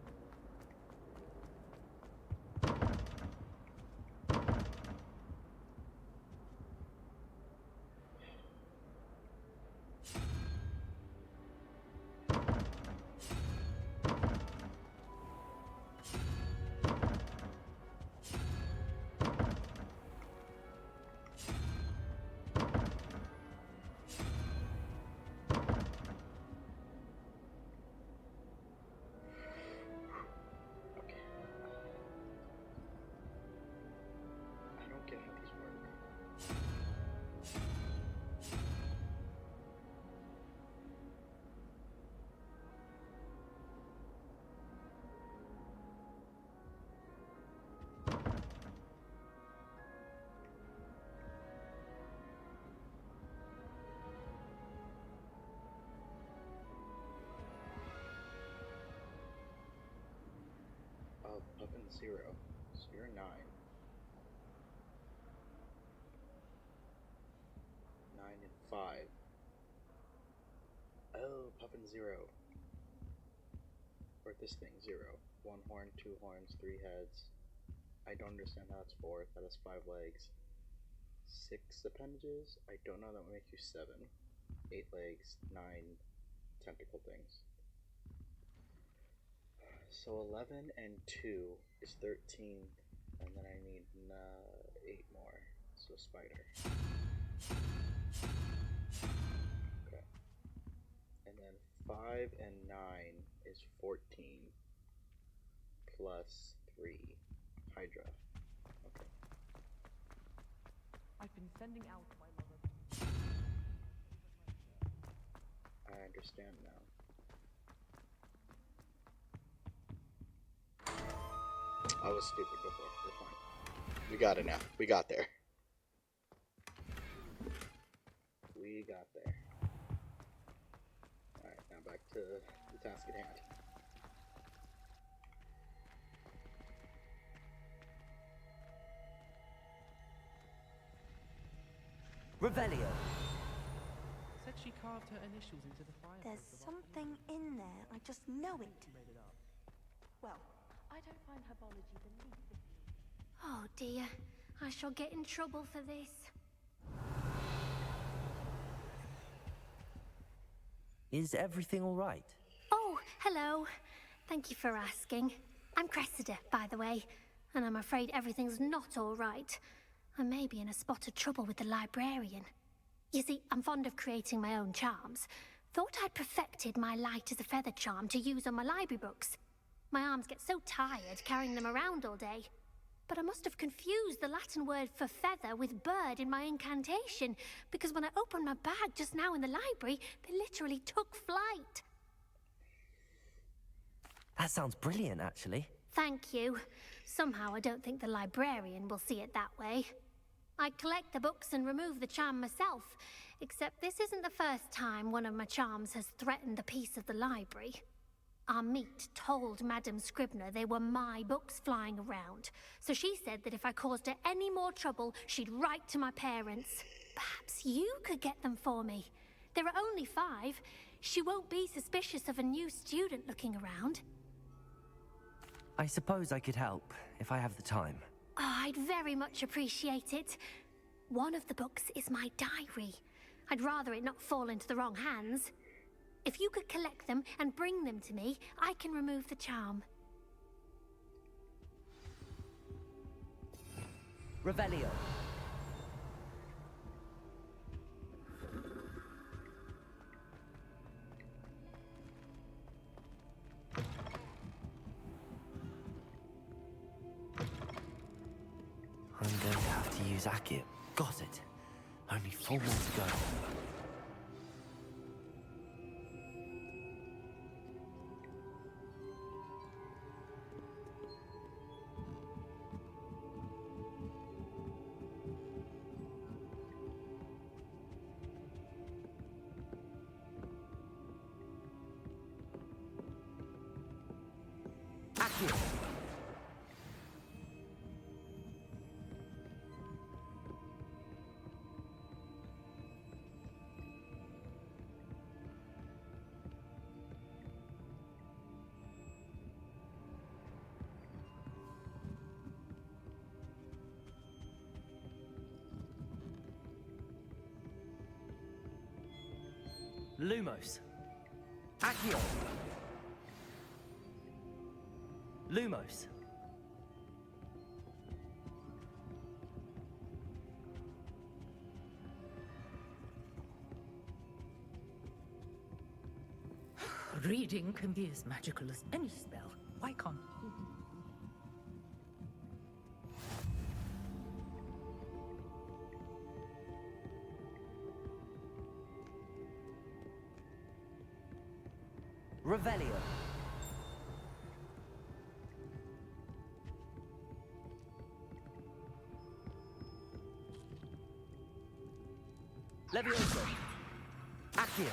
up in 0. So you're 9. 9 and 5. Oh, Puffin 0. Or this thing, 0. 1 horn, 2 horns, 3 heads. I don't understand how that's 4. That has 5 legs. 6 appendages? I don't know, that would make you 7. 8 legs, 9 tentacle things. So 11 and 2 is 13, and then I need 8 more. So spider. Okay. And then 5 and 9 is 14, plus 3. Hydra. Okay. I've been sending out my mother. I understand now. I was stupid before. We're fine. We got it now. We got there. We got there. Alright, now back to the task at hand. Revelio. Said she carved her initials into the fire. There's something in there. I just know it. Well, I don't find herbology the least bit. Oh dear, I shall get in trouble for this. Is everything all right? Oh, hello. Thank you for asking. I'm Cressida, by the way, and I'm afraid everything's not all right. I may be in a spot of trouble with the librarian. You see, I'm fond of creating my own charms. Thought I'd perfected my light as a feather charm to use on my library books. My arms get so tired carrying them around all day. But I must have confused the Latin word for feather with bird in my incantation, because when I opened my bag just now in the library, they literally took flight. That sounds brilliant, actually. Thank you. Somehow I don't think the librarian will see it that way. I collect the books and remove the charm myself, except this isn't the first time one of my charms has threatened the peace of the library. Our meet told Madame Scribner they were my books flying around, so she said that if I caused her any more trouble, she'd write to my parents. Perhaps you could get them for me. There are only 5. She won't be suspicious of a new student looking around. I suppose I could help, if I have the time. Oh, I'd very much appreciate it. One of the books is my diary. I'd rather it not fall into the wrong hands. If you could collect them and bring them to me, I can remove the charm. Revelio. I'm going to have to use Accio. Got it. Only 4 more to go. Accio. Lumos. Accio. Lumos. Reading can be as magical as any spell. Why can't Revelio. Levioso. Accio.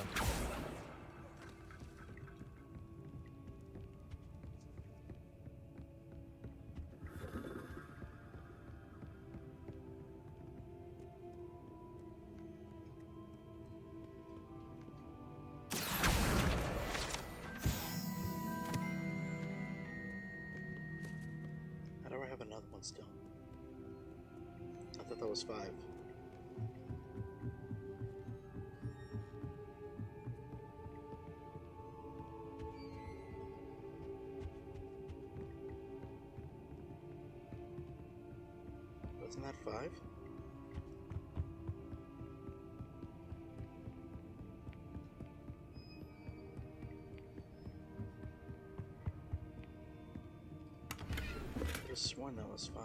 one still. I thought that was 5. Wasn't that 5? I could have sworn that was 5.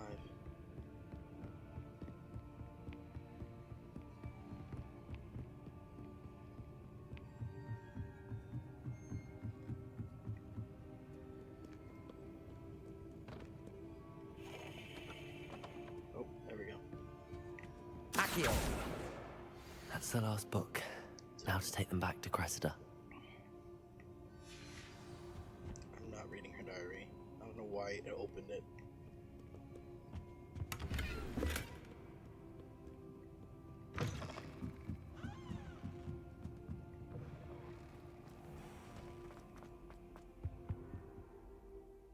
Oh, there we go. Accio! That's the last book. Now to take them back to Cressida. I'm not reading her diary. I don't know why it opened it.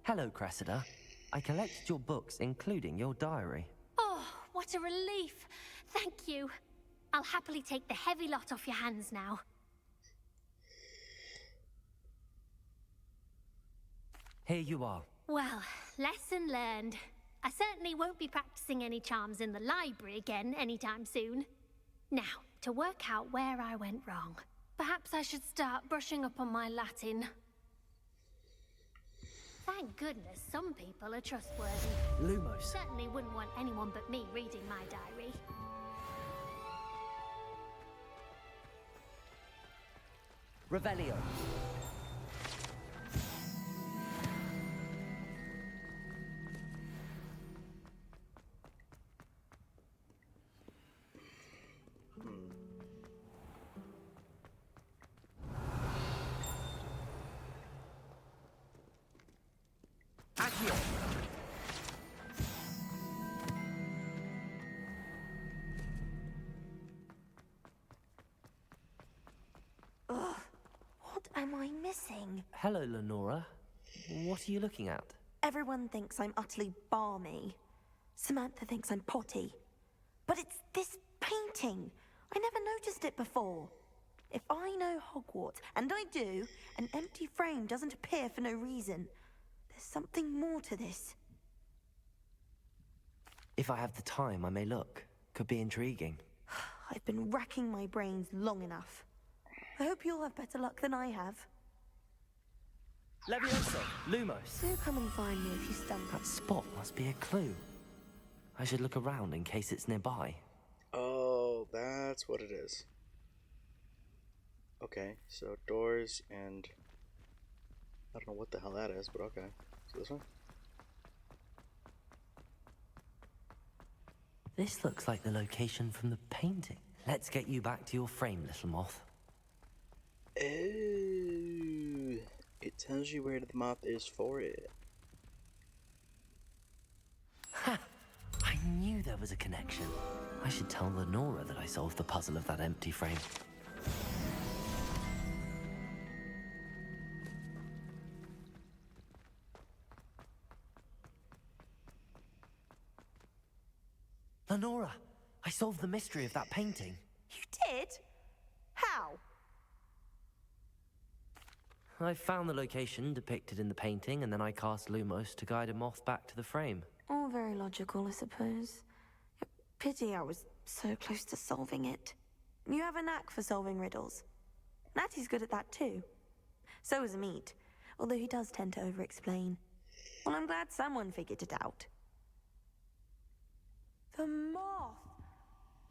Hello, Cressida. I collected your books, including your diary. Oh, what a relief. Thank you. I'll happily take the heavy lot off your hands now. Here you are. Well, lesson learned. I certainly won't be practicing any charms in the library again anytime soon. Now, to work out where I went wrong. Perhaps I should start brushing up on my Latin. Thank goodness some people are trustworthy. Lumos. Certainly wouldn't want anyone but me reading my diary. Revelio. Accio. Ugh. What am I missing? Hello, Lenora. What are you looking at? Everyone thinks I'm utterly balmy. Samantha thinks I'm potty. But it's this painting. I never noticed it before. If I know Hogwarts, and I do, an empty frame doesn't appear for no reason. There's something more to this. If I have the time, I may look. Could be intriguing. I've been racking my brains long enough. I hope you'll have better luck than I have. Levioso, Lumos. Do come and find me if you stumble. That spot must be a clue. I should look around in case it's nearby. Oh, that's what it is. Okay, so doors and... I don't know what the hell that is, but okay. So this one? This looks like the location from the painting. Let's get you back to your frame, little moth. Oh, it tells you where the moth is for it. Ha! I knew there was a connection. I should tell Lenora that I solved the puzzle of that empty frame. Lenora, I solved the mystery of that painting. You did? How? I found the location depicted in the painting, and then I cast Lumos to guide a moth back to the frame. All very logical, I suppose. Pity I was so close to solving it. You have a knack for solving riddles. Natty's good at that too. So is Amit, although he does tend to over-explain. Well, I'm glad someone figured it out. The moth!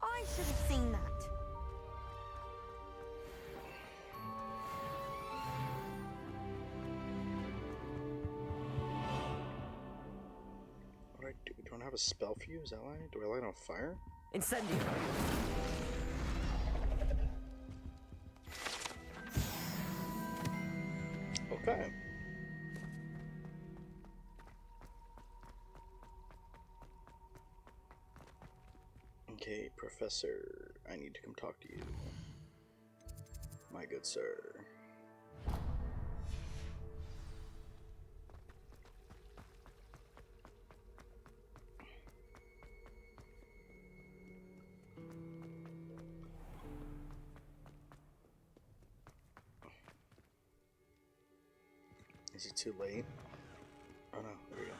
I should have seen that. What do I do? Do I have a spell for you? Is that why? Do I light on fire? Incendio! Okay. Okay, Professor, I need to come talk to you. My good sir. Is it too late? Oh no, there we go.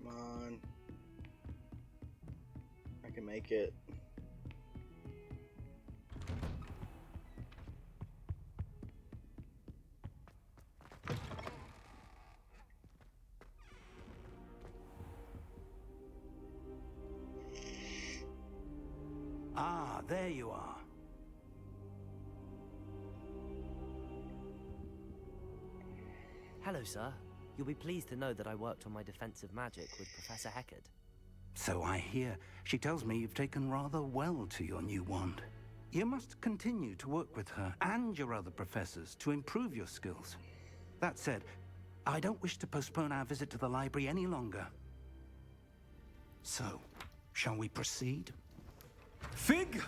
Come on. I can make it. Ah, there you are. Hello, sir. You'll be pleased to know that I worked on my defensive magic with Professor Heckard. So I hear. She tells me you've taken rather well to your new wand. You must continue to work with her and your other professors to improve your skills. That said, I don't wish to postpone our visit to the library any longer. So, shall we proceed? Fig,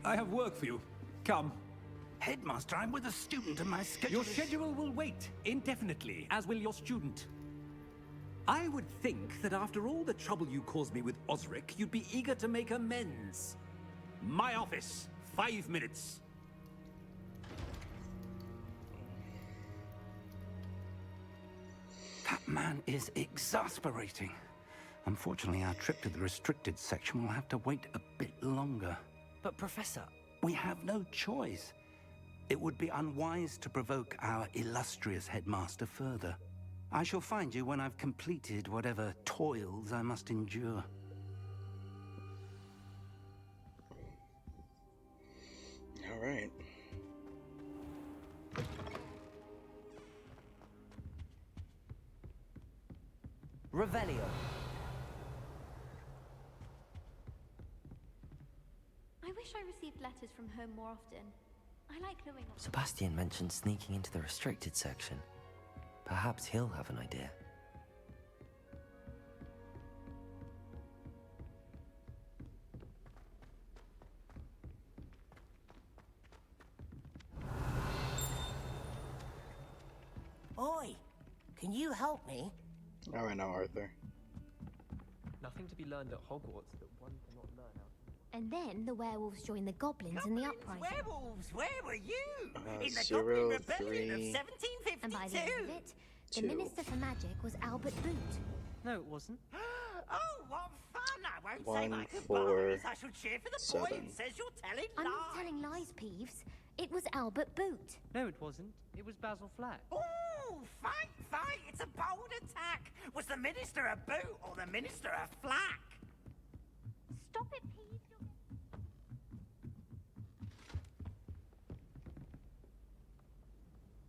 I have work for you. Come. Headmaster, I'm with a student and my schedule Your schedule will wait indefinitely, as will your student. I would think that after all the trouble you caused me with Osric, you'd be eager to make amends. My office, 5 minutes. That man is exasperating. Unfortunately, our trip to the restricted section will have to wait a bit longer. But, Professor... We have no choice. It would be unwise to provoke our illustrious headmaster further. I shall find you when I've completed whatever toils I must endure. All right. Revelio. I wish I received letters from home more often. I like knowing... Sebastian mentioned sneaking into the restricted section. Perhaps he'll have an idea. Oi! Can you help me? Now I know, Arthur. Nothing to be learned at Hogwarts that one cannot learn out. And then the werewolves joined the goblins in the uprising. Werewolves, where were you? In the 0, Goblin Rebellion of 3, 1752. And by the end of it, the 2. Minister for Magic was Albert Boot. No, it wasn't. Oh, what fun! I won't 1, say my 4, goodbyes. I shall cheer for the 7. boy who says you're telling I'm lies. not telling lies, Peeves. It was Albert Boot. No, it wasn't. It was Basil Flack. Ooh, fight, fight! It's a bold attack. Was the Minister a boot or the Minister a flack? Stop it, Peeves.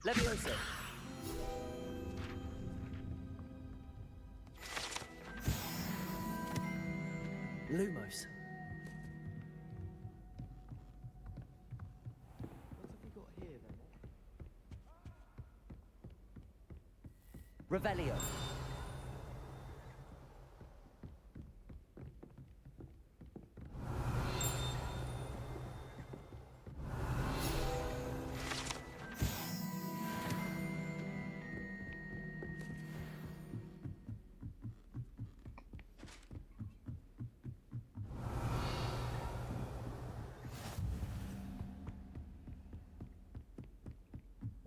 Levioso. Lumos. What have we got here, then? Revelio.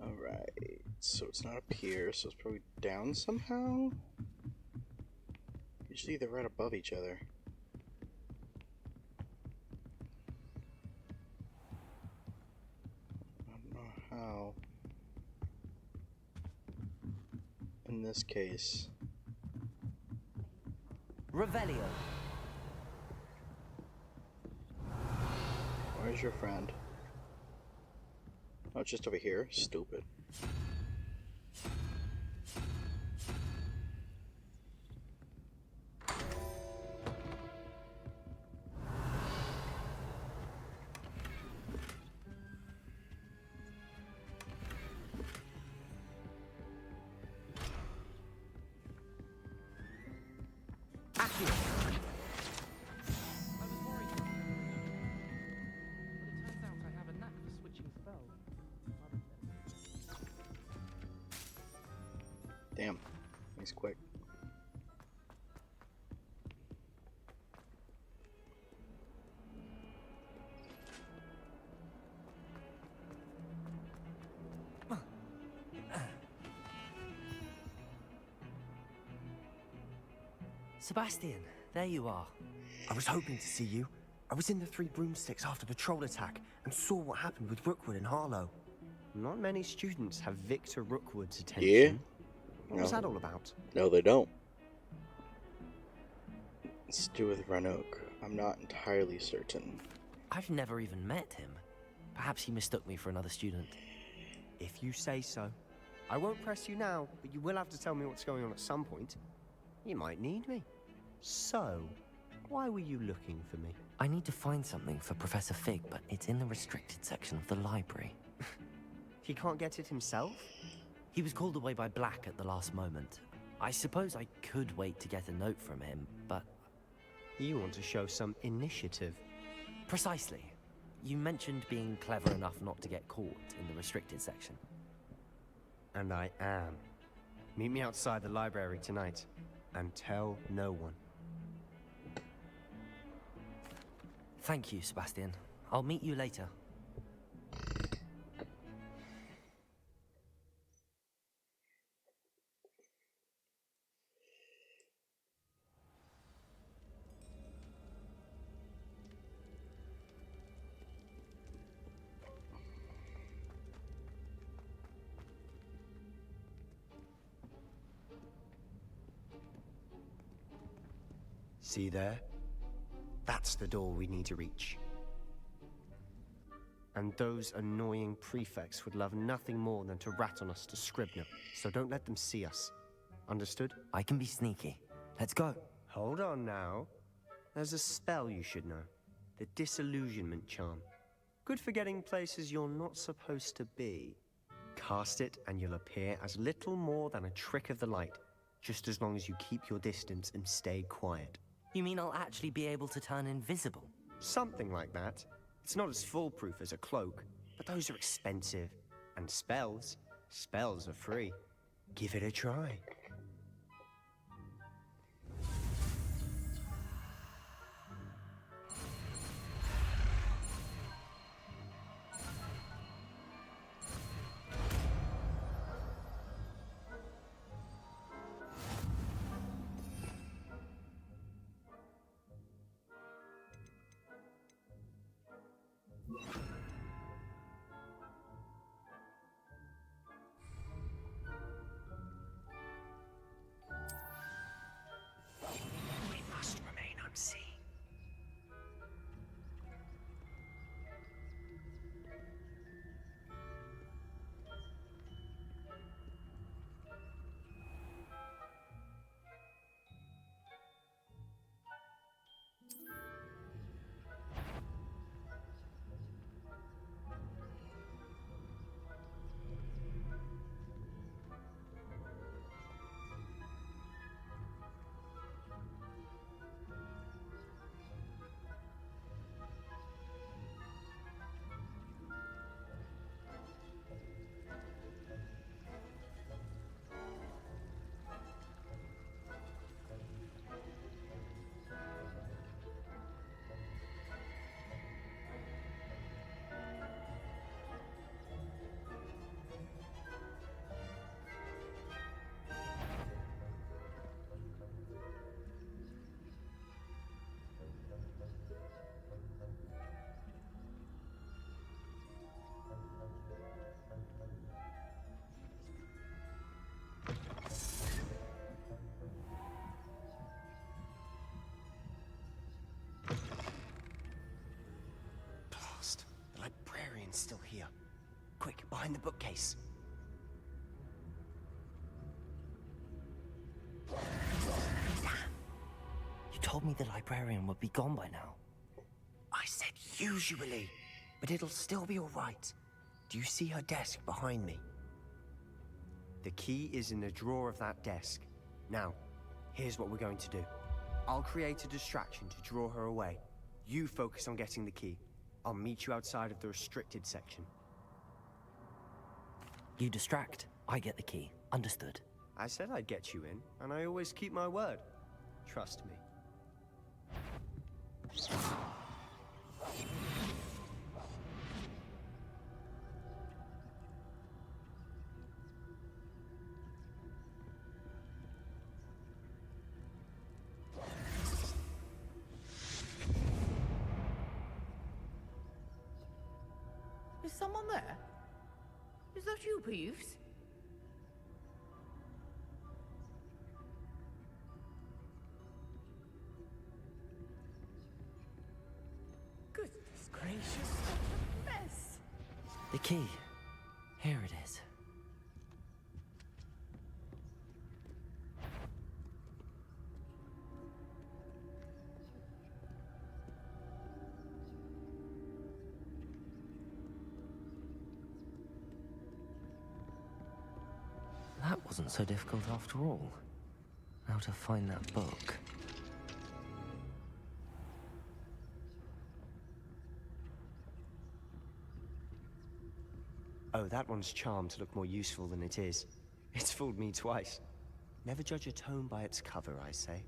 Alright, so it's not up here, so it's probably down somehow? Usually they're right above each other. I don't know how. In this case. Revelio. Where's your friend? Oh, it's just over here? Stupid. I was worried about you, but it turns out I have a knack for switching spells. Damn, he's quick. Sebastian, there you are. I was hoping to see you. I was in the Three Broomsticks after the troll attack and saw what happened with Rookwood and Harlow. Not many students have Victor Rookwood's attention. Yeah? What was that all about? No, they don't. It's to do with Renoak. I'm not entirely certain. I've never even met him. Perhaps he mistook me for another student. If you say so. I won't press you now, but you will have to tell me what's going on at some point. You might need me. So, why were you looking for me? I need to find something for Professor Fig, but it's in the restricted section of the library. He can't get it himself? He was called away by Black at the last moment. I suppose I could wait to get a note from him, but... You want to show some initiative. Precisely. You mentioned being clever enough not to get caught in the restricted section. And I am. Meet me outside the library tonight, and tell no one. Thank you, Sebastian. I'll meet you later. See there? That's the door we need to reach. And those annoying prefects would love nothing more than to rat on us to Scribner, so don't let them see us. Understood? I can be sneaky. Let's go. Hold on now. There's a spell you should know. The Disillusionment Charm. Good for getting places you're not supposed to be. Cast it and you'll appear as little more than a trick of the light, just as long as you keep your distance and stay quiet. You mean I'll actually be able to turn invisible? Something like that. It's not as foolproof as a cloak, but those are expensive. And spells are free. Give it a try. Still here. Quick, behind the bookcase. Damn. You told me the librarian would be gone by now. I said usually, but it'll still be all right. Do you see her desk behind me? The key is in the drawer of that desk. Now, here's what we're going to do. I'll create a distraction to draw her away. You focus on getting the key. I'll meet you outside of the restricted section. You distract, I get the key. Understood. I said I'd get you in, and I always keep my word. Trust me. Is someone there? Is that you, Peeves? Goodness gracious, what a mess! The key. Here it is. That wasn't so difficult after all. How to find that book. Oh, that one's charmed to look more useful than it is. It's fooled me twice. Never judge a tome by its cover, I say.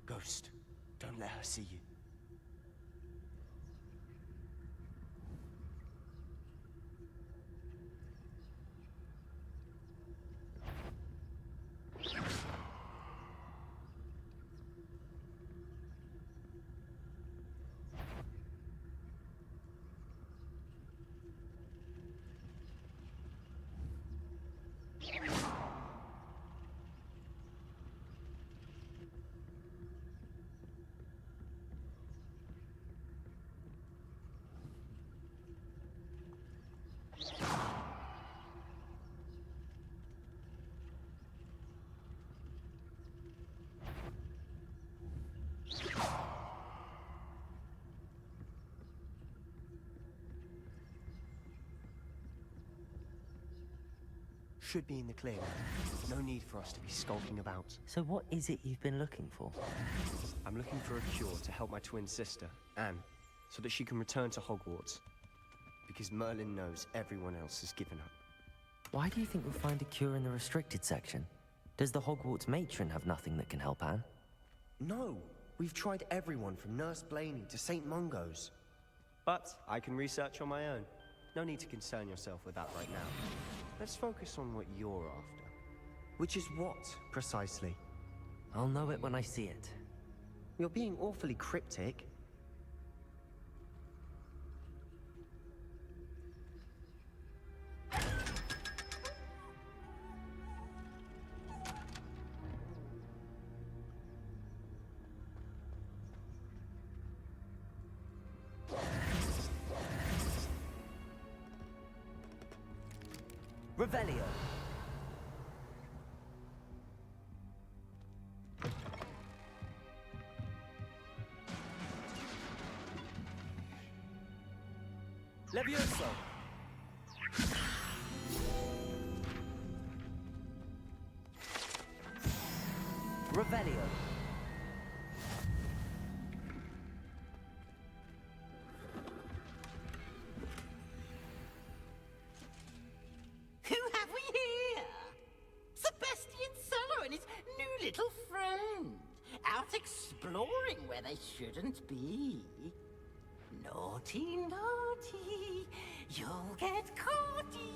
Ghost, don't let her see you. Should be in the clear. No need for us to be skulking about. So what is it you've been looking for? I'm looking for a cure to help my twin sister, Anne, so that she can return to Hogwarts. Because Merlin knows everyone else has given up. Why do you think we'll find a cure in the restricted section? Does the Hogwarts matron have nothing that can help Anne? No! We've tried everyone from Nurse Blaney to St. Mungo's. But I can research on my own. No need to concern yourself with that right now. Let's focus on what you're after. Which is what, precisely? I'll know it when I see it. You're being awfully cryptic. Revelio. Levioso. Revelio. Who have we here? Sebastian Solo and his new little friend. Out exploring where they shouldn't be. Naughty, naughty. You'll get caughty.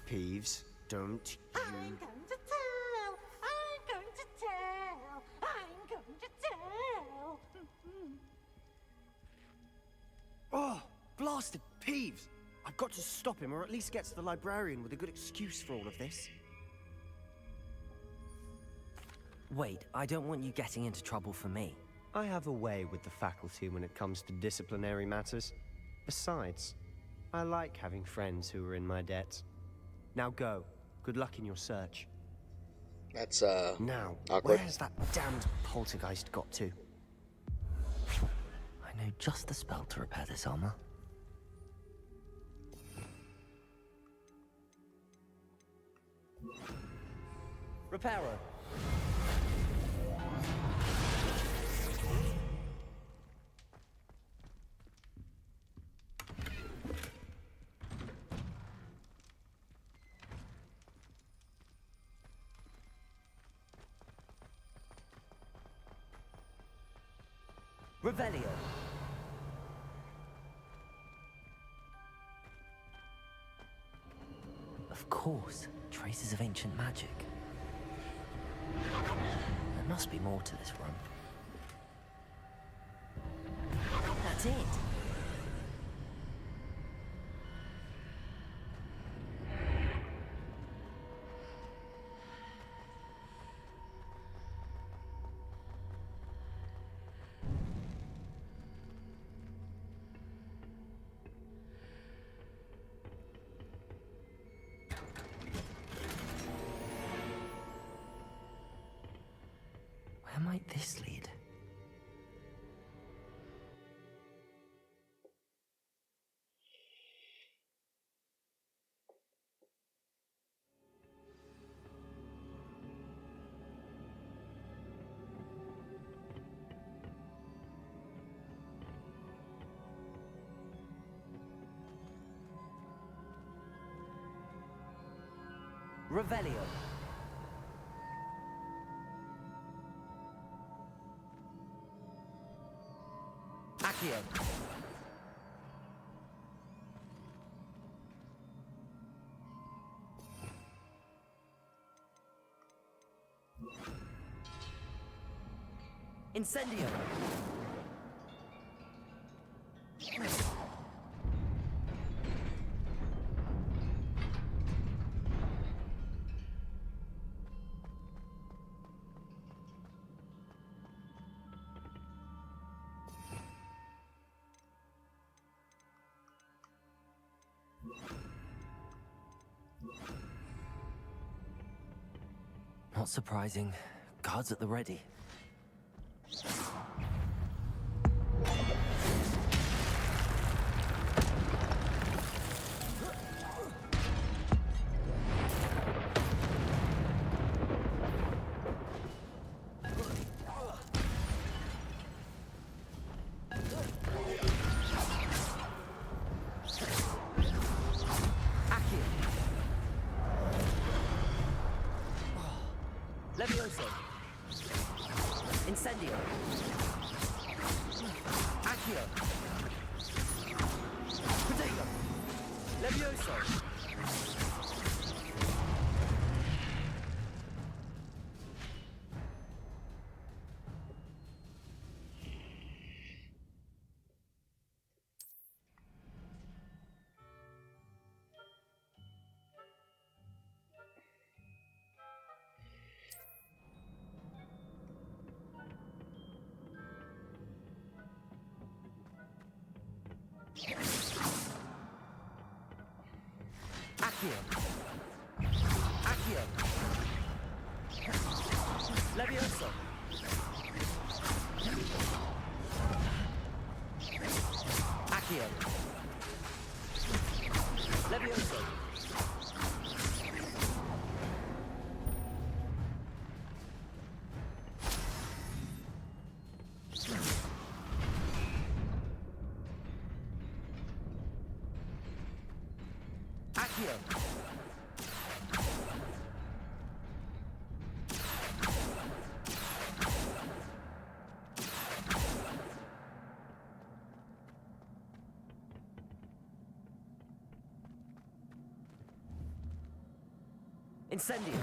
Peeves, don't you... I'm going to tell. I'm going to tell. I'm going to tell. Oh, blasted Peeves! I've got to stop him, or at least get to the librarian with a good excuse for all of this. Wait, I don't want you getting into trouble for me. I have a way with the faculty when it comes to disciplinary matters. Besides, I like having friends who are in my debt. Now go. Good luck in your search. That's, Now, awkward. where has that damned poltergeist got to? I know just the spell to repair this armor. Reparo. Revelio. Of course, traces of ancient magic. There must be more to this run. That's it. Where might this lead? Revelio. Accio. Incendio. Not surprising. Guards at the ready. Levioso. Incendio. Accio. Potato. Levioso. Accio. Accio. Levioso. Accio. Levioso. Accio. Incendio.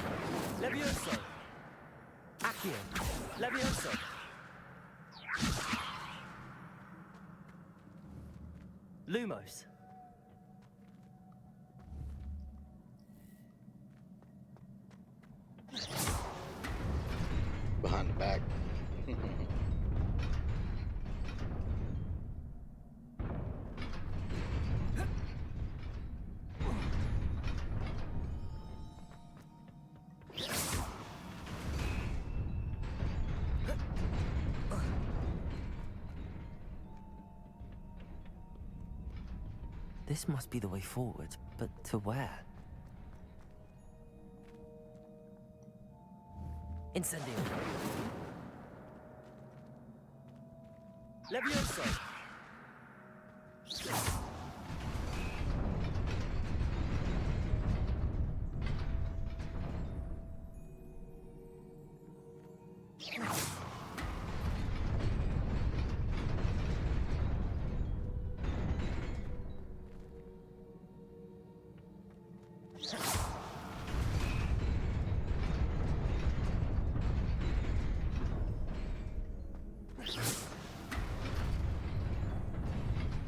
Levioso. Accio. Levioso. Lumos. Behind the back. This must be the way forward, but to where? Incendio. Levioso.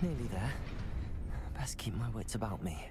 Nearly there. Best keep my wits about me.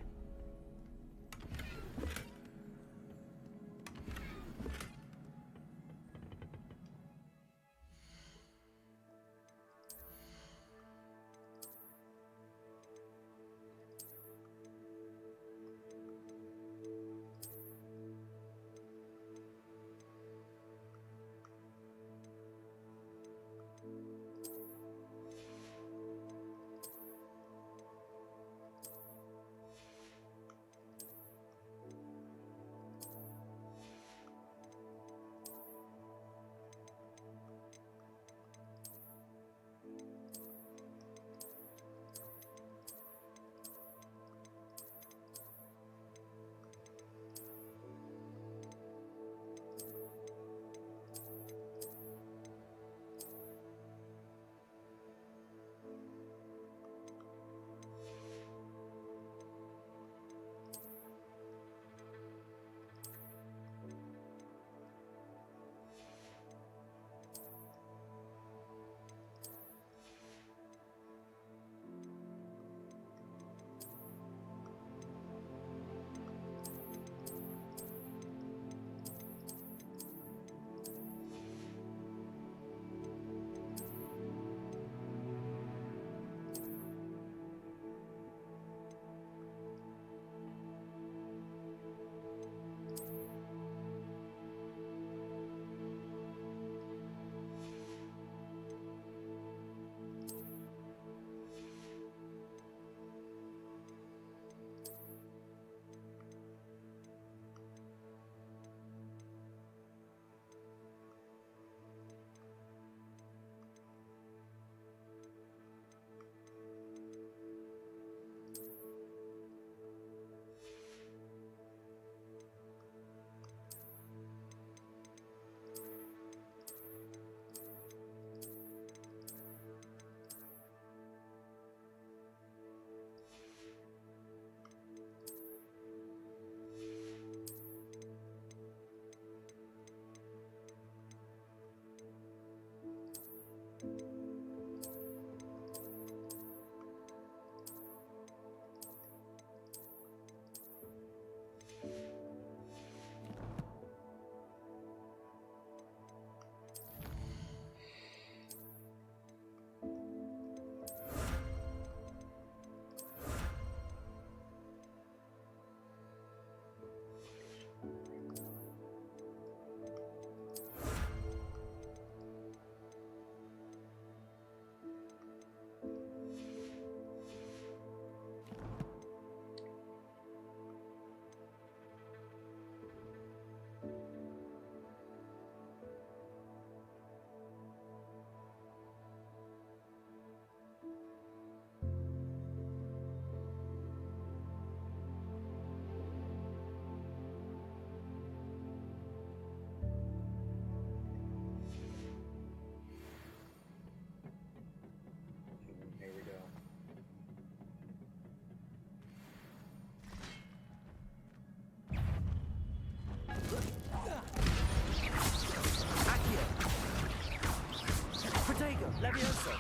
Levioso.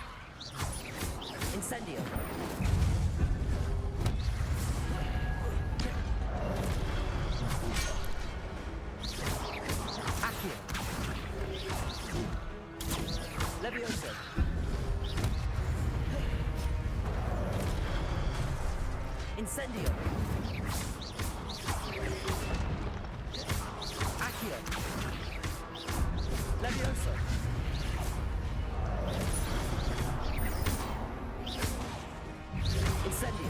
Incendio. Accio. Levioso. Incendio. Accio. Levioso. Incendio.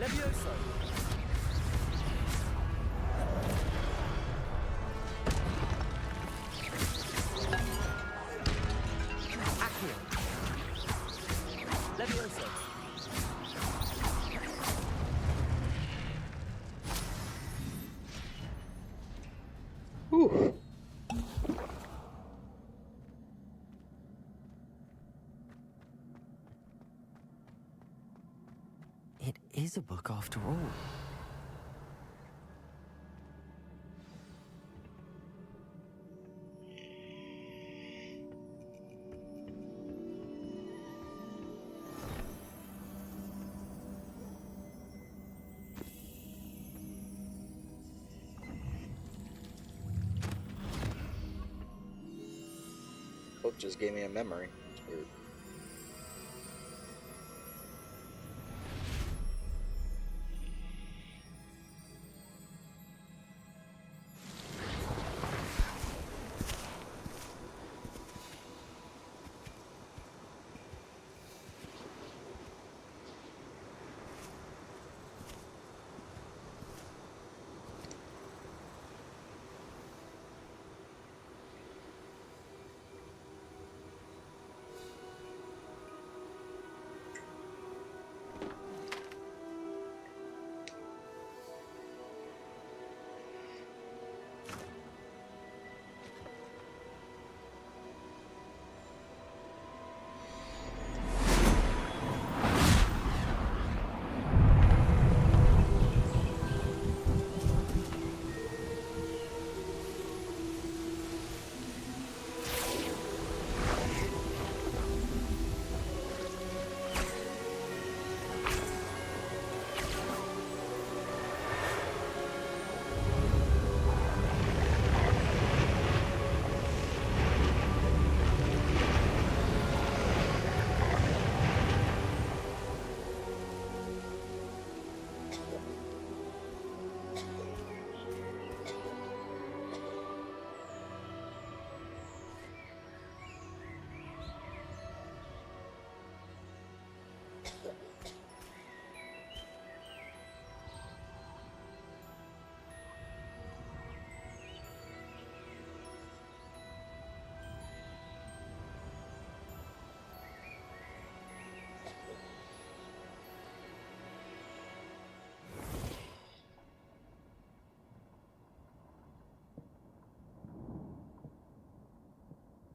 Levioso! Accio! Levioso! Whew. It is a book after all. Book just gave me a memory. It's weird.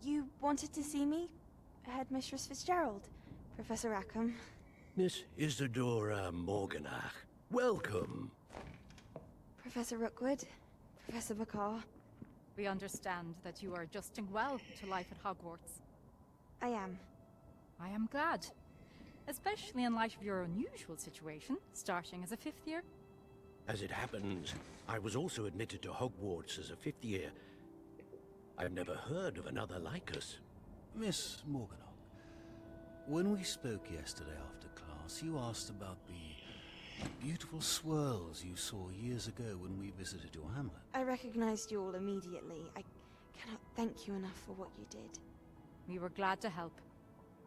You wanted to see me? Headmistress Fitzgerald? Professor Rackham? Miss Isadora Morganach, welcome. Professor Rookwood? Professor Bakar? We understand that you are adjusting well to life at Hogwarts. I am. I am glad. Especially in light of your unusual situation, starting as a 5th year. As it happens, I was also admitted to Hogwarts as a 5th year. I've never heard of another like us. Miss Morganach, when we spoke yesterday after class, you asked about the beautiful swirls you saw years ago when we visited your hamlet. I recognized you all immediately. I cannot thank you enough for what you did. We were glad to help.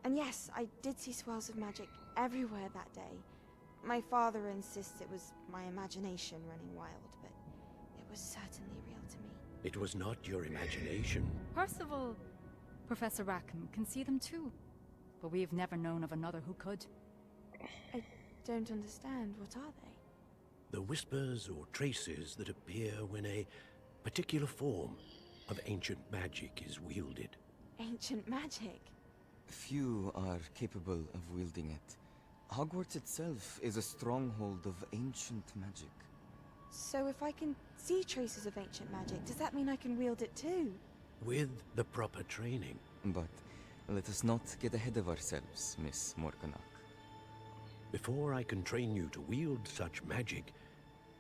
And yes, I did see swirls of magic everywhere that day. My father insists it was my imagination running wild, but it was certainly real to me. It was not your imagination. Percival, Professor Rackham can see them too. But we've never known of another who could. I don't understand. What are they? The whispers or traces that appear when a particular form of ancient magic is wielded. Ancient magic? Few are capable of wielding it. Hogwarts itself is a stronghold of ancient magic. So if I can see traces of ancient magic, does that mean I can wield it too? With the proper training. But let us not get ahead of ourselves, Miss Morganach. Before I can train you to wield such magic,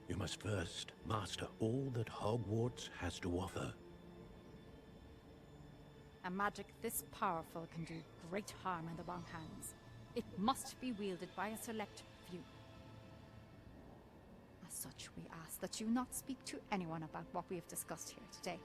you must first master all that Hogwarts has to offer. A magic this powerful can do great harm in the wrong hands. It must be wielded by a select few. As such, we ask that you not speak to anyone about what we have discussed here today.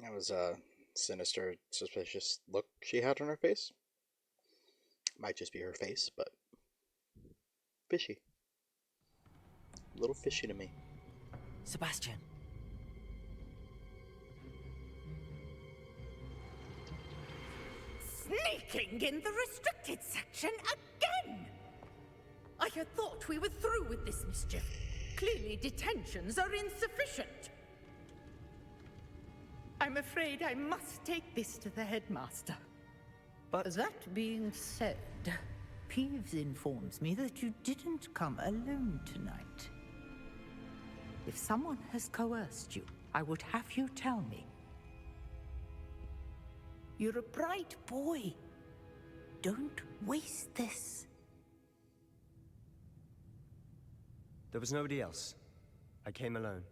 That was a sinister, suspicious look she had on her face. Might just be her face, but fishy. A little fishy to me. Sebastian. Sneaking in the restricted section again! I had thought we were through with this mischief. Clearly detentions are insufficient. I'm afraid I must take this to the headmaster. But that being said, Peeves informs me that you didn't come alone tonight. If someone has coerced you, I would have you tell me. You're a bright boy. Don't waste this. There was nobody else. I came alone.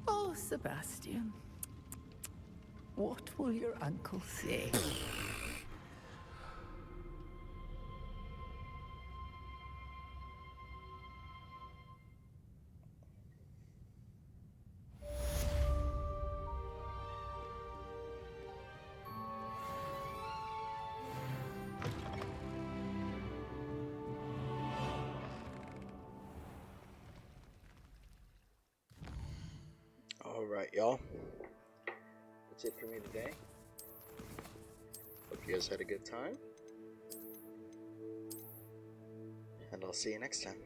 Oh, Sebastian. What will your uncle say? Alright, y'all. That's it for me today. Hope you guys had a good time. And I'll see you next time.